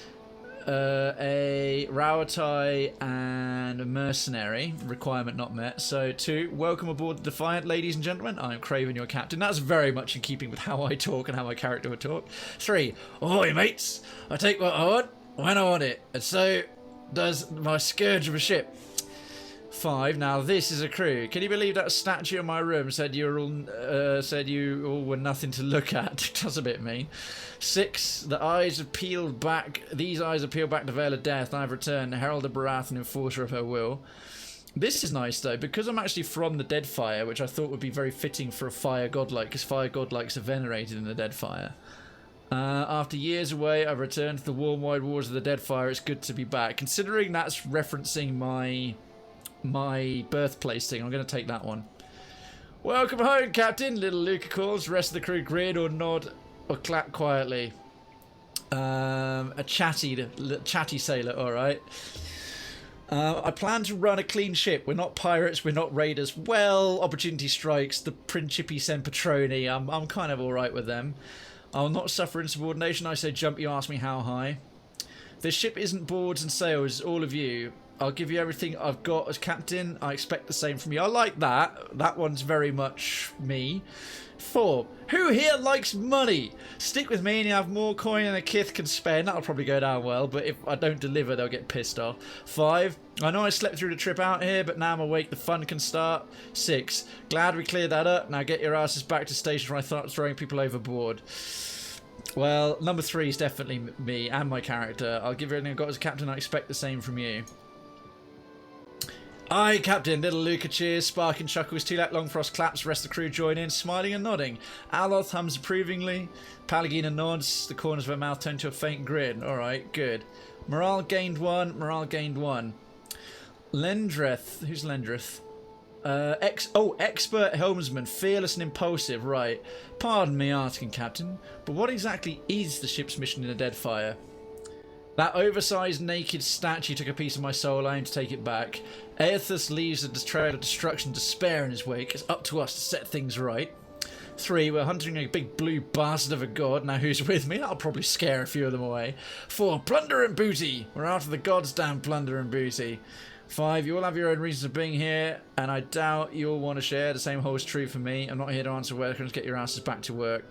A Rawatai and a mercenary. Requirement not met. So, 2. Welcome aboard the Defiant, ladies and gentlemen. I'm Krayven, your captain. That's very much in keeping with how I talk and how my character would talk. 3. Ahoy, mates. I take what I want when I want it. And so does my scourge of a ship. 5. Now this is a crew. Can you believe that statue in my room said you all were nothing to look at? That's a bit mean. 6. The eyes have peeled back. These eyes have peeled back the veil of death, and I've returned, herald of Barath and enforcer of her will. This is nice though, because I'm actually from the Deadfire, which I thought would be very fitting for a fire godlike, because fire godlikes are venerated in the Deadfire. After years away, I've returned to the warm wide waters of the Deadfire. It's good to be back. Considering that's referencing my birthplace thing, I'm going to take that one. Welcome home, Captain. Little Luca calls. The rest of the crew grin or nod or clap quietly. A chatty sailor, alright. I plan to run a clean ship. We're not pirates, we're not raiders. Well, opportunity strikes. The Principi Sempetroni. I'm kind of alright with them. I'll not suffer insubordination. I say jump, you ask me how high. This ship isn't boards and sails, all of you. I'll give you everything I've got as captain. I expect the same from you. I like that. That one's very much me. 4. Who here likes money? Stick with me and you have more coin than a kith can spend. That'll probably go down well, but if I don't deliver, they'll get pissed off. 5. I know I slept through the trip out here, but now I'm awake. The fun can start. 6. Glad we cleared that up. Now get your asses back to station where I start throwing people overboard. Well, number 3 is definitely me and my character. I'll give you everything I've got as captain. I expect the same from you. Aye, Captain. Little Luca cheers, Sparkin chuckles, Tulak Longfrost claps, rest of the crew join in, smiling and nodding. Aloth hums approvingly, Palagina nods, the corners of her mouth turn to a faint grin. Alright, good. Morale gained 1, morale gained 1. Lendreth, who's Lendreth? Expert helmsman, fearless and impulsive, right. Pardon me asking, Captain, but what exactly is the ship's mission in the Deadfire? That oversized naked statue took a piece of my soul. I aim to take it back. Aethus leaves a trail of destruction and despair in his wake. It's up to us to set things right. 3. We're hunting a big blue bastard of a god. Now who's with me? That'll probably scare a few of them away. 4. Plunder and booty. We're after the god's damn plunder and booty. 5. You all have your own reasons of being here, and I doubt you'll want to share. The same holds true for me. I'm not here to answer questions. Get your asses back to work.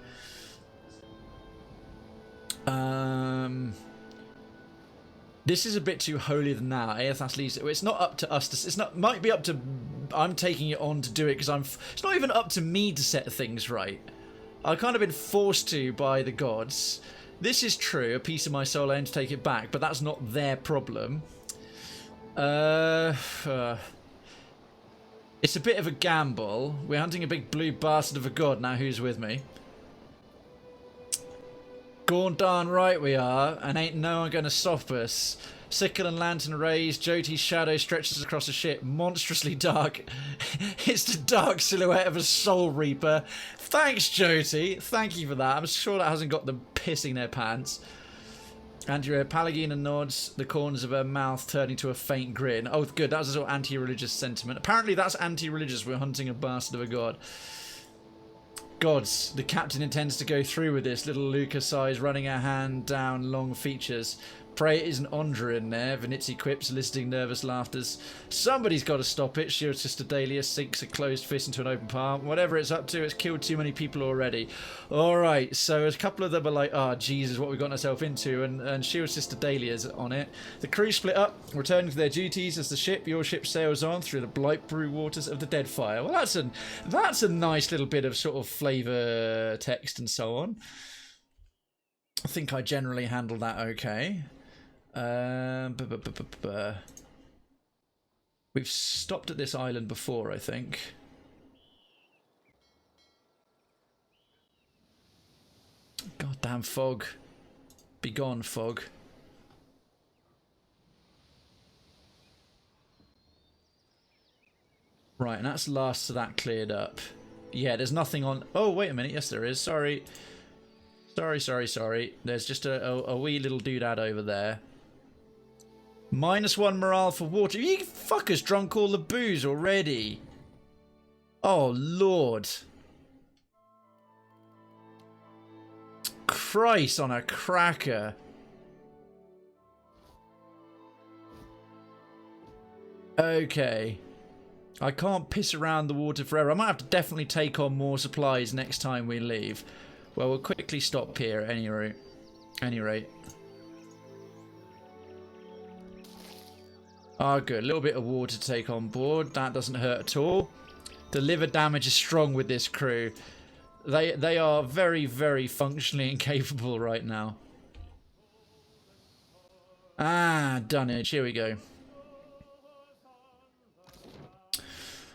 This is a bit too holier than thou. Aethas leaves it. It's not up to us to. It's not. Might be up to. I'm taking it on to do it because I'm. It's not even up to me to set things right. I've kind of been forced to by the gods. This is true. A piece of my soul. I aim to take it back, but that's not their problem. It's a bit of a gamble. We're hunting a big blue bastard of a god. Now who's with me? Gone darn right we are, and ain't no one gonna stop us. Sickle and lantern raised, Jyoti's shadow stretches across the ship, monstrously dark. It's the dark silhouette of a soul reaper. Thanks, Jyoti. Thank you for that. I'm sure that hasn't got them pissing their pants. Andrea Palagina nods, the corners of her mouth turning to a faint grin. Oh, good. That was a sort of anti-religious sentiment. Apparently that's anti-religious. We're hunting a bastard of a god. Gods, the captain intends to go through with this. Little Luca sighs, running her hand down long features. Pray it isn't Andra in there, Venitzi quips, eliciting nervous laughters. Somebody's got to stop it. Shield's Sister Dahlia sinks a closed fist into an open palm. Whatever it's up to, it's killed too many people already. Alright, so a couple of them are like, oh, Jesus, what we've gotten ourselves into, and Shield's Sister Dahlia's on it. The crew split up, returning to their duties as your ship sails on through the blight brew waters of the Deadfire. Well, that's a nice little bit of sort of flavour text and so on. I think I generally handled that okay. We've stopped at this island before, I think. damn fog. Be gone, fog. Right, and that's the last of that cleared up. Yeah, there's nothing on... Oh, wait a minute. Yes, there is. Sorry. Sorry. There's just a wee little doodad over there. -1 morale for water. You fuckers drunk all the booze already. Oh, Lord. Christ on a cracker. Okay. I can't piss around the water forever. I might have to definitely take on more supplies next time we leave. Well, we'll quickly stop here at any rate. Ah, good. A little bit of water to take on board. That doesn't hurt at all. The liver damage is strong with this crew. They are very, very functionally incapable right now. Ah, Dunnage. Here we go.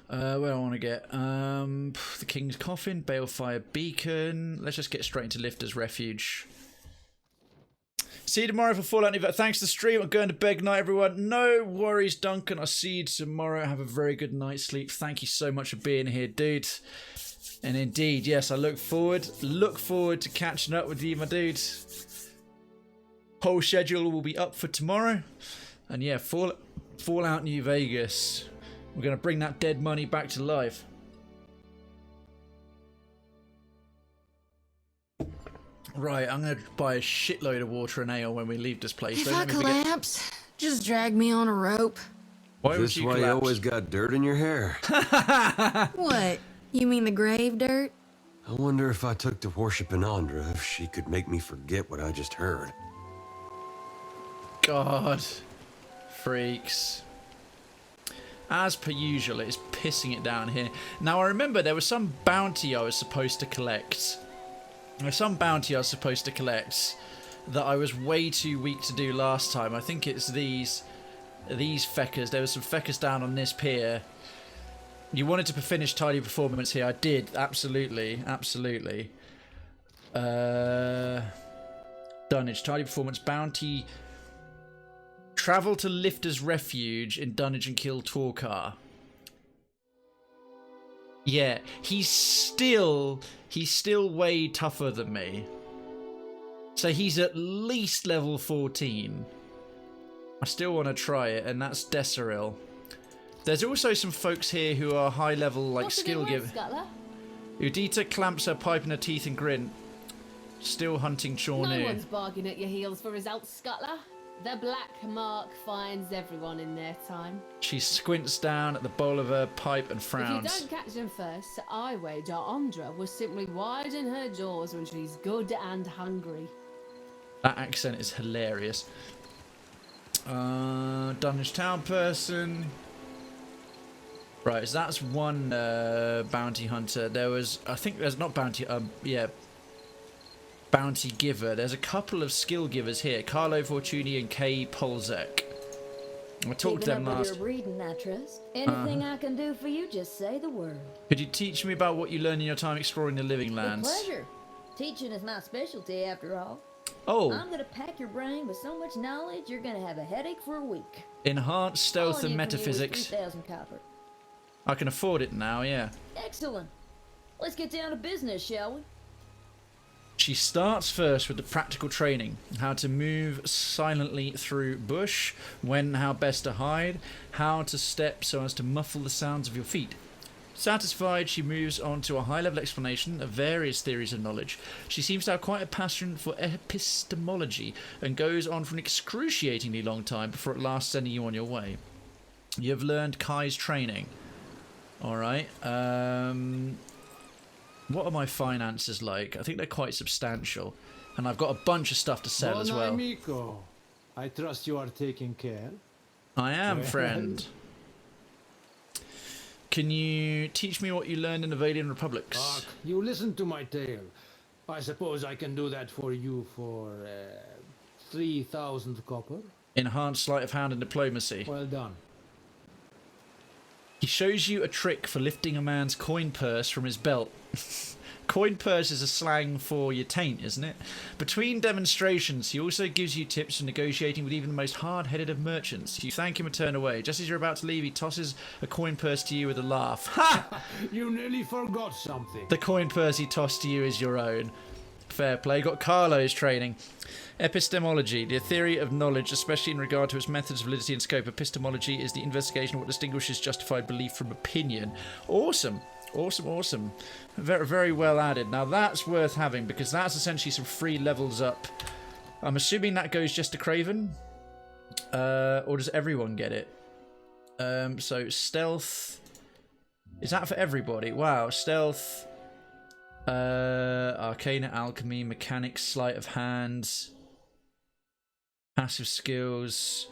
Where do I want to get? The King's Coffin, Balefire Beacon. Let's just get straight into Lifter's Refuge. See you tomorrow for Fallout New Vegas. Thanks for the stream. I'm going to bed. Good night, everyone. No worries, Duncan. I'll see you tomorrow. Have a very good night's sleep. Thank you so much for being here, dude. And indeed, yes, I look forward to catching up with you, my dude. Whole schedule will be up for tomorrow. And yeah, Fallout New Vegas. We're going to bring that dead money back to life. Right, I'm going to buy a shitload of water and ale when we leave this place. If I collapse, just drag me on a rope. Why would you collapse? You always got dirt in your hair. What? You mean the grave dirt? I wonder if I took to worshiping Andra, if she could make me forget what I just heard. God. Freaks. As per usual, it's pissing it down here. Now, I remember there was some bounty I was supposed to collect. There's some bounty I was supposed to collect that I was way too weak to do last time. I think it's these feckers. There were some feckers down on this pier. You wanted to finish tidy performance here. I did. Absolutely. Dunnage. Tidy performance. Bounty. Travel to Lifter's Refuge in Dunnage and kill Torkar. Yeah, he's still way tougher than me. So he's at least level 14. I still want to try it, and that's Desiril. There's also some folks here who are high level, like skill give. Woedica clamps her pipe in her teeth and grin. Still hunting Chornu. No one's bargaining at your heels for results, Scuttler. The black mark finds everyone in their time. She squints down at the bowl of her pipe and frowns. If you don't catch them first, I wager Andra will simply widen her jaws when she's good and hungry. That accent is hilarious. Dunnage Town person. Right, so that's one bounty hunter. There was, I think there's not bounty, bounty giver. There's a couple of skill givers here. Carlo Fortuny and Kay Polzek. I talked to them last. Your reading, I trust. Anything I can do for you, just say the word. Could you teach me about what you learned in your time exploring the Living Lands? With pleasure. Teaching is my specialty, after all. Oh. I'm gonna pack your brain with so much knowledge, you're gonna have a headache for a week. Enhanced stealth and metaphysics. 3,000 copper. I can afford it now, yeah. Excellent. Let's get down to business, shall we? She starts first with the practical training. How to move silently through bush, when and how best to hide, how to step so as to muffle the sounds of your feet. Satisfied, she moves on to a high-level explanation of various theories of knowledge. She seems to have quite a passion for epistemology and goes on for an excruciatingly long time before at last sending you on your way. You have learned Kai's training. Alright. What are my finances like? I think they're quite substantial. And I've got a bunch of stuff to sell as well. Amico. I trust you are taking care. I am, friend. Can you teach me what you learned in the Valian Republics? You listen to my tale. I suppose I can do that for you for 3,000 copper. Enhanced sleight of hand and diplomacy. Well done. He shows you a trick for lifting a man's coin purse from his belt. Coin purse is a slang for your taint, isn't it? Between demonstrations, he also gives you tips for negotiating with even the most hard-headed of merchants. You thank him and turn away. Just as you're about to leave, he tosses a coin purse to you with a laugh. Ha! You nearly forgot something. The coin purse he tossed to you is your own. Fair play. Got Carlo's training. Epistemology, the theory of knowledge, especially in regard to its methods, validity and scope. Epistemology is the investigation of what distinguishes justified belief from opinion. Awesome. Awesome. Very, very well added. Now that's worth having because that's essentially some free levels up. I'm assuming that goes just to Krayven. Or does everyone get it? So stealth. Is that for everybody? Wow. Stealth. Arcana, alchemy, mechanics, sleight of hand, passive skills.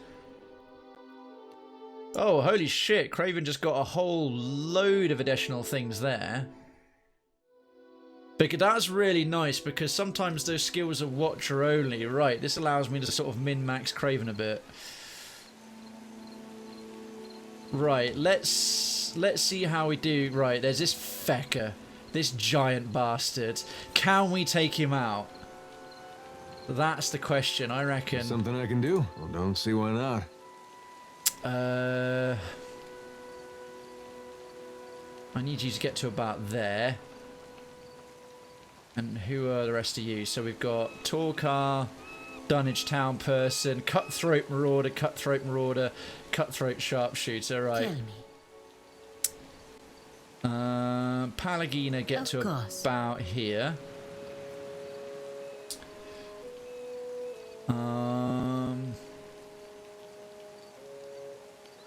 Oh, holy shit, Krayven just got a whole load of additional things there. But that's really nice because sometimes those skills are watcher only. Right, this allows me to sort of min-max Krayven a bit. Right, let's see how we do. Right, there's this fecker. This giant bastard. Can we take him out? That's the question, I reckon. Something I can do? Well, don't see why not. I need you to get to about there. And who are the rest of you? So we've got Torkar, Dunnage Town Person, Cutthroat Marauder, Cutthroat Sharpshooter, right. Tell me. Palagina get to about here.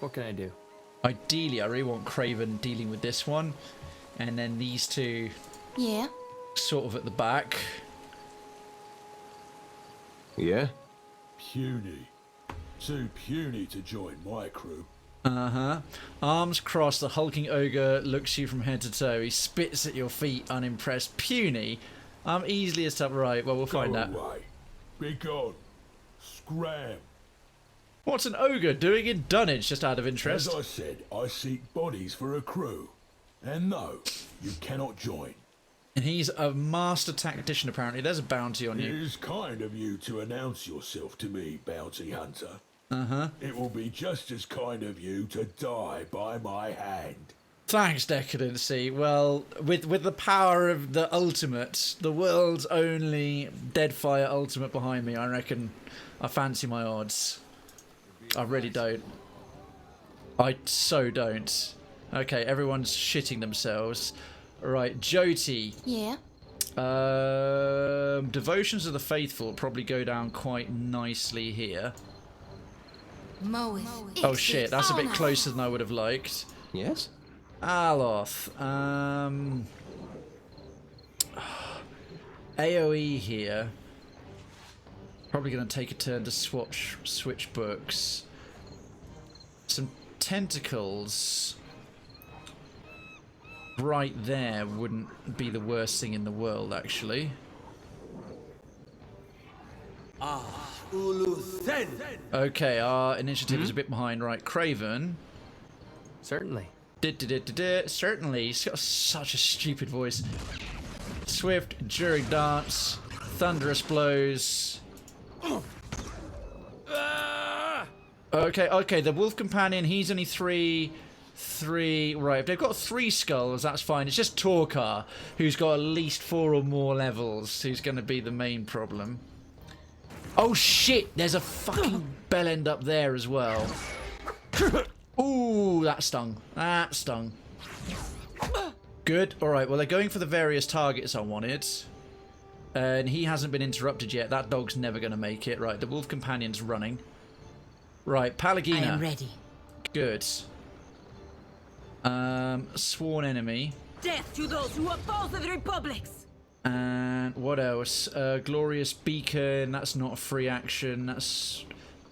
What can I do? Ideally, I really want Krayven dealing with this one. And then these two... Yeah? Sort of at the back. Yeah? Puny. Too puny to join my crew. Uh-huh. Arms crossed, the hulking ogre looks you from head to toe. He spits at your feet, unimpressed. Puny? I'm easily as tough. Right, well, we'll find out. Away. Be gone. Scram. What's an ogre doing in Dunnage, just out of interest? As I said, I seek bodies for a crew. And no, you cannot join. And he's a master tactician, apparently. There's a bounty on you. It is kind of you to announce yourself to me, bounty hunter. Uh-huh. It will be just as kind of you to die by my hand. Thanks, Decadency. Well, with the power of the ultimate, the world's only Deadfire ultimate behind me, I reckon I fancy my odds. I really don't. I so don't. Okay, everyone's shitting themselves. Right, Jyoti. Yeah? Devotions of the Faithful probably go down quite nicely here. Oh shit, that's a bit closer than I would have liked. Yes? Aloth. AoE here. Probably going to take a turn to switch books. Some tentacles right there wouldn't be the worst thing in the world, actually. Okay, our initiative is a bit behind. Right, Krayven. Certainly. Certainly. He's got such a stupid voice. Swift, enduring dance, thunderous blows. Okay, the wolf companion, he's only three. Right, if they've got 3 skulls, that's fine. It's just Torkar, who's got at least 4 or more levels, who's going to be the main problem. Oh shit, there's a fucking bell end up there as well. Ooh, that stung. That stung. Good. Alright, well, they're going for the various targets I wanted. And he hasn't been interrupted yet. That dog's never going to make it. Right, the wolf companion's running. Right, Palagina. I am ready. Good. Sworn enemy. Death to those who oppose the Republics! And what else? Glorious Beacon. That's not a free action. That's...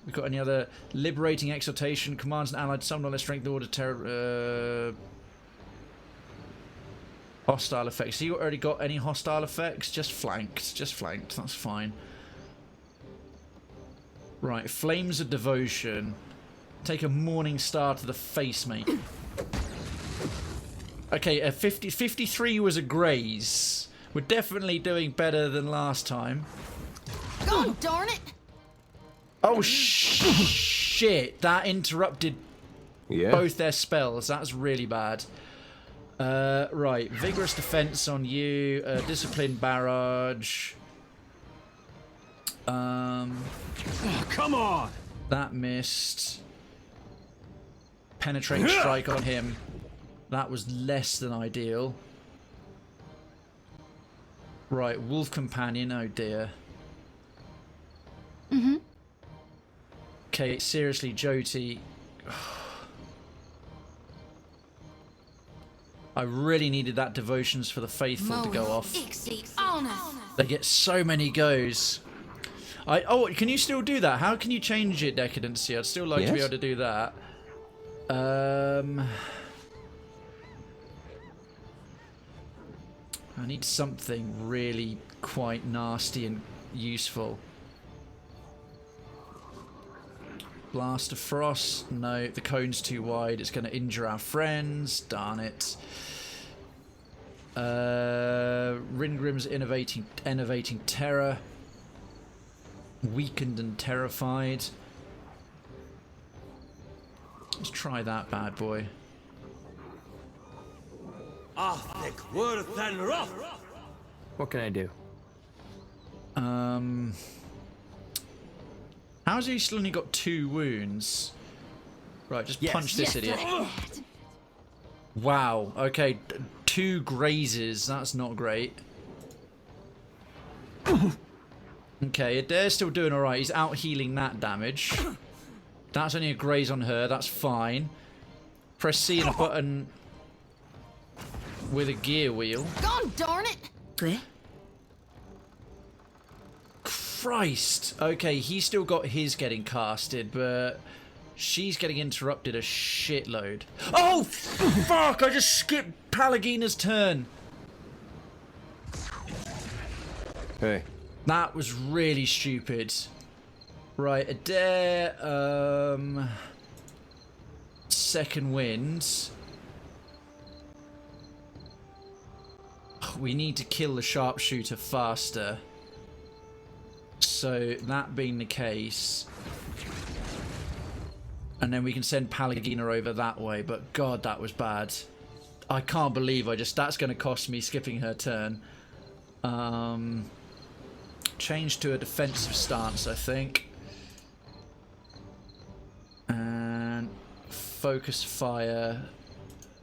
We've got any other... Liberating Exhortation. Commands an allied summon on their strength order terror... Hostile effects. You already got any hostile effects? Just flanked. Just flanked. That's fine. Right. Flames of Devotion. Take a morning star to the face, mate. Okay, 53 was a graze. We're definitely doing better than last time. God darn it! Oh, shit. That interrupted both their spells. That's really bad. Right. Vigorous defense on you. Disciplined barrage. Come on! That missed. Penetrating strike on him. That was less than ideal. Right. Wolf Companion. Oh, dear. Mm-hmm. Okay, seriously, Jyoti. I really needed that Devotions for the Faithful to go off. They get so many goes. Oh, can you still do that? How can you change it, Decadency? I'd still like to be able to do that. I need something really quite nasty and useful. Blast of Frost. No, the cone's too wide. It's going to injure our friends. Darn it. Ringrim's Innovating Terror. Weakened and Terrified. Let's try that bad boy. What can I do? How's he still only got 2 wounds? Right, just punch this idiot. Wow, okay, 2 grazes, that's not great. Okay, Adair's still doing alright, he's out healing that damage. That's only a graze on her, that's fine. Press C and a button with a gear wheel. God darn it! Christ! Okay, he's still got his getting casted, but she's getting interrupted a shitload. Oh, fuck! I just skipped Palagina's turn. Hey. That was really stupid. Right, Adair, second wind. We need to kill the sharpshooter faster. So, that being the case... And then we can send Palagina over that way, but God, that was bad. I can't believe that's going to cost me skipping her turn. Change to a defensive stance, I think. And focus fire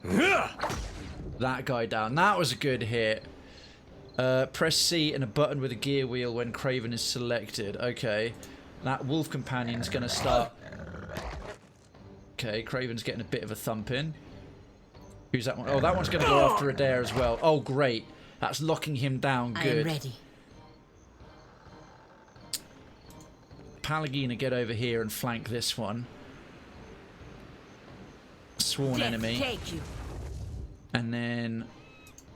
that guy down. That was a good hit. Press C and a button with a gear wheel when Krayven is selected. Okay. That wolf companion's going to start... Okay, Krayven's getting a bit of a thump in. Who's that one? Oh, that one's going to go after Adair as well. Oh, great. That's locking him down. Good. I am ready. Palagina, get over here and flank this one. Sworn enemy. Take you. And then...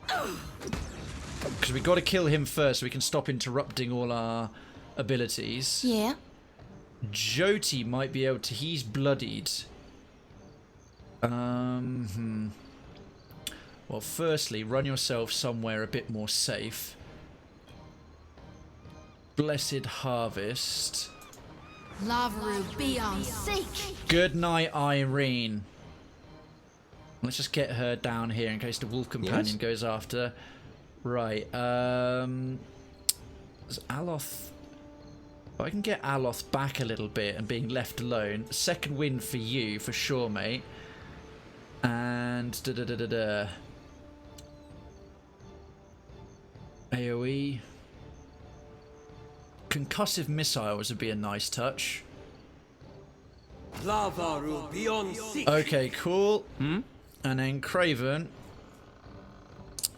Because we got to kill him first so we can stop interrupting all our abilities. Yeah. Jyoti might be able to... He's bloodied. Well, firstly, run yourself somewhere a bit more safe. Blessed Harvest. Lavaru, be on sake. Good night, Irene. Let's just get her down here in case the wolf companion goes after. Right. Aloth... If I can get Aloth back a little bit and being left alone. Second win for you, for sure, mate. And... AoE. Concussive missiles would be a nice touch. Okay, cool. And then Krayven.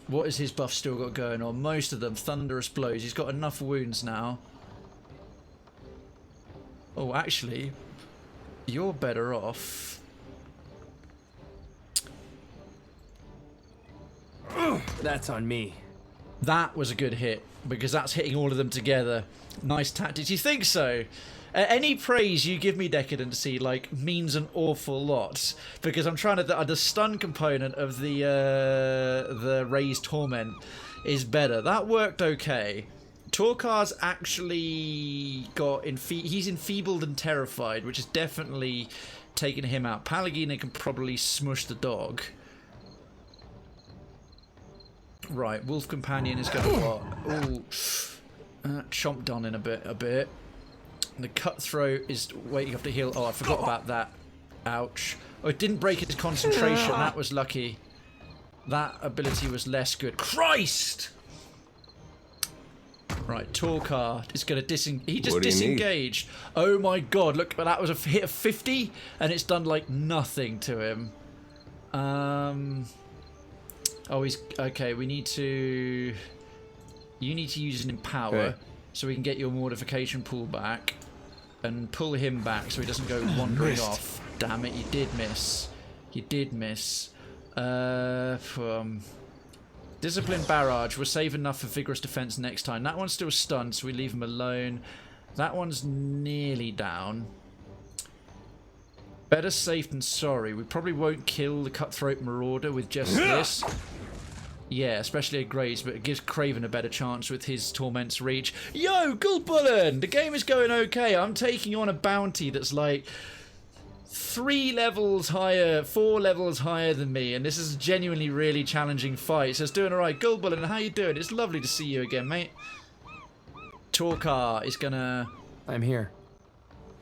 What has his buff still got going on? Most of them. Thunderous blows. He's got enough wounds now. Oh, actually, you're better off. That's on me. That was a good hit, because that's hitting all of them together. Nice tactics. You think so? Any praise you give me, Decadency, like, means an awful lot, because I'm trying to... The stun component of the Raised Torment is better. That worked okay. Torkar's actually got he's enfeebled and terrified, which is definitely taking him out. Palagina can probably smush the dog. Right, Wolf Companion is going to what? Ooh, chomped on in a bit. The Cutthroat is waiting up to heal. Oh, I forgot about that. Ouch. Oh, it didn't break his concentration. That was lucky. That ability was less good. Christ! Right, Torkar is going to he just disengaged. Oh my god, look, that was a hit of 50 and it's done like nothing to him. Oh, he's okay, you need to use an Empower so we can get your mortification pool back and pull him back so he doesn't go wandering off. Damn it, you did miss. You did miss. Discipline Barrage. We're safe enough for Vigorous Defense next time. That one's still stunned, so we leave him alone. That one's nearly down. Better safe than sorry. We probably won't kill the Cutthroat Marauder with just this. Yeah, especially at Graves, but it gives Krayven a better chance with his Torment's Reach. Yo, Gulbullen! The game is going okay. I'm taking on a bounty that's like 4 levels higher than me, and this is a genuinely really challenging fight. So it's doing alright. Gulbullen, how you doing? It's lovely to see you again, mate. Torkar is gonna... I'm here.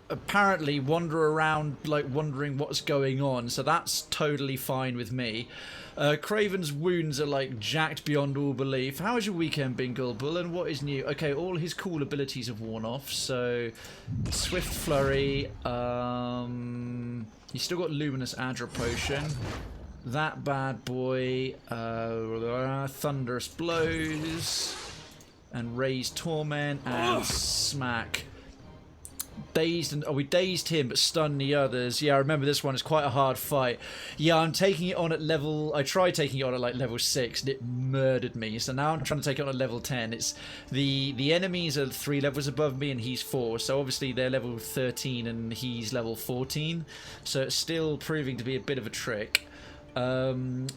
Apparently wander around, like, wondering what's going on, so that's totally fine with me. Krayven's wounds are, like, jacked beyond all belief. How has your weekend been, Gulbullen? What is new? Okay, all his cool abilities have worn off, so... Swift Flurry, he's still got Luminous Adra Potion. That bad boy, Thunderous Blows, and Raise Torment, and Smack. Dazed and we dazed him but stunned the others. Yeah, I remember this one. It's quite a hard fight. Yeah, I'm taking it on at level... I tried taking it on at like level 6 and it murdered me. So now I'm trying to take it on at level 10. It's the enemies are 3 levels above me and he's 4. So obviously they're level 13 and he's level 14. So it's still proving to be a bit of a trick. And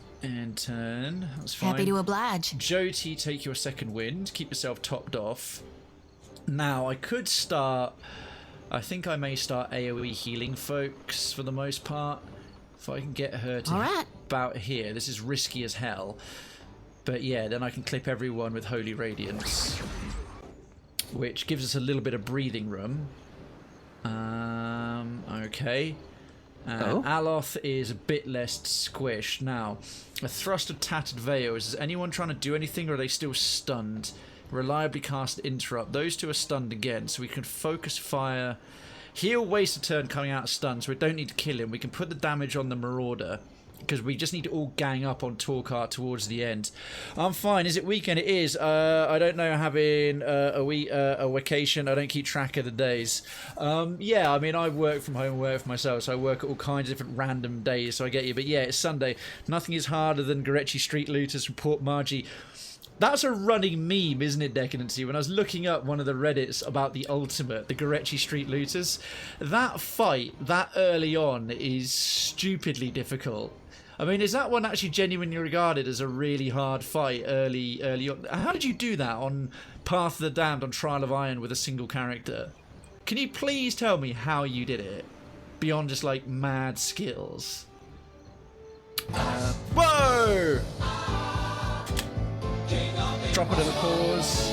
turn. That's fine. Happy to oblige. Jyoti, take your second wind. Keep yourself topped off. Now I could start... I think I may start AoE healing folks for the most part. If I can get her to about here. This is risky as hell. But yeah, then I can clip everyone with Holy Radiance. Which gives us a little bit of breathing room. Okay. Aloth is a bit less squished. Now, a Thrust of Tattered Veil. Is anyone trying to do anything or are they still stunned? Reliably cast Interrupt. Those two are stunned again, so we can focus fire. He'll waste a turn coming out of stun, so we don't need to kill him. We can put the damage on the Marauder, because we just need to all gang up on Torkar towards the end. I'm fine. Is it weekend? It is. I don't know, having a vacation. I don't keep track of the days. Yeah, I mean, I work from home, work for myself, so I work at all kinds of different random days, so I get you. But yeah, it's Sunday. Nothing is harder than Gorechi Street Looters from Port Margie. That's a running meme, isn't it, Decadency? When I was looking up one of the Reddits about the Ultimate, the Gorechi Street Looters, that fight, that early on, is stupidly difficult. I mean, is that one actually genuinely regarded as a really hard fight early on? How did you do that on Path of the Damned on Trial of Iron with a single character? Can you please tell me how you did it? Beyond just, like, mad skills. Whoa! Drop a little pause.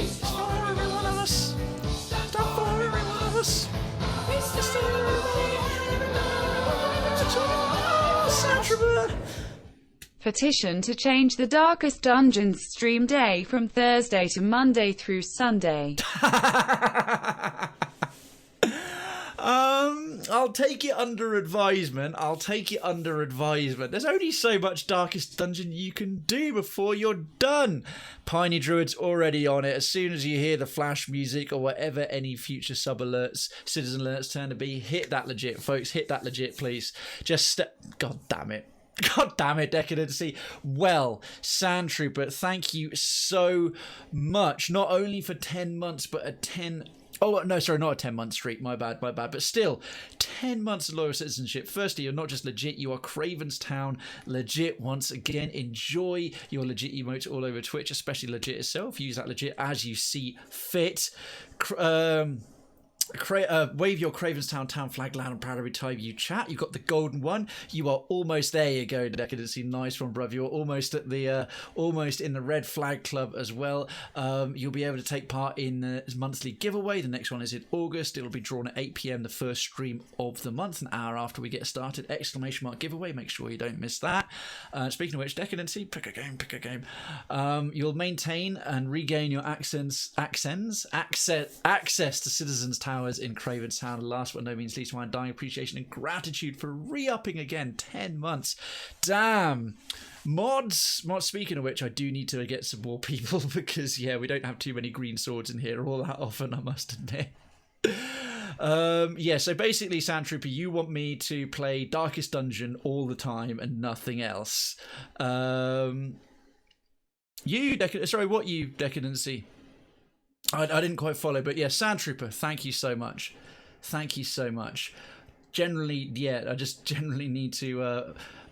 Stop for every one of us. Stop for every one of us. Petition to change the Darkest Dungeons stream day from Thursday to Monday through Sunday. I'll take it under advisement. I'll take it under advisement. There's only so much Darkest Dungeon you can do before you're done. Piney Druid's already on it. As soon as you hear the flash music or whatever any future sub alerts, citizen alerts turn to be, hit that legit, folks. Hit that legit, please. Just God damn it. God damn it, Decadency. Well, Sand Trooper, thank you so much. Not only for 10 months, but a 10 Oh, no, sorry, not a 10-month streak. My bad. But still, 10 months of loyal citizenship. Firstly, you're not just legit, you are Krayven's Town legit once again. Enjoy your legit emotes all over Twitch, especially legit itself. Use that legit as you see fit. Wave your Krayven's town flag loud and proud every time you chat. You got the golden one. You are almost there. You go, Decadency. Nice one, bruv. You're almost at the almost in the red flag club as well. You'll be able to take part in the monthly giveaway. The next one is in August. It'll be drawn at 8 PM, the first stream of the month, an hour after we get started. Exclamation mark giveaway. Make sure you don't miss that. Speaking of which, Decadency, pick a game. You'll maintain and regain your access to Citizens Towers in Krayven's Town. Last but no means least, my undying appreciation and gratitude for re-upping again 10 months. Damn. Mods, speaking of which, I do need to get some more people because, yeah, we don't have too many green swords in here all that often, I must admit. Yeah, so basically, Sandtrooper, you want me to play Darkest Dungeon all the time and nothing else. Decadency? I didn't quite follow, but yeah, Sandtrooper, thank you so much. Generally, yeah, I just generally need to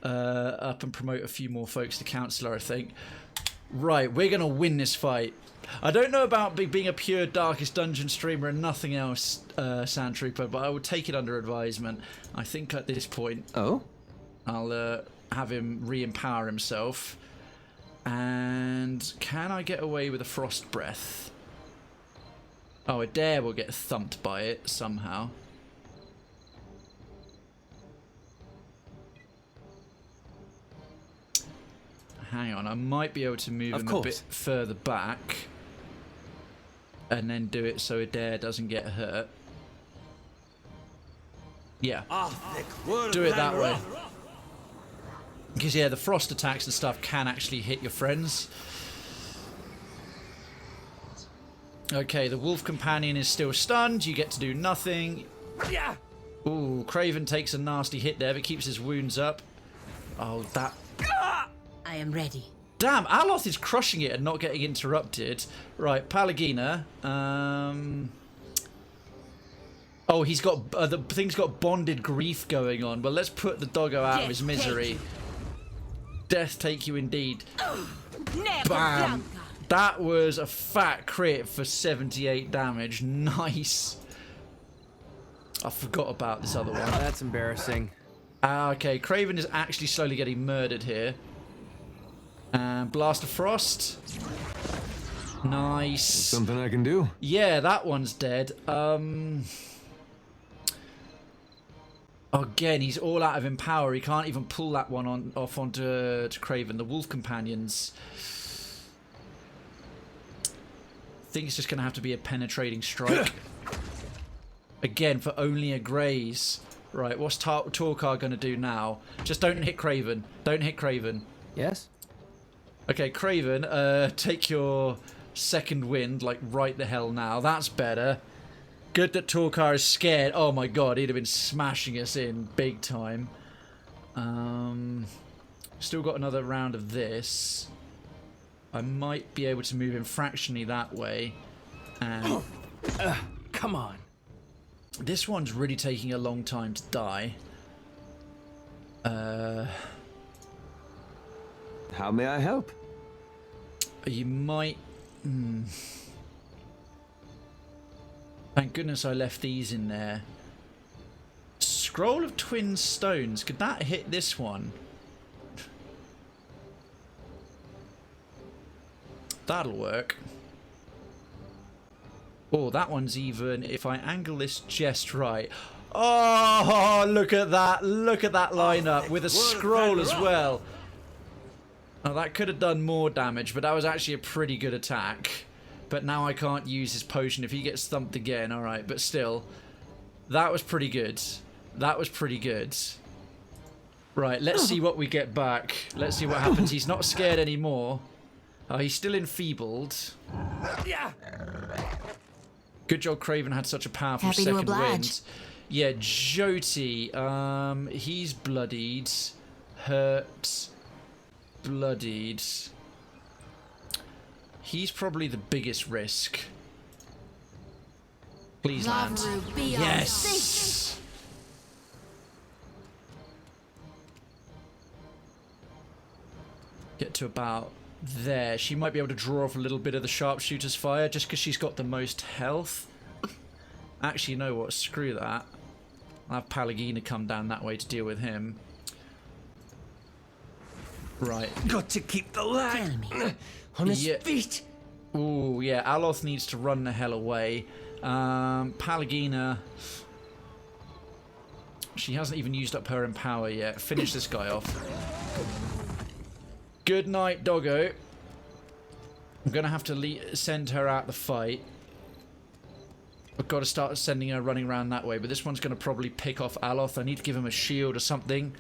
up and promote a few more folks to Councillor, I think. Right, we're going to win this fight. I don't know about being a pure Darkest Dungeon streamer and nothing else, Sandtrooper, but I will take it under advisement. I think at this point, I'll have him re-empower himself. And can I get away with a Frost Breath? Oh, Adair will get thumped by it somehow. Hang on, I might be able to move him a bit further back. And then do it so Adair doesn't get hurt. Yeah. Do it that way. Because, yeah, the frost attacks and stuff can actually hit your friends. Okay, the wolf companion is still stunned. You get to do nothing. Yeah. Ooh, Krayven takes a nasty hit there, but keeps his wounds up. Oh, that... I am ready. Damn, Aloth is crushing it and not getting interrupted. Right, Palagina. Oh, he's got... the thing's got bonded grief going on. Well, let's put the doggo out of his misery. Death take you indeed. Bam. That was a fat crit for 78 damage. Nice. I forgot about this other one. That's embarrassing. Okay, Krayven is actually slowly getting murdered here. And Blast of Frost. Nice. Something I can do? Yeah, that one's dead. Again, he's all out of Empower. He can't even pull that one off onto Krayven. The Wolf Companions. I think it's just going to have to be a penetrating strike. Again, for only a graze. Right, what's Torkar going to do now? Just don't hit Krayven. Don't hit Krayven. Yes? Okay, Krayven, take your second wind, like, right the hell now. That's better. Good that Torkar is scared. Oh my god, he'd have been smashing us in big time. Still got another round of this. I might be able to move him fractionally that way. And come on. This one's really taking a long time to die. How may I help? You might... Thank goodness I left these in there. Scroll of Twin Stones. Could that hit this one? That'll work. Oh, that one's even... If I angle this just right... Oh, look at that. Look at that lineup with a scroll as well. Oh, that could have done more damage, but that was actually a pretty good attack. But now I can't use his potion if he gets thumped again. Alright, but still. That was pretty good. That was pretty good. Right, let's see what we get back. Let's see what happens. He's not scared anymore. Oh, he's still enfeebled. Yeah. Good job Krayven had such a powerful second wind. Yeah, Jyoti. He's bloodied. Hurt. Bloodied. He's probably the biggest risk. Please land. Yes! Get to about there. She might be able to draw off a little bit of the sharpshooter's fire just because she's got the most health. Actually, you know what? Screw that. I'll have Pallegina come down that way to deal with him. Right. Got to keep the lad on his feet. Ooh, yeah. Aloth needs to run the hell away. Pallegina. She hasn't even used up her empower yet. Finish this guy off. Good night, doggo. I'm going to have to send her out the fight. I've got to start sending her running around that way, but this one's going to probably pick off Aloth. I need to give him a shield or something.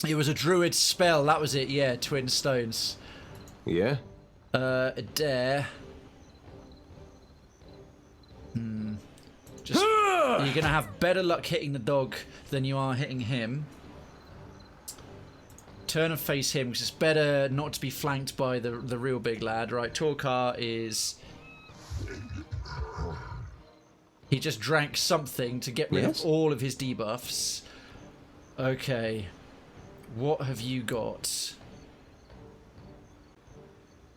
It was a druid spell, that was it, yeah, twin stones. Yeah? Adair. Just, you're going to have better luck hitting the dog than you are hitting him. Turn and face him, because it's better not to be flanked by the real big lad. Right, Torkar is... He just drank something to get rid of all of his debuffs. Okay. What have you got?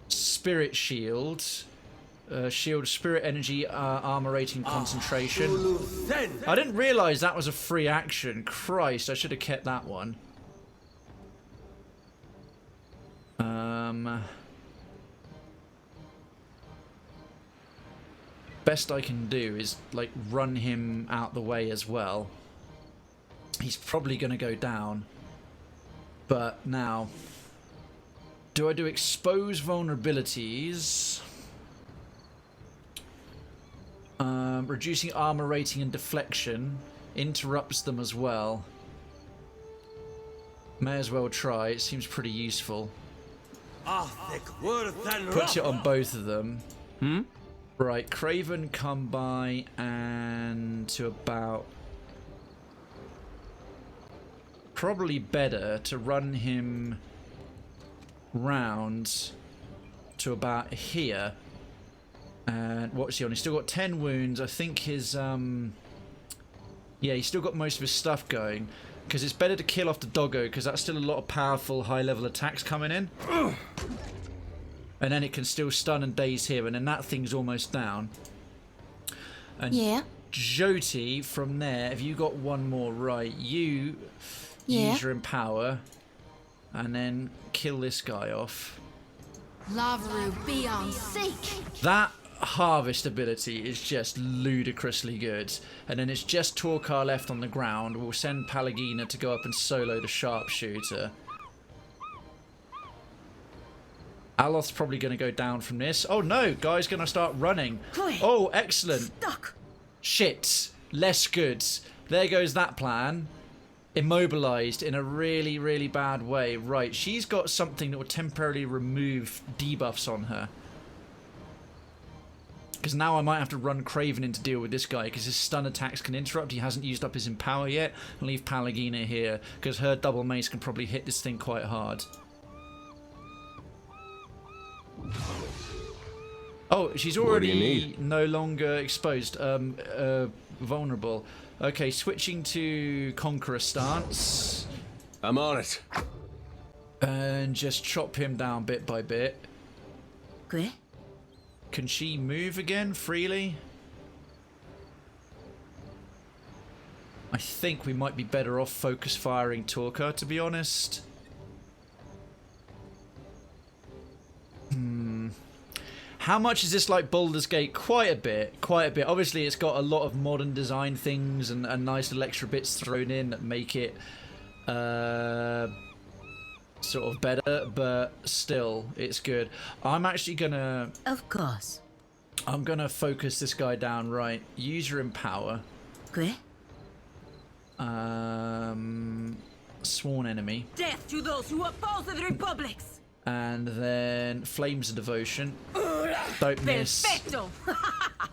Spirit shield. Shield, spirit energy, armor rating, concentration. I didn't realise that was a free action. Christ, I should have kept that one. Best I can do is, like, run him out the way as well. He's probably going to go down. But now, do I do expose vulnerabilities? Reducing armor rating and deflection interrupts them as well. May as well try. It seems pretty useful. Puts it on both of them. Right, Krayven come by and to about... Probably better to run him round to about here. And what's he on? He's still got 10 wounds. I think his... Yeah, he's still got most of his stuff going. Because it's better to kill off the doggo, because that's still a lot of powerful high-level attacks coming in. And then it can still stun and daze him, and then that thing's almost down. And Jyoti, from there, if you got one more right, you use your empower, and then kill this guy off. That harvest ability is just ludicrously good. And then it's just Torkar left on the ground. We'll send Pallegina to go up and solo the sharpshooter. Aloth's probably going to go down from this. Oh no, guy's going to start running. Oh, excellent. Shit. Less good. There goes that plan. Immobilized in a really, really bad way. Right, she's got something that will temporarily remove debuffs on her. Because now I might have to run Krayven in to deal with this guy, because his stun attacks can interrupt. He hasn't used up his empower yet. And leave Pallegina here, because her double mace can probably hit this thing quite hard. Oh, she's already no longer exposed. Vulnerable. Okay, switching to Conqueror stance. I'm on it. And just chop him down bit by bit. Okay. Can she move again freely? I think we might be better off focus firing Torkar, to be honest. How much is this like Baldur's Gate? Quite a bit, quite a bit. Obviously, it's got a lot of modern design things and nice little extra bits thrown in that make it sort of better, but still, it's good. I'm actually gonna... Of course. I'm gonna focus this guy down, right. Use your empower. Okay. Sworn enemy. Death to those who oppose the Republics! And then Flames of Devotion. Don't miss. Perfecto.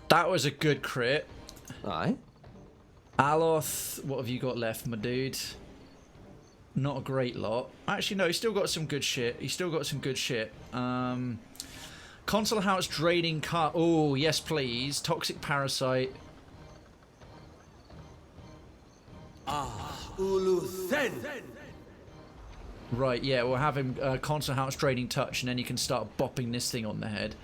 That was a good crit. Aye. Aloth, what have you got left, my dude? Not a great lot. Actually, no, he's still got some good shit. He's still got some good shit. Conqueror Console house draining car. Oh, yes, please. Toxic parasite. Uluthen. Right, yeah, we'll have him console house draining touch, and then you can start bopping this thing on the head.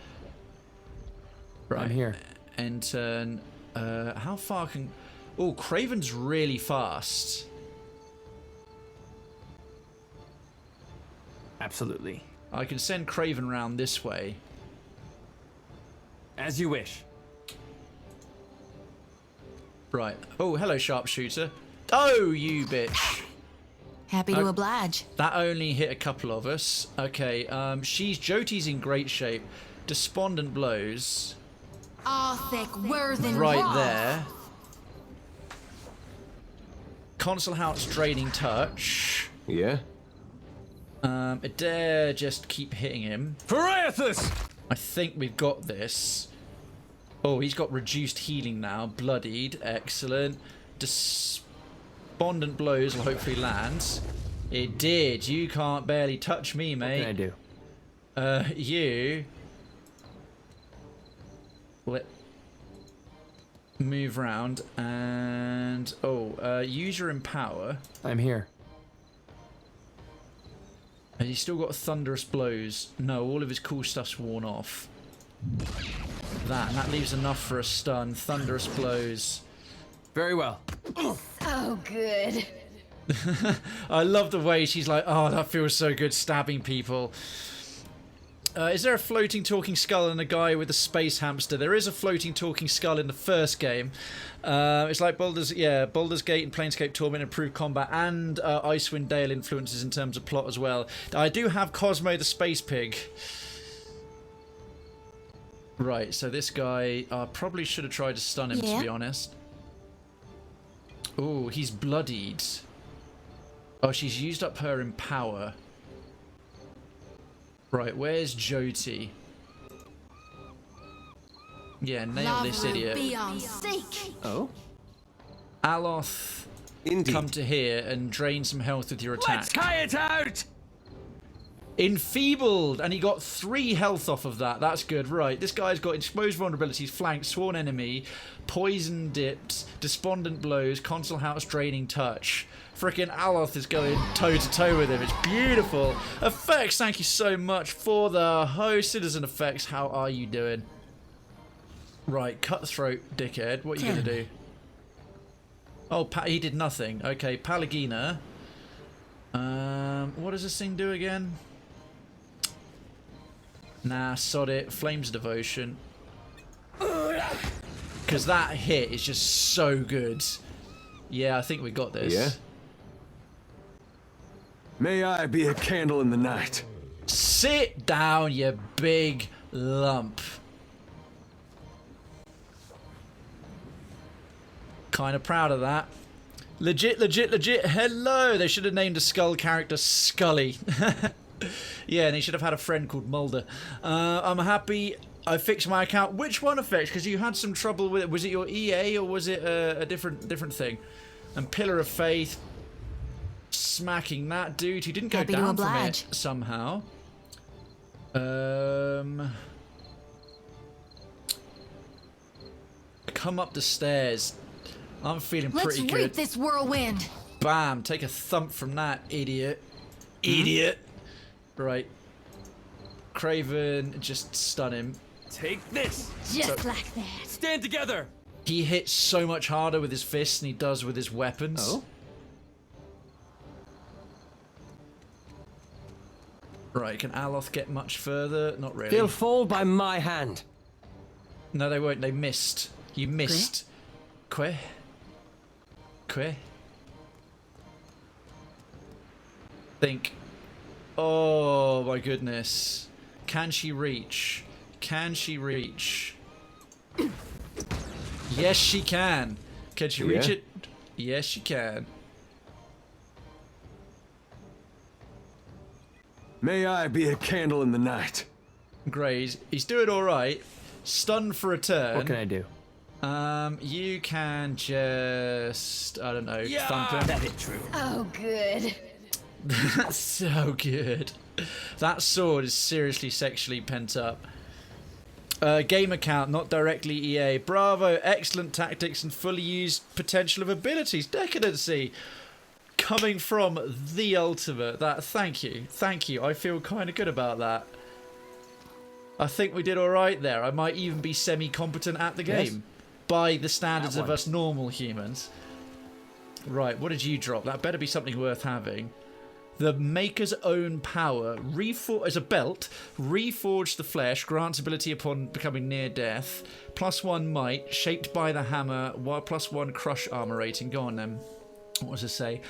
Right. I'm here. And turn. How far can... Oh, Krayven's really fast. Absolutely. I can send Krayven round this way. As you wish. Right. Oh, hello, sharpshooter. Oh, you bitch. Happy to oblige. That only hit a couple of us. Okay, Jyoti's in great shape. Despondent blows. Arthic Worthen Right there. Console house draining touch. Yeah? Adair just keep hitting him. Pariathus! I think we've got this. Oh, he's got reduced healing now. Bloodied. Excellent. Despondent blows will hopefully land. It did. You can't barely touch me, mate. What can I do? You... Move round and... Oh, use your empower. I'm here. And he's still got thunderous blows. No, all of his cool stuff's worn off. That leaves enough for a stun. Thunderous blows. Very well. Oh, good. I love the way she's like, oh, that feels so good stabbing people. Is there a floating talking skull and a guy with a space hamster? There is a floating talking skull in the first game. It's like Baldur's Gate and Planescape Torment improved combat and Icewind Dale influences in terms of plot as well. I do have Cosmo the Space Pig. Right, so this guy, I probably should have tried to stun him, to be honest. Oh, he's bloodied. Oh, she's used up her empower. Right, where's Jyoti? Yeah, nail this idiot. Oh? Aloth, come to here and drain some health with your attack. Let's try it out! Enfeebled! And he got 3 health off of that. That's good. Right, this guy's got exposed vulnerabilities, flanked, sworn enemy, poison dips, despondent blows, console house draining touch. Frickin' Aloth is going toe-to-toe with him. It's beautiful. Effects, thank you so much for the host. Citizen Effects, how are you doing? Right, cutthroat dickhead. What are you going to do? Oh, he did nothing. Okay, Palagina. What does this thing do again? Nah, sod it. Flames Devotion. Because that hit is just so good. Yeah, I think we got this. Yeah? May I be a candle in the night. Sit down, you big lump. Kind of proud of that. Legit, legit, legit. Hello. They should have named a Skull character Scully. Yeah, and he should have had a friend called Mulder. I'm happy I fixed my account. Which one affects? Because you had some trouble with it. Was it your EA or was it a different thing? And Pillar of Faith. Smacking that dude who didn't go down from it somehow. Come up the stairs. I'm feeling pretty good. Let's reap this whirlwind. Bam! Take a thump from that idiot. Idiot. Right. Krayven, just stun him. Take this. Just like that. Stand together. He hits so much harder with his fists than he does with his weapons. Oh. Right, can Aloth get much further? Not really. They'll fall by my hand. No, they won't. They missed. You missed. Queh? Think. Oh, my goodness. Can she reach? Can she reach? Yes, she can. Can she reach it? Yes, she can. May I be a candle in the night. Grays, he's doing all right. Stun for a turn. What can I do? You can just, I don't know, thump him. That is true. Oh, good. That's so good. That sword is seriously sexually pent up. Game account, not directly EA. Bravo, excellent tactics and fully used potential of abilities. Decadency. Coming from the ultimate. Thank you. I feel kind of good about that. I think we did all right there. I might even be semi-competent at the game by the standards of us normal humans. Right, what did you drop? That better be something worth having. The Maker's Own Power. As a belt, reforge the flesh, grants ability upon becoming near death. +1 might, shaped by the hammer, while +1 crush armor rating. Go on then. What does it say?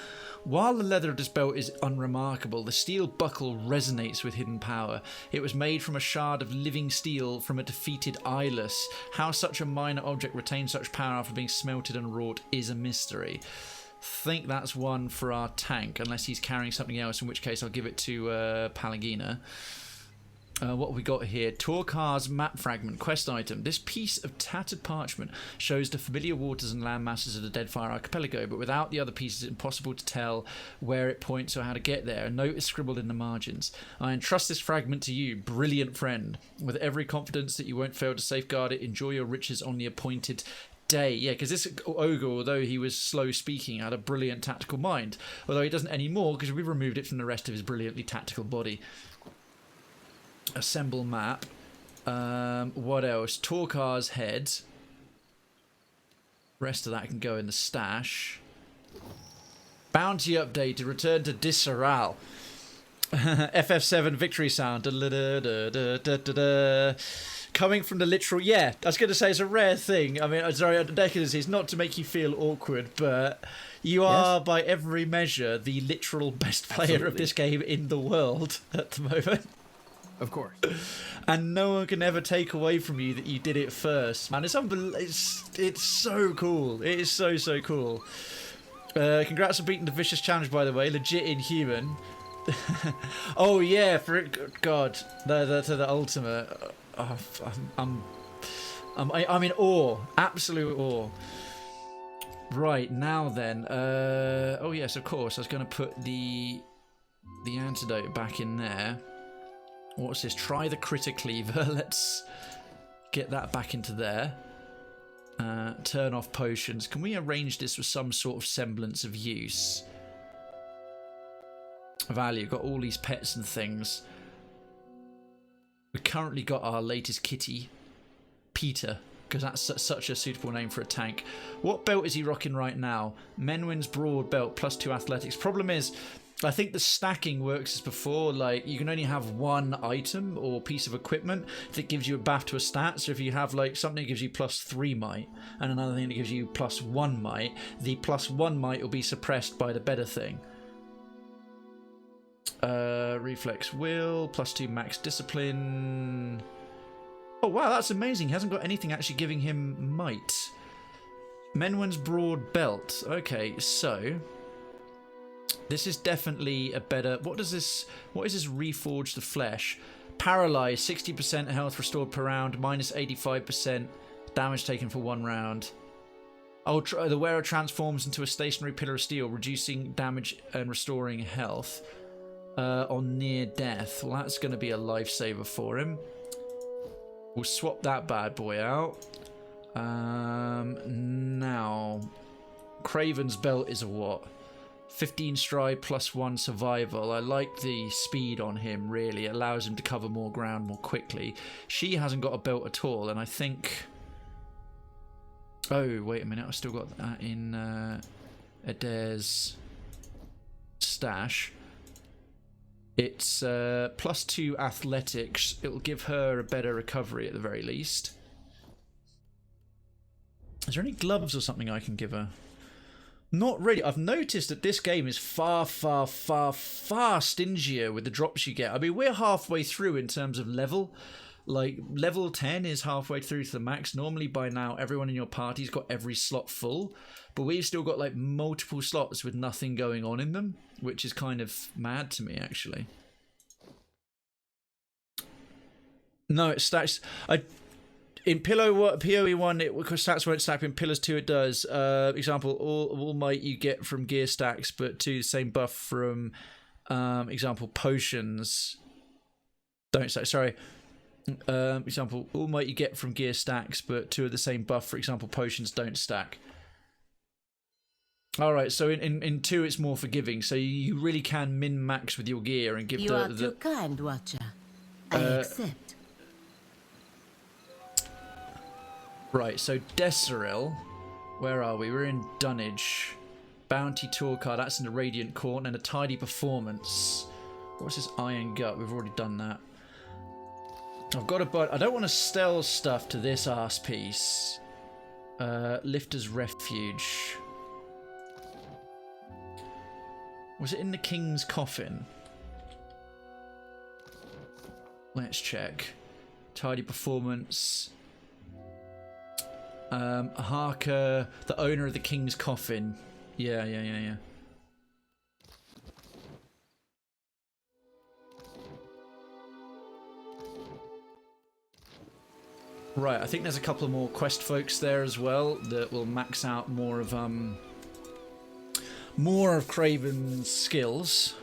While the leather of this belt is unremarkable, the steel buckle resonates with hidden power. It was made from a shard of living steel from a defeated eyeless. How such a minor object retains such power after being smelted and wrought is a mystery. Think that's one for our tank, unless he's carrying something else, in which case I'll give it to Palagina. What have we got here? Torkar's map fragment, quest item. This piece of tattered parchment shows the familiar waters and land masses of the Deadfire Archipelago, but without the other pieces it's impossible to tell where it points or how to get there. A note is scribbled in the margins. I entrust this fragment to you, brilliant friend, with every confidence that you won't fail to safeguard it. Enjoy your riches on the appointed day. Yeah, because this ogre, although he was slow speaking, had a brilliant tactical mind. Although he doesn't anymore because we've removed it from the rest of his brilliantly tactical body. Assemble map. What else? Torkar's head. Rest of that can go in the stash. Bounty update to return to Disseral. FF7 victory sound. Coming from the literal... Yeah, I was going to say it's a rare thing. I mean, sorry, Decadency is not to make you feel awkward, but you are, by every measure, the literal best player of this game in the world at the moment. Of course. And no one can ever take away from you that you did it first. Man, it's so cool. It is so cool. Congrats on beating the vicious challenge, by the way. Legit inhuman. Oh yeah, for God, the ultimate. I'm in awe, absolute awe. Right, now then. Oh yes, of course. I was going to put the antidote back in there. What's this? Try the critter cleaver. Let's get that back into there. Turn off potions. Can we arrange this with some sort of semblance of use? Value. Got all these pets and things. We currently got our latest kitty, Peter, because that's such a suitable name for a tank. What belt is he rocking right now? Menwin's broad belt, +2 athletics. Problem is, I think the stacking works as before. Like, you can only have one item or piece of equipment that gives you a buff to a stat. So if you have like something that gives you +3 might and another thing that gives you +1 might, the +1 might will be suppressed by the better thing. Reflex will, +2 max discipline. Oh wow, that's amazing. He hasn't got anything actually giving him might. Menwin's broad belt. Okay, so this is definitely a better... What is this reforge the flesh? Paralyzed, 60% health restored per round, -85% damage taken for 1 round. Oh, the wearer transforms into a stationary pillar of steel, reducing damage and restoring health on near death. Well, that's going to be a lifesaver for him. We'll swap that bad boy out. Now, Krayven's belt is a what? 15 stride +1 survival. I like the speed on him, really. It allows him to cover more ground more quickly. She hasn't got a belt at all, and I think... Oh, wait a minute. I've still got that in Adair's stash. It's +2 athletics. It'll give her a better recovery at the very least. Is there any gloves or something I can give her? Not really. I've noticed that this game is far stingier with the drops you get. I mean, we're halfway through in terms of level. Like, level 10 is halfway through to the max. Normally, by now, everyone in your party's got every slot full. But we've still got, like, multiple slots with nothing going on in them, which is kind of mad to me, actually. No, it stacks... In PoE1, stats won't stack. In Pillars 2, it does. Example, all might you get from gear stacks, but to the same buff from, example, potions don't stack. Sorry. Example, all might you get from gear stacks, but 2 of the same buff. For example, potions don't stack. Alright, so in 2 it's more forgiving, so you really can min-max with your gear and give you are too kind, Watcher. I accept. Right, so Desiril, where are we? We're in Dunnage. Bounty tour card, that's in the Radiant Court, and a tidy performance. What's this Iron Gut? We've already done that. I've got a but I don't want to steal stuff to this arse piece. Lifter's Refuge. Was it in the King's Coffin? Let's check. Tidy performance. Harker, the owner of the King's Coffin. Yeah. Right, I think there's a couple of more quest folks there as well that will max out more of Krayven's skills.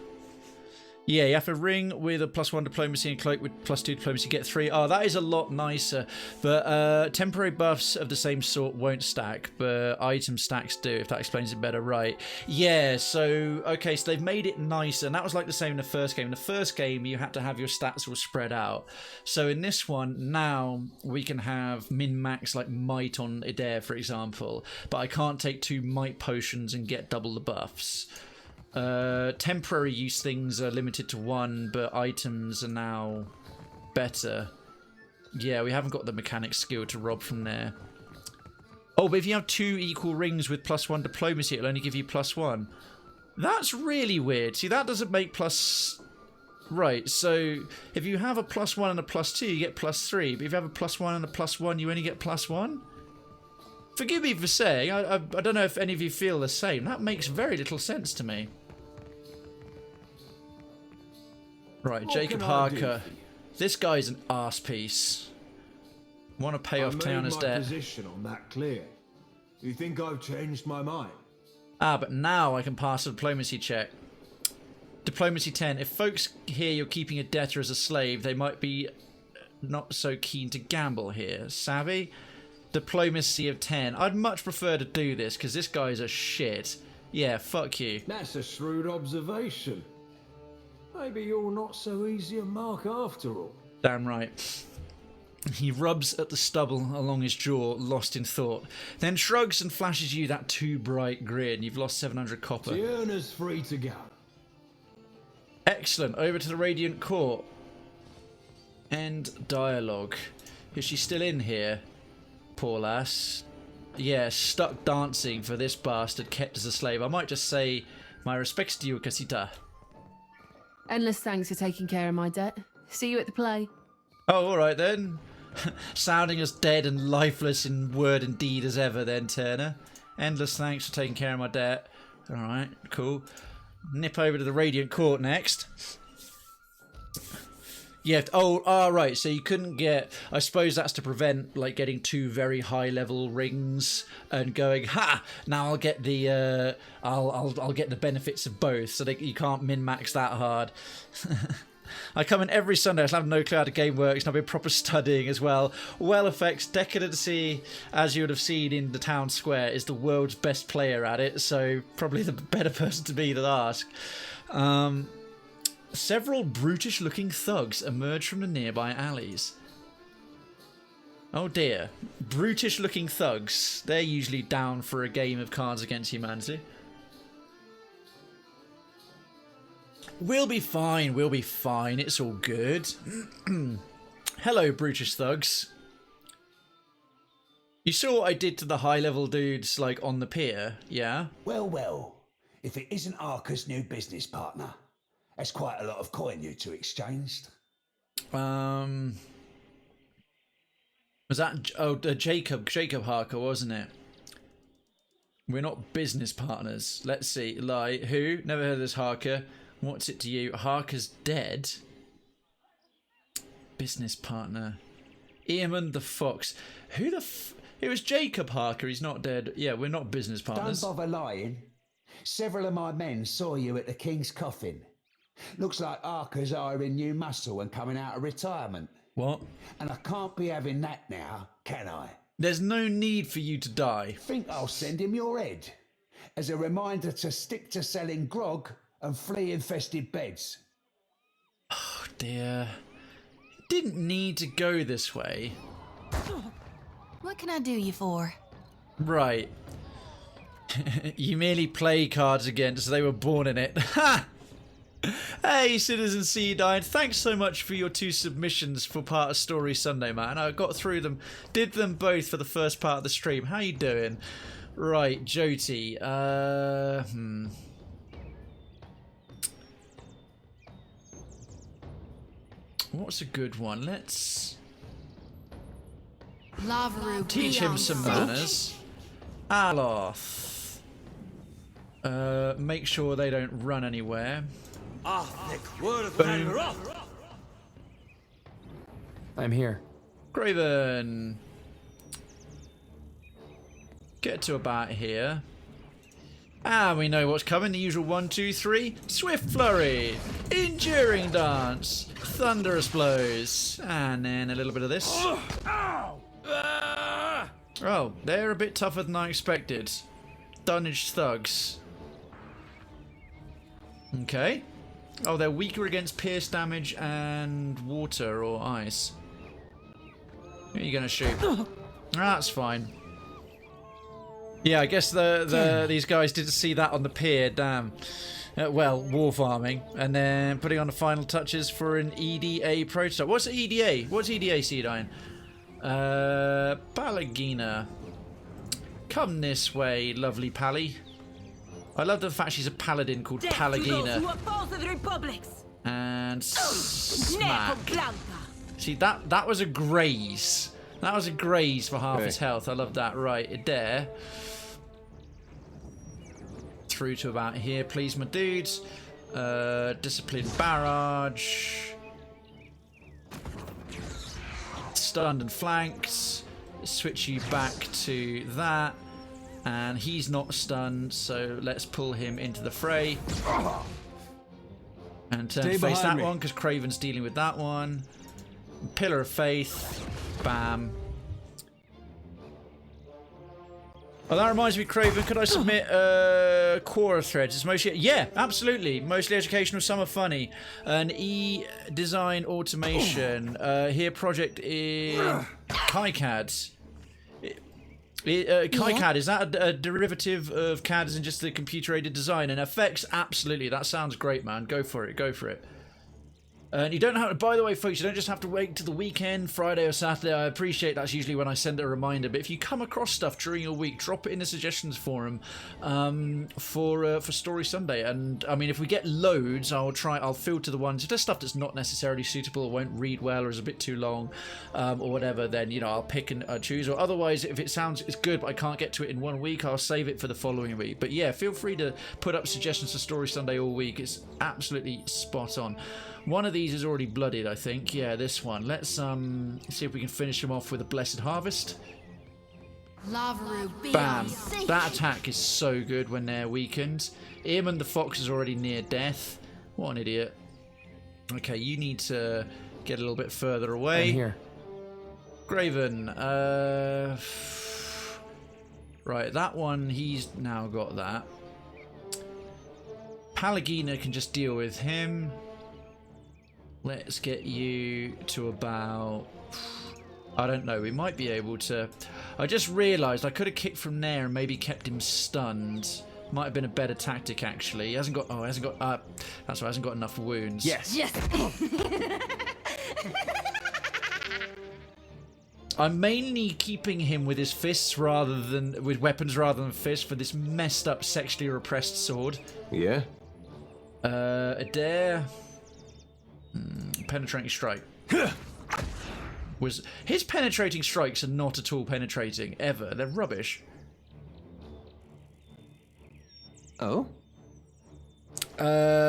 Yeah, you have a ring with a +1 diplomacy and cloak with +2 diplomacy, get 3. Oh, that is a lot nicer. But temporary buffs of the same sort won't stack, but item stacks do, if that explains it better. Right. Yeah, so, okay, so they've made it nicer, and that was like the same in the first game. In the first game, you had to have your stats all spread out. So in this one, now, we can have min-max, like Might on Adair, for example, but I can't take 2 Might potions and get double the buffs. Temporary use things are limited to 1, but items are now better. Yeah, we haven't got the mechanic skill to rob from there. Oh, but if you have 2 equal rings with +1 diplomacy, it'll only give you +1. That's really weird. See, that doesn't make plus... Right, so if you have a +1 and a +2, you get +3. But if you have a +1 and a +1, you only get +1? Forgive me for saying, I don't know if any of you feel the same. That makes very little sense to me. Right, Jacob Harker. This guy's an arse piece. Want to pay off Tiana's debt. Position on that clear. You think I've changed my mind? Ah, but now I can pass a diplomacy check. Diplomacy 10. If folks hear you're keeping a debtor as a slave, they might be not so keen to gamble here. Savvy? Diplomacy of 10. I'd much prefer to do this, because this guy's a shit. Yeah, fuck you. That's a shrewd observation. Maybe you're not so easy a mark after all. Damn right. He rubs at the stubble along his jaw, lost in thought, then shrugs and flashes you that too bright grin. You've lost 700 copper. Tierna's free to go. Excellent. Over to the Radiant Court. End dialogue. Is she still in here? Poor lass. Yeah, stuck dancing for this bastard kept as a slave. I might just say, my respects to you, Casita. Endless thanks for taking care of my debt. See you at the play. Oh, alright then. Sounding as dead and lifeless in word and deed as ever then, Turner. Endless thanks for taking care of my debt. Alright, cool. Nip over to the Radiant Court next. Yeah, right, so you couldn't get... I suppose that's to prevent, like, getting 2 very high-level rings and going, ha! Now I'll get the, I'll get the benefits of both, so you can't min-max that hard. I come in every Sunday, I have no clue how the game works, and I've been proper studying as well. Well effects, Decadency, as you would have seen in the town square, is the world's best player at it, so probably the better person to be than ask. Several brutish-looking thugs emerge from the nearby alleys. Oh dear. Brutish-looking thugs. They're usually down for a game of Cards Against Humanity. We'll be fine, we'll be fine. It's all good. Hello, brutish thugs. You saw what I did to the high-level dudes, like, on the pier, yeah? Well. If it isn't Arca's new business partner. That's quite a lot of coin you two exchanged. Was that Jacob Harker, wasn't it? We're not business partners. Let's see. Lie. Who? Never heard of this Harker. What's it to you? Harker's dead. Business partner. Eamon the Fox. Who the It was Jacob Harker. He's not dead. Yeah, we're not business partners. Don't bother lying. Several of my men saw you at the King's Coffin. Looks like Arca's hiring new muscle and coming out of retirement. What? And I can't be having that now, can I? There's no need for you to die. Think I'll send him your head as a reminder to stick to selling grog and flea-infested beds. Oh dear. Didn't need to go this way. What can I do you for? Right. You merely play Cards Against, they were born in it. Ha! Hey, Citizen C9, thanks so much for your 2 submissions for part of Story Sunday, man. I got through them, did them both for the first part of the stream. How you doing? Right, Jyoti. What's a good one? Let's teach him some manners. Aloth. Make sure they don't run anywhere. I'm here. Krayven. Get to about here. Ah, we know what's coming. The usual 1, 2, 3. Swift flurry. Enduring dance. Thunderous blows. And then a little bit of this. Oh, they're a bit tougher than I expected. Dunnage thugs. Okay. Oh, they're weaker against pierce damage and water or ice. Who are you going to shoot? That's fine. Yeah, I guess these guys didn't see that on the pier. Damn. Well, war farming, and then putting on the final touches for an EDA prototype. What's EDA? What's EDA, Cedine? Palagina. Come this way, lovely Pally. I love the fact she's a paladin called Palagina. And smack. See, that was a graze. That was a graze for half his health. I love that. Right, Adair. Through to about here, please, my dudes. Discipline barrage. Stunned and flanked. Switch you back to that. And he's not stunned, so let's pull him into the fray. And turn to face that one, because Krayven's dealing with that one. Pillar of Faith. Bam. Oh, that reminds me, Krayven, could I submit Quora threads? It's mostly, yeah, absolutely. Mostly educational, some are funny. An e-design automation. Here project in KiCad. KiCad, is that a derivative of CAD as in just the computer-aided design? And effects, absolutely. That sounds great, man. Go for it. Go for it. And you don't have to, by the way, folks, you don't just have to wait to the weekend, Friday or Saturday. I appreciate that's usually when I send a reminder. But if you come across stuff during your week, drop it in the suggestions forum for Story Sunday. And I mean, if we get loads, I'll filter the ones. If there's stuff that's not necessarily suitable or won't read well or is a bit too long or whatever, then I'll pick and choose. Or otherwise, if it's good but I can't get to it in 1 week, I'll save it for the following week. But yeah, feel free to put up suggestions for Story Sunday all week. It's absolutely spot on. One of these is already blooded, I think. Yeah, this one. Let's see if we can finish him off with a Blessed Harvest. Bam. That attack is so good when they're weakened. Eamon the Fox is already near death. What an idiot. Okay, you need to get a little bit further away. I'm here. Krayven. Right, that one, he's now got that. Palagina can just deal with him. Let's get you to about... I don't know, we might be able to... I just realised I could have kicked from there and maybe kept him stunned. Might have been a better tactic, actually. He hasn't got... Oh, he hasn't got... that's why he hasn't got enough wounds. Yes. Yes. I'm mainly keeping him with his fists rather than... with weapons rather than fists for this messed up sexually repressed sword. Yeah? Adair... penetrating strike. His penetrating strikes are not at all penetrating ever. They're rubbish. Oh?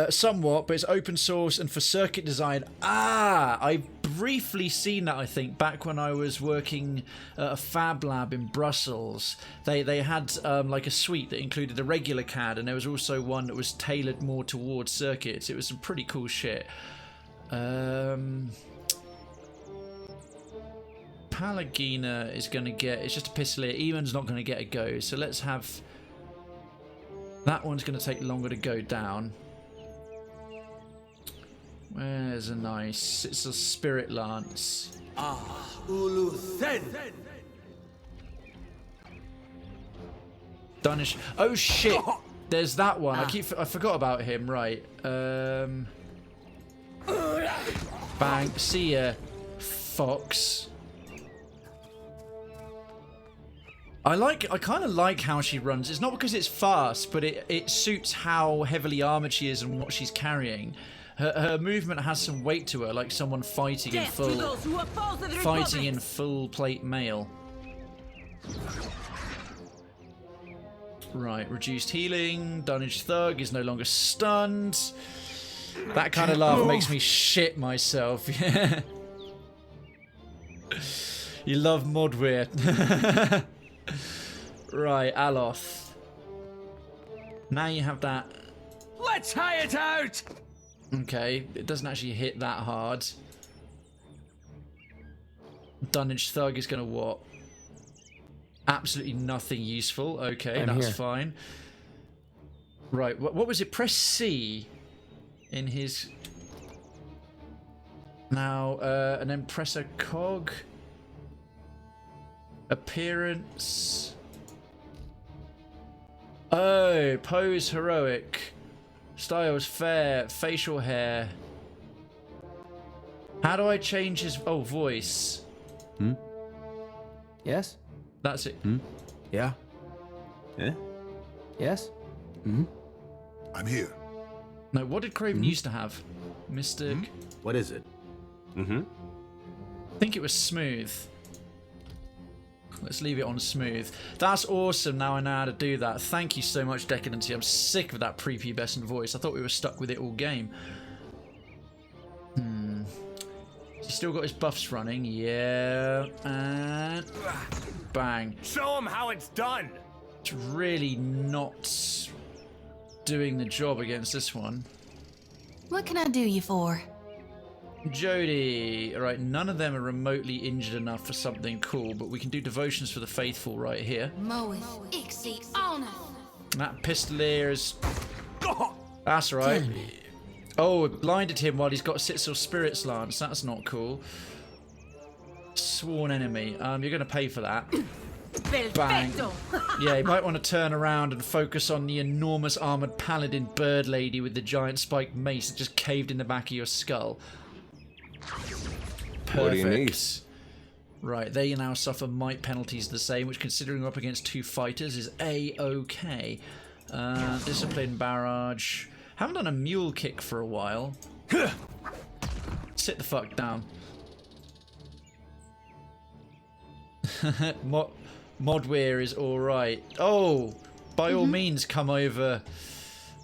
Somewhat, but it's open source and for circuit design. I've briefly seen that, I think, back when I was working at a fab lab in Brussels. They had like a suite that included a regular CAD, and there was also one that was tailored more towards circuits. It was some pretty cool shit. Pallegina is going to get... It's just a Pistolier. Eamon's not going to get a go. So let's have... That one's going to take longer to go down. Where's a nice... It's a Spirit Lance. Uluthen. Dunnage. Oh, shit. There's that one. I forgot about him. Right. Bang. See ya, Fox. I kind of like how she runs. It's not because it's fast, but it suits how heavily armored she is and what she's carrying. Her movement has some weight to her, like someone fighting in full plate mail. Right, reduced healing. Dunnage Thug is no longer stunned. That kind of laugh makes me shit myself. Yeah. You love Modweir. Right, Aloth. Now you have that. Let's high it out. Okay, it doesn't actually hit that hard. Dunnage Thug is going to what? Absolutely nothing useful. Okay, that's fine. Right, what was it? Press C in his... Now, and then press a cog. Appearance. Oh, pose heroic. Styles fair. Facial hair. How do I change his... Oh, voice. Yes? That's it. Yeah? Yeah? Yes? I'm here. No, what did Krayven used to have? Mystic? What is it? I think it was smooth. Let's leave it on smooth. That's awesome. Now I know how to do that. Thank you so much, Decadency. I'm sick of that prepubescent voice. I thought we were stuck with it all game. He's still got his buffs running. Yeah. And... Bang. Show him how it's done. It's really not doing the job against this one. What can I do you for? Jody. Alright, none of them are remotely injured enough for something cool, but we can do devotions for the faithful right here. That Pistolier is... That's right. Oh, it blinded him while he's got Sitzel Spirit's Lance. That's not cool. Sworn enemy. You're going to pay for that. Bang. Yeah, you might want to turn around and focus on the enormous armored paladin bird lady with the giant spiked mace that just caved in the back of your skull. Perfect. What do you need? Right, they now suffer might penalties the same, which considering we're up against two fighters is A-OK. Discipline barrage. Haven't done a mule kick for a while. Sit the fuck down. Modweir is alright. Oh, by all means come over.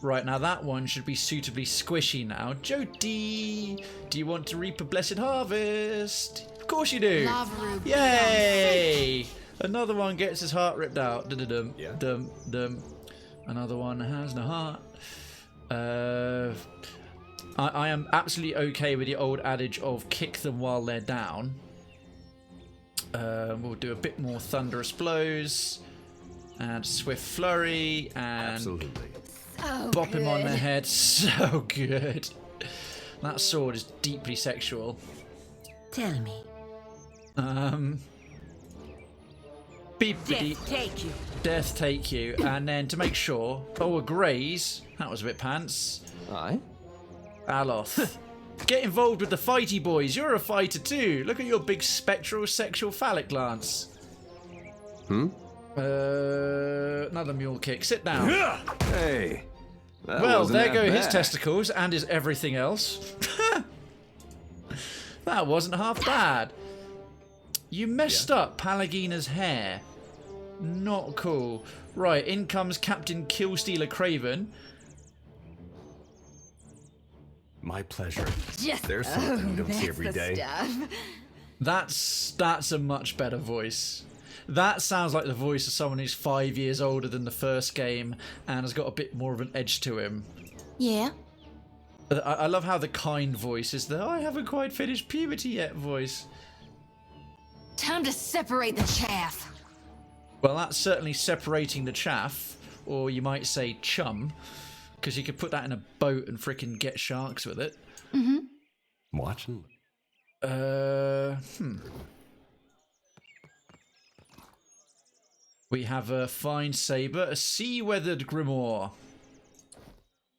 Right, now that one should be suitably squishy now. Jody, do you want to reap a blessed harvest? Of course you do. Yay! Another one gets his heart ripped out. Dum dum dum. Another one has no heart. I am absolutely okay with the old adage of kick them while they're down. We'll do a bit more thunderous blows and swift flurry and bop him on the head. So good. That sword is deeply sexual. Tell me. Beepity. Death take you. Death take you. And then to make sure... Oh, a graze. That was a bit pants. Aye. Aloth. Get involved with the fighty boys. You're a fighter too. Look at your big spectral sexual phallic lance. Another mule kick. Sit down. Hey. Well, there go his testicles and his everything else. That wasn't half bad. You messed up Pallegina's hair. Not cool. Right, in comes Captain Killstealer Krayven. My pleasure. Just There's something you don't see every day. That's a much better voice. That sounds like the voice of someone who's 5 years older than the first game and has got a bit more of an edge to him. Yeah. I love how the kind voice is the I haven't quite finished puberty yet voice. Time to separate the chaff. Well, that's certainly separating the chaff, or you might say chum, because you could put that in a boat and frickin' get sharks with it. Mm-hmm. Watching. We have a fine saber, a sea-weathered grimoire.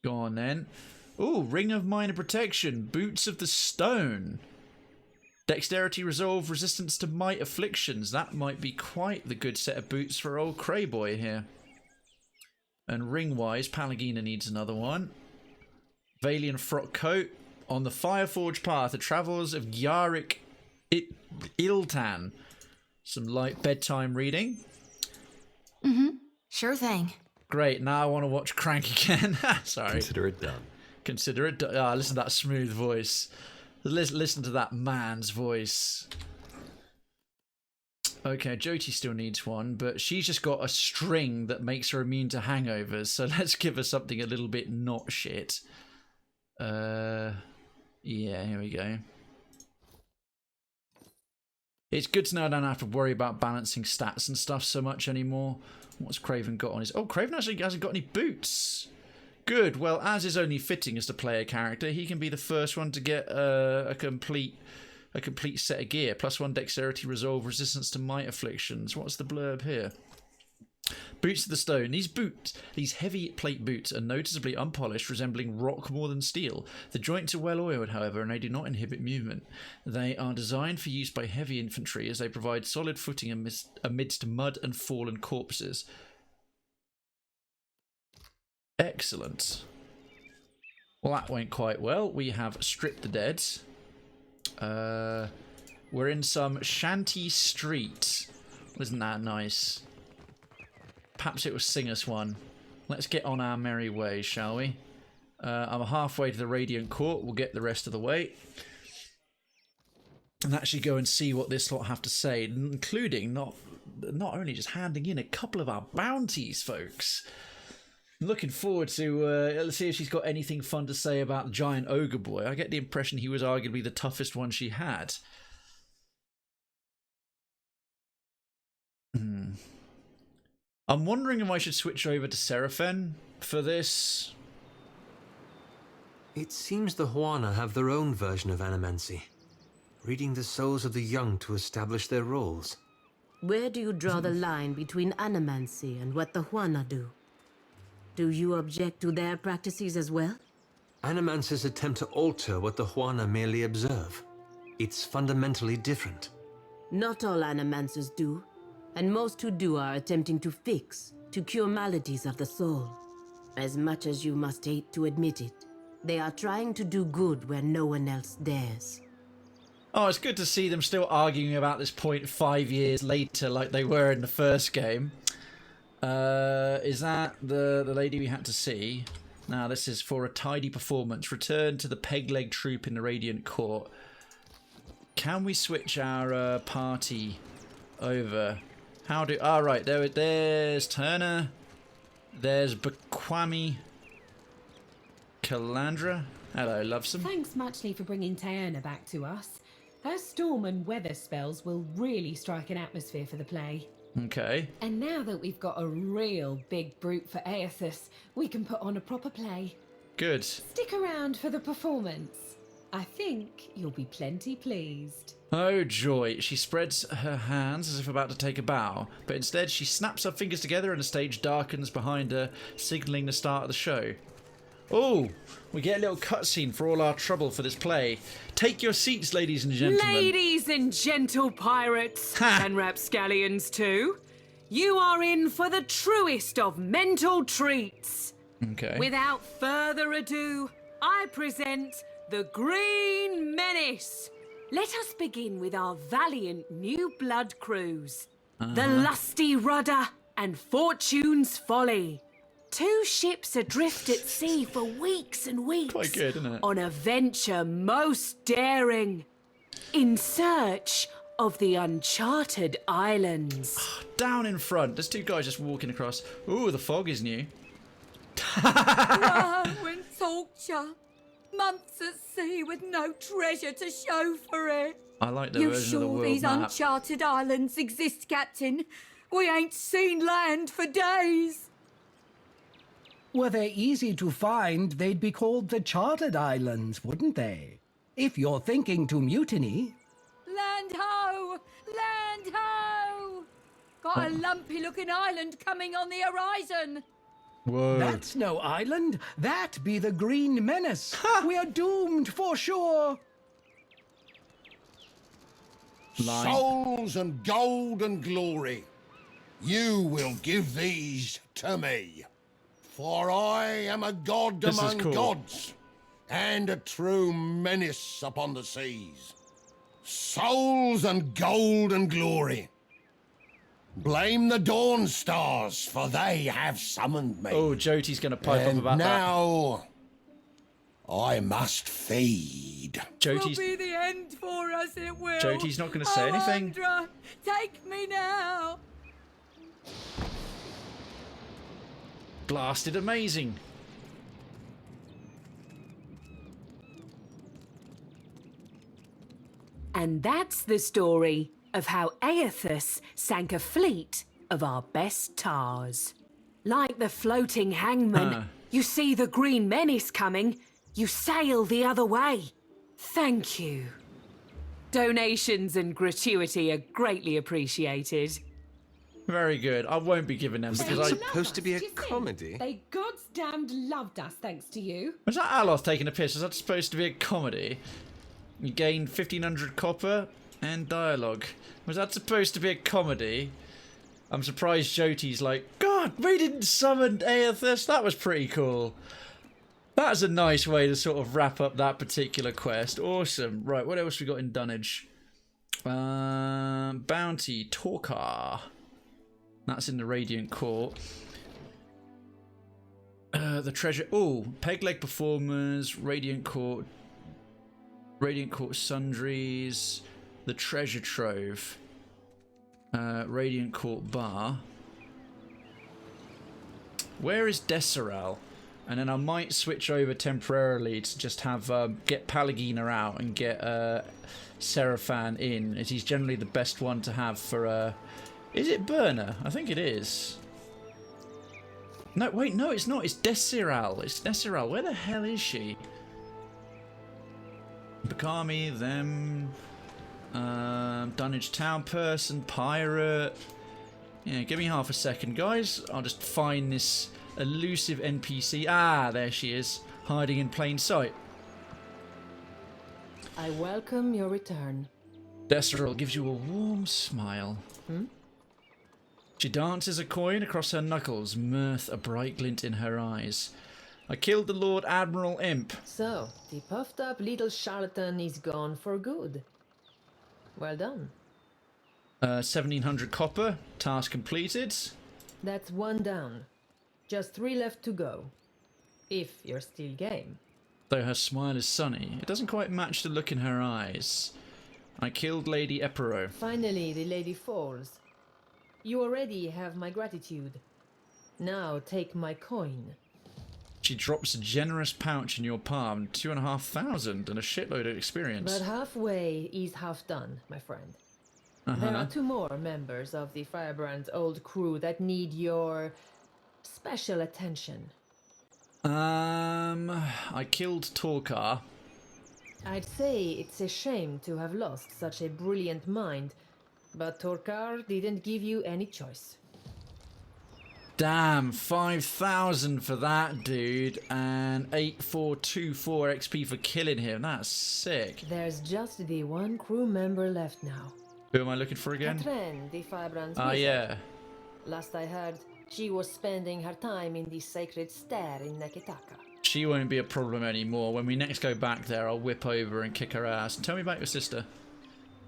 Go on then. Ooh, ring of minor protection, boots of the stone. Dexterity, resolve, resistance to might afflictions. That might be quite the good set of boots for old Crayboy here. And ring-wise, Palagina needs another one. Valian frock coat. On the Fireforge path, the travels of Yarik Iltan. Some light bedtime reading. Mm-hmm. Sure thing. Great, now I want to watch Crank again. Sorry. Consider it done. Consider it done. Ah, listen to that smooth voice. Listen to that man's voice. Okay, Jyoti still needs one, but she's just got a string that makes her immune to hangovers, so let's give her something a little bit not shit. Yeah, here we go. It's good to know I don't have to worry about balancing stats and stuff so much anymore. What's Krayven got on his... Oh, Krayven actually hasn't got any boots. Good. Well, as is only fitting as to play a character, he can be the first one to get a complete set of gear. +1 dexterity, resolve, resistance to might afflictions. What's the blurb here? Boots of the stone. These heavy plate boots are noticeably unpolished, resembling rock more than steel. The joints are well oiled, however, and they do not inhibit movement. They are designed for use by heavy infantry, as they provide solid footing amidst mud and fallen corpses. Excellent. Well, that went quite well. We have stripped the dead. We're in some shanty street. Isn't that nice? Perhaps it will sing us one. Let's get on our merry way, shall we? I'm halfway to the Radiant Court. We'll get the rest of the way. And actually go and see what this lot have to say, including not only just handing in a couple of our bounties, folks. I'm looking forward to let's see if she's got anything fun to say about the giant ogre boy. I get the impression he was arguably the toughest one she had. I'm wondering if I should switch over to Seraphen for this. It seems the Huana have their own version of animancy, reading the souls of the young to establish their roles. Where do you draw the line between animancy and what the Huana do? Do you object to their practices as well? Animancers attempt to alter what the Huana merely observe. It's fundamentally different. Not all animancers do, and most who do are attempting to fix, to cure maladies of the soul. As much as you must hate to admit it, they are trying to do good where no one else dares. Oh, it's good to see them still arguing about this point 5 years later like they were in the first game. Is that the lady we had to see? Now, this is for a tidy performance. Return to the peg-leg troop in the Radiant Court. Can we switch our party over? How do... Ah, right. There's Turner. There's Bekwami. Calandra. Hello, Lovesome. Thanks muchly for bringing Taerna back to us. Her storm and weather spells will really strike an atmosphere for the play. Okay. And now that we've got a real big brute for Aethys, we can put on a proper play. Good. Stick around for the performance. I think you'll be plenty pleased. Oh joy, she spreads her hands as if about to take a bow, but instead she snaps her fingers together and the stage darkens behind her, signalling the start of the show. Oh, we get a little cutscene for all our trouble for this play. Take your seats, ladies and gentlemen. Ladies and gentle pirates, and rapscallions too, you are in for the truest of mental treats. Okay. Without further ado, I present the Green Menace. Let us begin with our valiant new blood crews. The Lusty Rudder and Fortune's Folly. 2 ships adrift at sea for weeks and weeks. Quite good, isn't it? On a venture most daring. In search of the uncharted islands. Down in front, there's 2 guys just walking across. Ooh, the fog is new. When torture. Months at sea with no treasure to show for it. I like the You version of the sure world these map. uncharted islands exist, Captain? We ain't seen land for days. Were they easy to find, they'd be called the Chartered Islands, wouldn't they? If you're thinking to mutiny. Land ho! Land ho! Got a lumpy-looking island coming on the horizon. Whoa. That's no island. That be the Green Menace. We are doomed for sure. Souls and gold and glory, you will give these to me. For I am a god This is among cool. gods, and a true menace upon the seas. Souls and gold and glory. Blame the Dawn Stars, for they have summoned me. Oh, Jyoti's going to pipe and up about now, I must feed. Jyoti's... Will be the end for us, it will. Jyoti's not going to say anything. Andra, take me now. Blasted amazing. And that's the story of how Aethys sank a fleet of our best tars. Like the floating hangman, you see the Green Menace coming, you sail the other way. Thank you. Donations and gratuity are greatly appreciated. Very good. I won't be giving them because It's I... supposed to be a comedy. They goddamned loved us thanks to you. Was that Aloth taking a piss? Was that supposed to be a comedy? You gained 1,500 copper and dialogue. Was that supposed to be a comedy? I'm surprised Jyoti's like, God, we didn't summon Aethys. That was pretty cool. That's a nice way to sort of wrap up that particular quest. Awesome. Right, what else we got in Dunnage? Bounty, Torkar. That's in the Radiant Court. The treasure... Oh, Peg Leg Performers, Radiant Court Sundries, the Treasure Trove, Radiant Court Bar. Where is Desirel? And then I might switch over temporarily to just have get Palagina out and get Seraphan in, as he's generally the best one to have for. Is it Burner? I think it is. No, wait, no, it's not. It's Desirel. It's Desirel. Where the hell is she? Bakami, them, Dunnage Town Person, Pirate. Yeah, give me half a second, guys. I'll just find this elusive NPC. Ah, there she is, hiding in plain sight. I welcome your return. Desirel gives you a warm smile. She dances a coin across her knuckles, mirth a bright glint in her eyes. I killed the Lord Admiral Imp. So, the puffed up little charlatan is gone for good. Well done. 1,700 copper, task completed. That's one down. Just 3 left to go. If you're still game. Though her smile is sunny, it doesn't quite match the look in her eyes. I killed Lady Epiro. Finally, the lady falls. You already have my gratitude. Now take my coin. She drops a generous pouch in your palm, 2,500 and a shitload of experience. But halfway is half done, my friend. There are 2 more members of the Firebrand's old crew that need your special attention. I killed Torkar. I'd say it's a shame to have lost such a brilliant mind, but Torkar didn't give you any choice. Damn, 5,000 for that dude, and 8,424 XP for killing him. That's sick. There's just the 1 crew member left now. Who am I looking for again? Katrin, the Firebrand's Ah, wizard. yeah. Last I heard, she was spending her time in the sacred stair in Neketaka. She won't be a problem anymore. When we next go back there, I'll whip over and kick her ass. Tell me about your sister.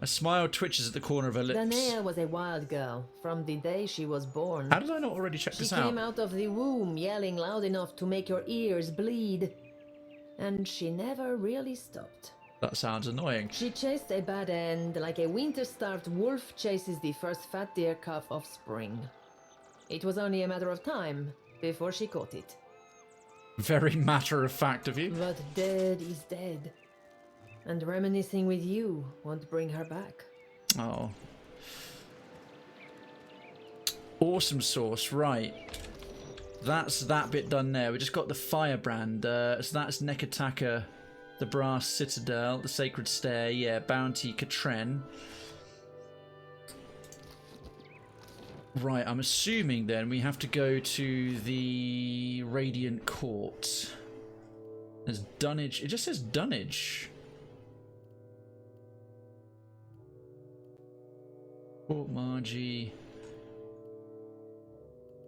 A smile twitches at the corner of her lips. Danae was a wild girl from the day she was born. How did I not already check this out? She came out of the womb yelling loud enough to make your ears bleed. And she never really stopped. That sounds annoying. She chased a bad end like a winter-starved wolf chases the first fat deer calf of spring. It was only a matter of time before she caught it. Very matter of fact of you. But dead is dead. And reminiscing with you won't bring her back. Oh. Awesome sauce, right. That's that bit done there. We just got the firebrand. So that's Nekataka, the brass citadel, the sacred stair, yeah, bounty Katren. Right, I'm assuming then we have to go to the Radiant Court. There's Dunnage. It just says Dunnage. Port Margie.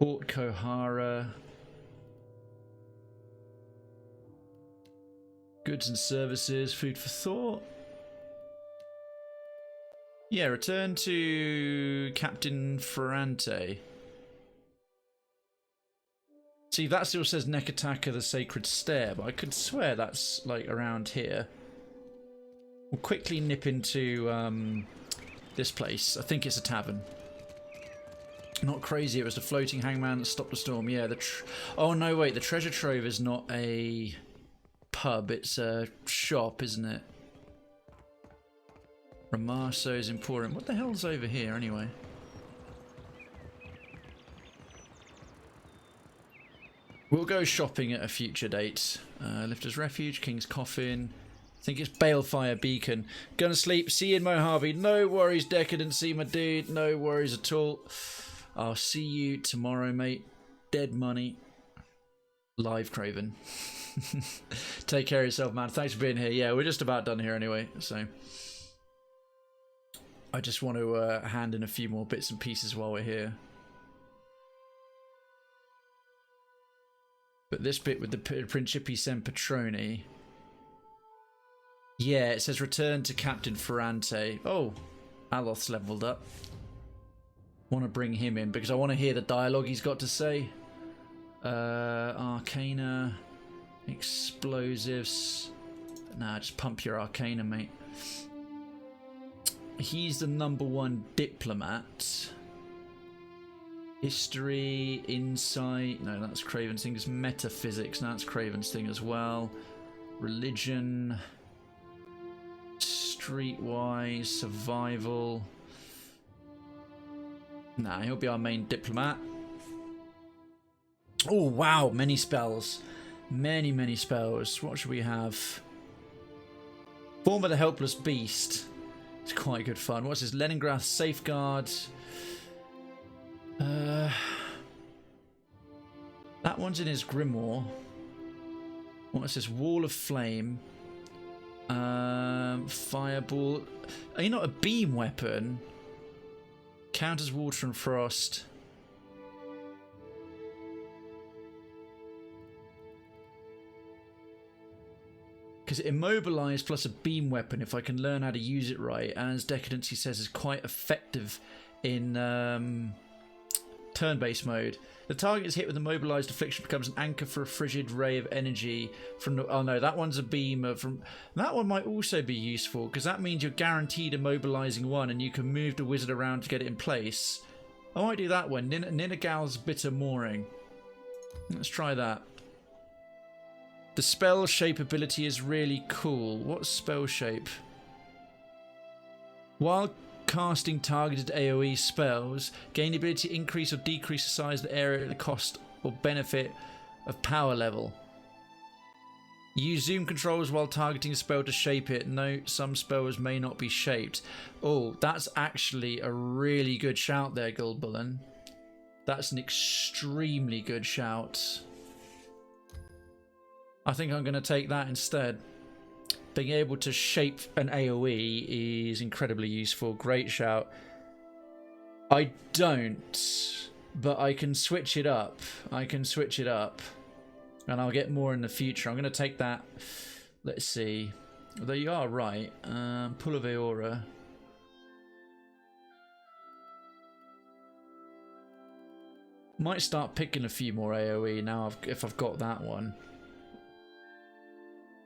Port Kohara. Goods and services, food for thought. Yeah, return to Captain Ferrante. See, that still says Nekataka the Sacred Stair, but I could swear that's like around here. We'll quickly nip into this place. I think it's a tavern. Not crazy, it was the floating hangman that stopped the storm. Yeah, oh no, wait, the treasure trove is not a pub, it's a shop, isn't it? Ramarso's Emporium. What the hell's over here, anyway? We'll go shopping at a future date. Lifter's Refuge, King's Coffin. I think it's Balefire Beacon. Gonna sleep. See you in Mojave. No worries, Decadency, my dude. No worries at all. I'll see you tomorrow, mate. Dead money. Live Krayven. Take care of yourself, man. Thanks for being here. Yeah, we're just about done here anyway, so I just want to hand in a few more bits and pieces while we're here. But this bit with the Principi Sempetroni. Yeah, it says return to Captain Ferrante. Oh, Aloth's leveled up. Want to bring him in because I want to hear the dialogue he's got to say. Arcana, explosives. Nah, just pump your Arcana, mate. He's the #1 diplomat. History, insight. No, that's Krayven's thing. It's metaphysics. No, that's Krayven's thing as well. Religion. Streetwise. Survival. Nah, he'll be our main diplomat. Oh, wow. Many spells. Many, many spells. What should we have? Form of the Helpless Beast. It's quite good fun. What's this? Leningrad Safeguard. That one's in his grimoire. What's this? Wall of Flame. Fireball. Are you not a beam weapon? Counters water and frost. Because it immobilized plus a beam weapon, if I can learn how to use it right, as Decadency says, is quite effective in turn-based mode. The target is hit with immobilized affliction, becomes an anchor for a frigid ray of energy from the... Oh no, that one's a beam from... That one might also be useful, because that means you're guaranteed immobilizing one, and you can move the wizard around to get it in place. I might do that one. Ninnagal's Bitter Mooring. Let's try that. The spell shape ability is really cool. What's spell shape? While casting targeted AoE spells, gain the ability to increase or decrease the size of the area, the cost or benefit of power level. Use zoom controls while targeting a spell to shape it. Note, some spells may not be shaped. Oh, that's actually a really good shout there, Guldbullen. That's an extremely good shout. I think I'm going to take that instead. Being able to shape an AoE is incredibly useful. Great shout. I don't, but I can switch it up. I can switch it up. And I'll get more in the future. I'm going to take that. Let's see. Although you are right. Pull of Aora. Might start picking a few more AoE now if I've got that one.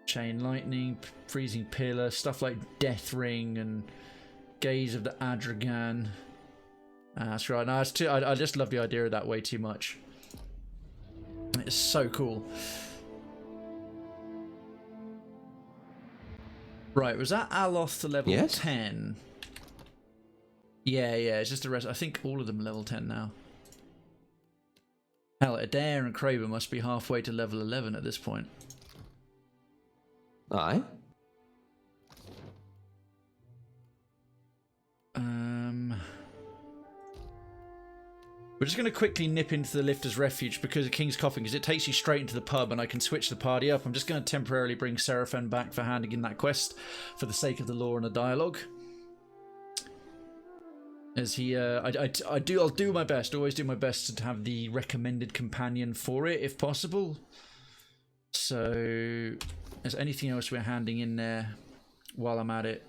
Chain Lightning, Freezing Pillar, stuff like Death Ring and Gaze of the Adragan. That's right. No, it's too, I just love the idea of that way too much. It's so cool. Right, was that Aloth to level Yes? 10? Yeah, it's just the rest. I think all of them are level 10 now. Hell, Adair and Krayven must be halfway to level 11 at this point. Aye. We're just going to quickly nip into the Lifter's Refuge because of King's Coffin, because it takes you straight into the pub and I can switch the party up. I'm just going to temporarily bring Serafen back for handing in that quest for the sake of the lore and the dialogue. As he, I'll do my best, always do my best to have the recommended companion for it, if possible. So, is there anything else we're handing in there while I'm at it?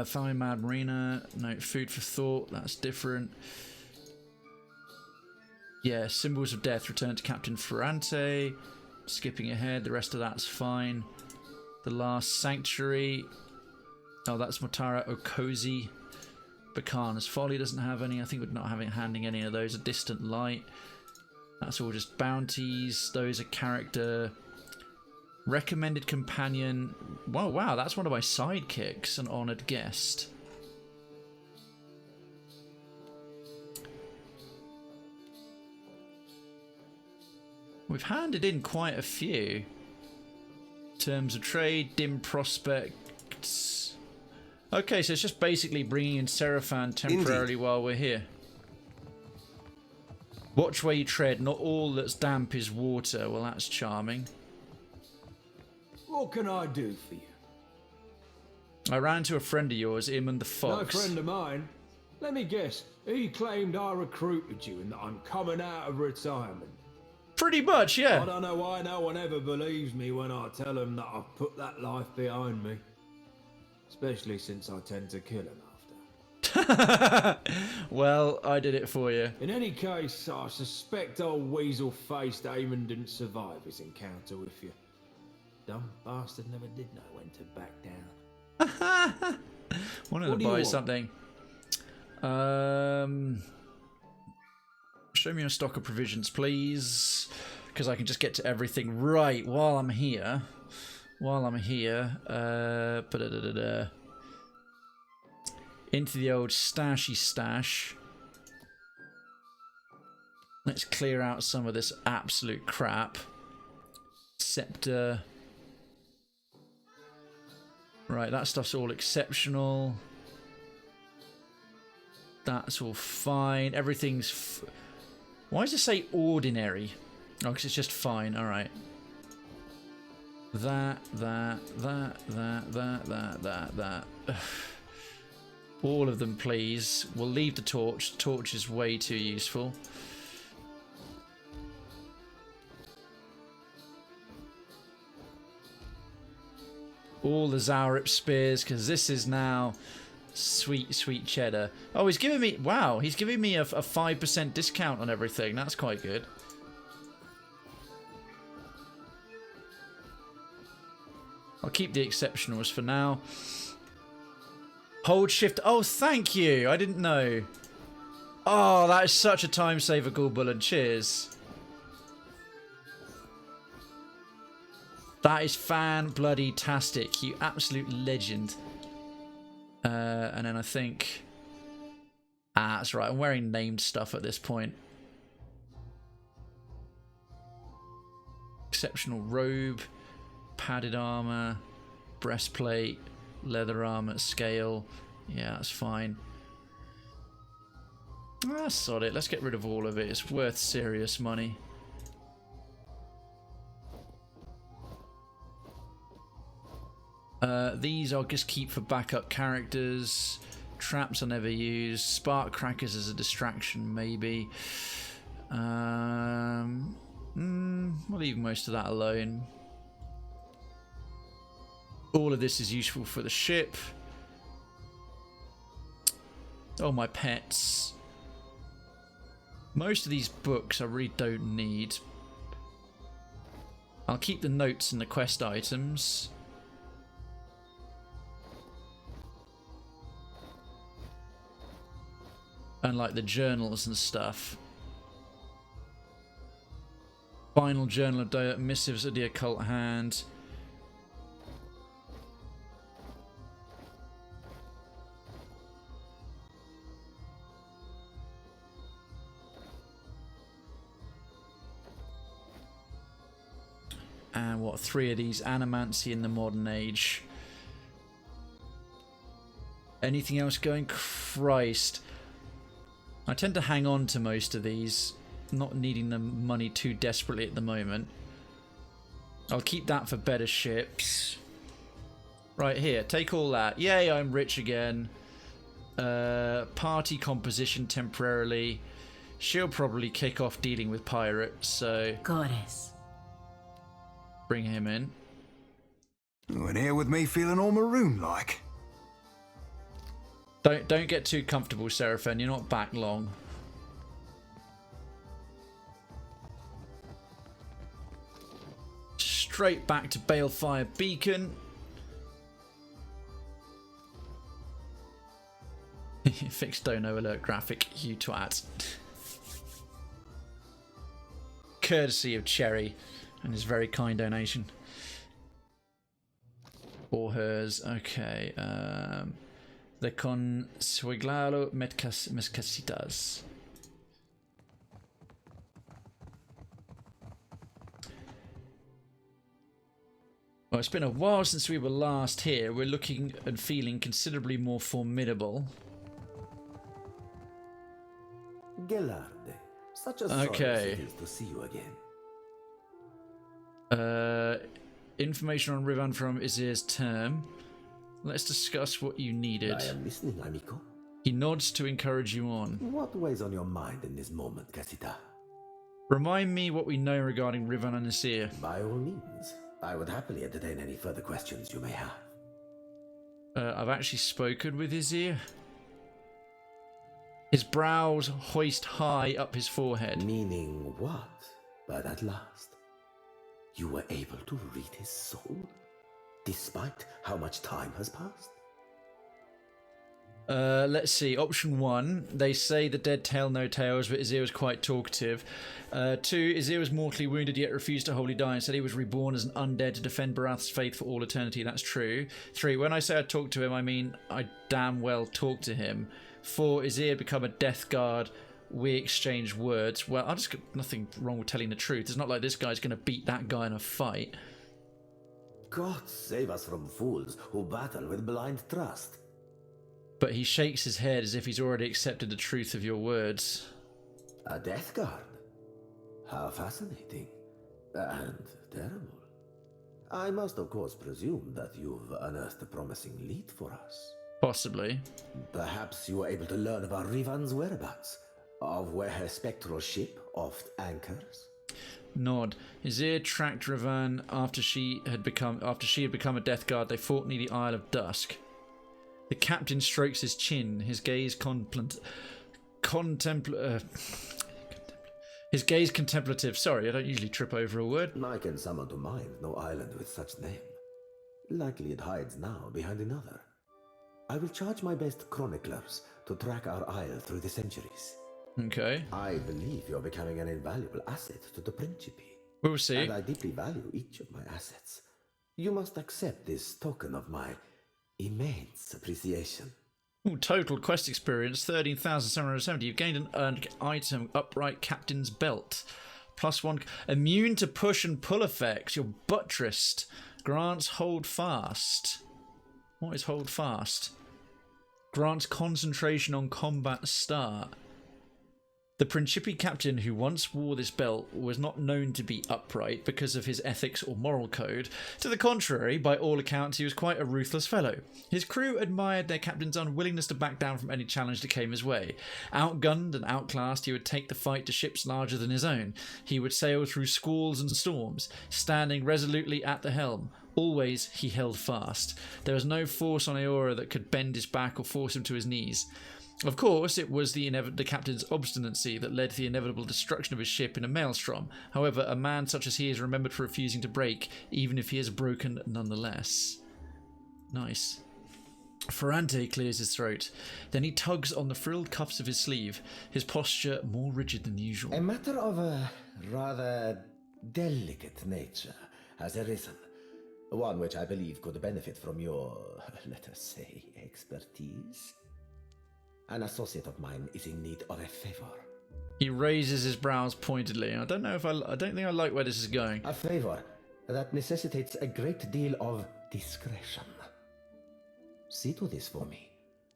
Fire Mad Marina, no, Food for Thought, that's different. Yeah, Symbols of Death, return to Captain Ferrante. Skipping ahead, the rest of that's fine. The Last Sanctuary. Oh, that's Motara Okozi. Bakana's Folly doesn't have any. I think we're not handing any of those. A Distant Light. That's all just bounties. Those are character. Recommended companion. Whoa, wow, that's one of my sidekicks. An honoured guest. We've handed in quite a few. Terms of trade, dim prospects. Okay, so it's just basically bringing in Serafen temporarily while we're here. Watch where you tread. Not all that's damp is water. Well, that's charming. What can I do for you? I ran into a friend of yours, Imon the Fox. No friend of mine. Let me guess. He claimed I recruited you and that I'm coming out of retirement. Pretty much, yeah. I don't know why no one ever believes me when I tell them that I've put that life behind me. Especially since I tend to kill him after. Well, I did it for you. In any case, I suspect old weasel-faced Eamon didn't survive his encounter with you. Dumb bastard never did know when to back down. Wanted to buy something. Show me your stock of provisions, please. Because I can just get to everything right while I'm here. Into the old stashy stash. Let's clear out some of this absolute crap. Scepter. Right, that stuff's all exceptional. That's all fine. Everything's... Why does it say ordinary? Oh, because it's just fine. Alright. That. All of them, please. We'll leave the torch. The torch is way too useful. All the Zaurip spears, because this is now sweet, sweet cheddar. Oh, he's giving me... Wow, he's giving me a 5% discount on everything. That's quite good. I'll keep the exceptionals for now. Hold shift. Oh, thank you. I didn't know. Oh, that is such a time saver, Gulbull, cheers. That is fan-bloody-tastic. You absolute legend. And then I think... Ah, that's right. I'm wearing named stuff at this point. Exceptional robe. Padded armor. Breastplate. Leather armor. Scale. Yeah, that's fine. That's solid. Let's get rid of all of it. It's worth serious money. These I'll just keep for backup characters. Traps I never use. Spark crackers as a distraction, maybe. We'll leave most of that alone. All of this is useful for the ship. Oh, my pets. Most of these books I really don't need. I'll keep the notes and the quest items. And like the journals and stuff. Final journal of missives of the occult hand. what, 3 of these. Animancy in the modern age. Anything else going? Christ. I tend to hang on to most of these, not needing the money too desperately at the moment. I'll keep that for better ships. Right here, take all that. Yay, I'm rich again. Party composition temporarily. She'll probably kick off dealing with pirates, so... Goddess. Bring him in. And here with me feeling all maroon-like. Don't get too comfortable, Seraphin. You're not back long. Straight back to Balefire Beacon. Fix dono alert graphic, you twat. Courtesy of Cherry and his very kind donation. Or hers. Okay. The consueglalo mescasitas. Well, it's been a while since we were last here. We're looking and feeling considerably more formidable. Gelarde, such a sorrow it is to see you again. Information on Rivan from Izir's term. Let's discuss what you needed. I am listening, amico. He nods to encourage you on. What weighs on your mind in this moment, Casita? Remind me what we know regarding Rivan and Izir. By all means. I would happily entertain any further questions you may have. I've actually spoken with Izir. His brows hoist high up his forehead. Meaning what by that last? You were able to read his soul? Despite how much time has passed? Let's see. Option 1. They say the dead tell no tales, but Izir was quite talkative. 2. Izir was mortally wounded yet refused to wholly die and said he was reborn as an undead to defend Barath's faith for all eternity. That's true. 3. When I say I talked to him, I mean I damn well talked to him. 4. Izir had become a death guard. We exchanged words. Well, I just got nothing wrong with telling the truth. It's not like this guy's going to beat that guy in a fight. God save us from fools who battle with blind trust. But he shakes his head as if he's already accepted the truth of your words. A death guard? How fascinating. And terrible. I must of course presume that you've unearthed a promising lead for us. Possibly. Perhaps you were able to learn about Rivan's whereabouts, of where her spectral ship oft anchors? Nod. Izir tracked Rivan after she had become a death guard. They fought near the Isle of Dusk. The captain strokes his chin, his gaze contemplative. Sorry, I don't usually trip over a word. I can summon to mind no island with such name. Likely it hides now behind another. I will charge my best chroniclers to track our isle through the centuries. Okay. I believe you're becoming an invaluable asset to the Principe. We'll see. And I deeply value each of my assets. You must accept this token of my immense appreciation. Ooh, total quest experience 13,770. You've gained an earned item, upright captain's belt. +1. Immune to push and pull effects. You're buttressed. Grants hold fast. What is hold fast? Grants concentration on combat start. The Principi captain who once wore this belt was not known to be upright because of his ethics or moral code. To the contrary, by all accounts, he was quite a ruthless fellow. His crew admired their captain's unwillingness to back down from any challenge that came his way. Outgunned and outclassed, he would take the fight to ships larger than his own. He would sail through squalls and storms, standing resolutely at the helm. Always he held fast. There was no force on Eora that could bend his back or force him to his knees. Of course, it was the captain's obstinacy that led to the inevitable destruction of his ship in a maelstrom. However, a man such as he is remembered for refusing to break, even if he is broken nonetheless. Nice. Ferrante clears his throat. Then he tugs on the frilled cuffs of his sleeve, his posture more rigid than usual. A matter of a rather delicate nature has arisen. One which I believe could benefit from your, let us say, expertise. An associate of mine is in need of a favor. He raises his brows pointedly. I don't think I like where this is going. A favor that necessitates a great deal of discretion. See to this for me,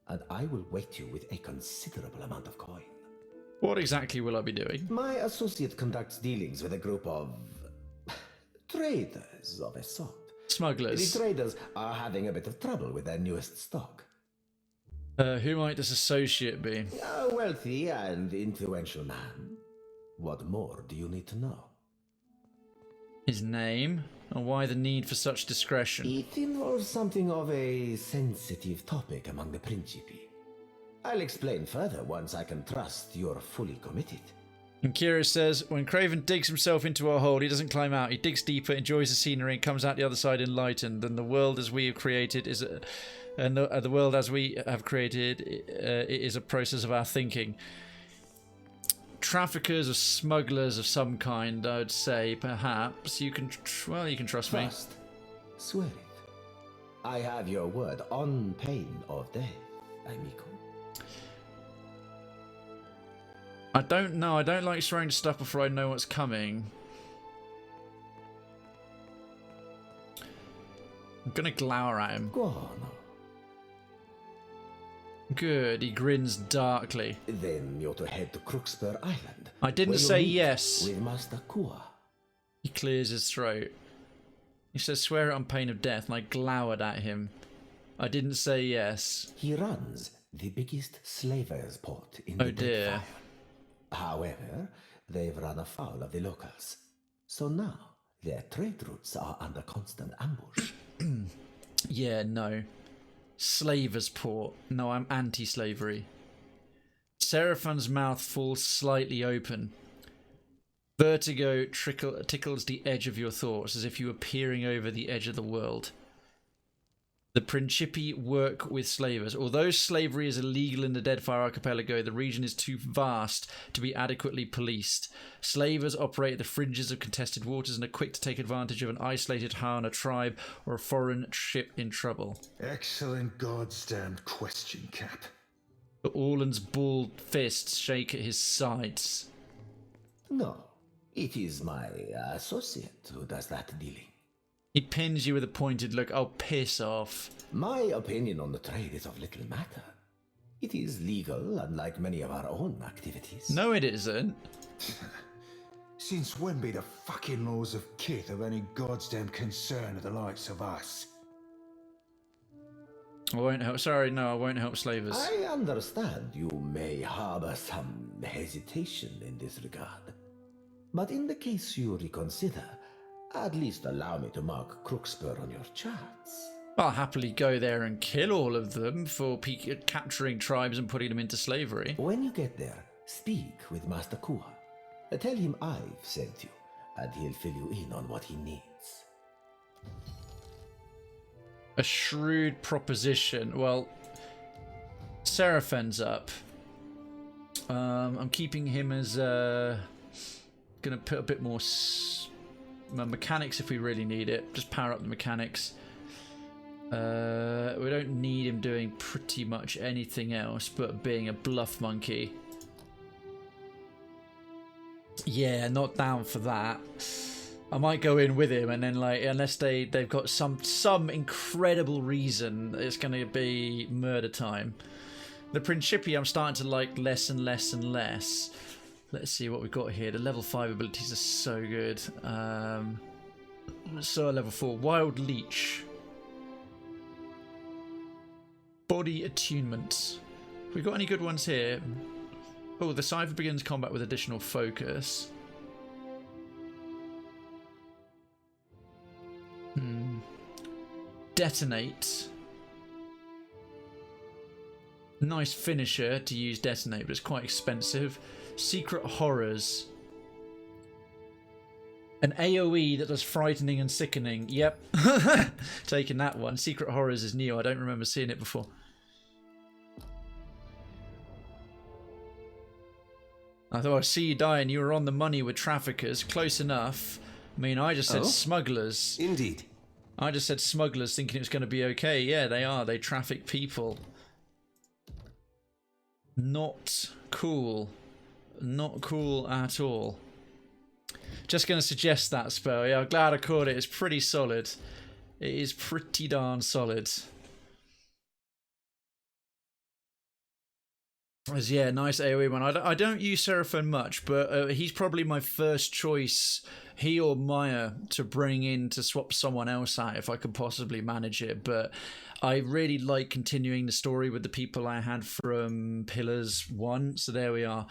and I will weight you with a considerable amount of coin. What exactly will I be doing? My associate conducts dealings with a group of traders of a sort. Smugglers. The traders are having a bit of trouble with their newest stock. Who might this associate be? A wealthy and influential man. What more do you need to know? His name, and why the need for such discretion? It involves something of a sensitive topic among the Principi. I'll explain further once I can trust you're fully committed. And Kira says, when Krayven digs himself into a hole, he doesn't climb out. He digs deeper, enjoys the scenery, and comes out the other side enlightened. And the world as we have created is the world as we have created is a process of our thinking. Traffickers or smugglers of some kind, I would say, perhaps. You can, well, you can trust me. Trust. Swear it. I have your word on pain of death, amico. I don't know. I don't like throwing stuff before I know what's coming. I'm gonna glower at him. Go on. Good. He grins darkly. Then you're to head to Crookspur Island. I didn't say yes. With Master Kua. He clears his throat. He says, swear it on pain of death, and I glowered at him. I didn't say yes. He runs the biggest slavers' port in the Dead dear. Fire. However, they've run afoul of the locals. So now, their trade routes are under constant ambush. Yeah, no. Slaver's port. No, I'm anti-slavery. Seraphan's mouth falls slightly open. Vertigo tickles the edge of your thoughts, as if you were peering over the edge of the world. The Principi work with slavers. Although slavery is illegal in the Deadfire Archipelago, the region is too vast to be adequately policed. Slavers operate at the fringes of contested waters and are quick to take advantage of an isolated Hana tribe or a foreign ship in trouble. Excellent goddamned question, Cap. But Orland's balled fists shake at his sides. No, it is my associate who does that dealing. He pins you with a pointed look. Oh, piss off. My opinion on the trade is of little matter. It is legal, unlike many of our own activities. No, it isn't. Since when be the fucking laws of Kith of any goddamn concern of the likes of us? I won't help. Sorry, no, I won't help slavers. I understand you may harbor some hesitation in this regard. But in the case you reconsider, at least allow me to mark Crookspur on your charts. I'll happily go there and kill all of them for capturing tribes and putting them into slavery. When you get there, speak with Master Kua. Tell him I've sent you, and he'll fill you in on what he needs. A shrewd proposition. Well, Seraphan's up. I'm keeping him as gonna put a bit more mechanics if we really need it. Just power up the mechanics. We don't need him doing pretty much anything else but being a bluff monkey. Yeah, not down for that. I might go in with him, and then like, unless they've got some incredible reason, it's going to be murder time. The Principi I'm starting to like less and less and less. Let's see what we've got here. The level 5 abilities are so good. So level 4, Wild Leech. Body Attunement. Have we got any good ones here? Oh, the Cipher begins combat with additional focus. Detonate. Nice finisher to use Detonate, but it's quite expensive. Secret Horrors. An AoE that does frightening and sickening. Yep. Taking that one. Secret Horrors is new. I don't remember seeing it before. I thought I see you die and you were on the money with traffickers. Close enough. I mean, I just said smugglers. Indeed. I just said smugglers thinking it was going to be okay. Yeah, they are. They traffic people. Not cool. Not cool at all. Just going to suggest that spell. Yeah, I'm glad I caught it. It's pretty solid. It is pretty darn solid. Yeah, nice AoE one. I don't use Seraphon much, but he's probably my first choice, he or Maya, to bring in to swap someone else out if I could possibly manage it. But I really like continuing the story with the people I had from Pillars 1, so there we are.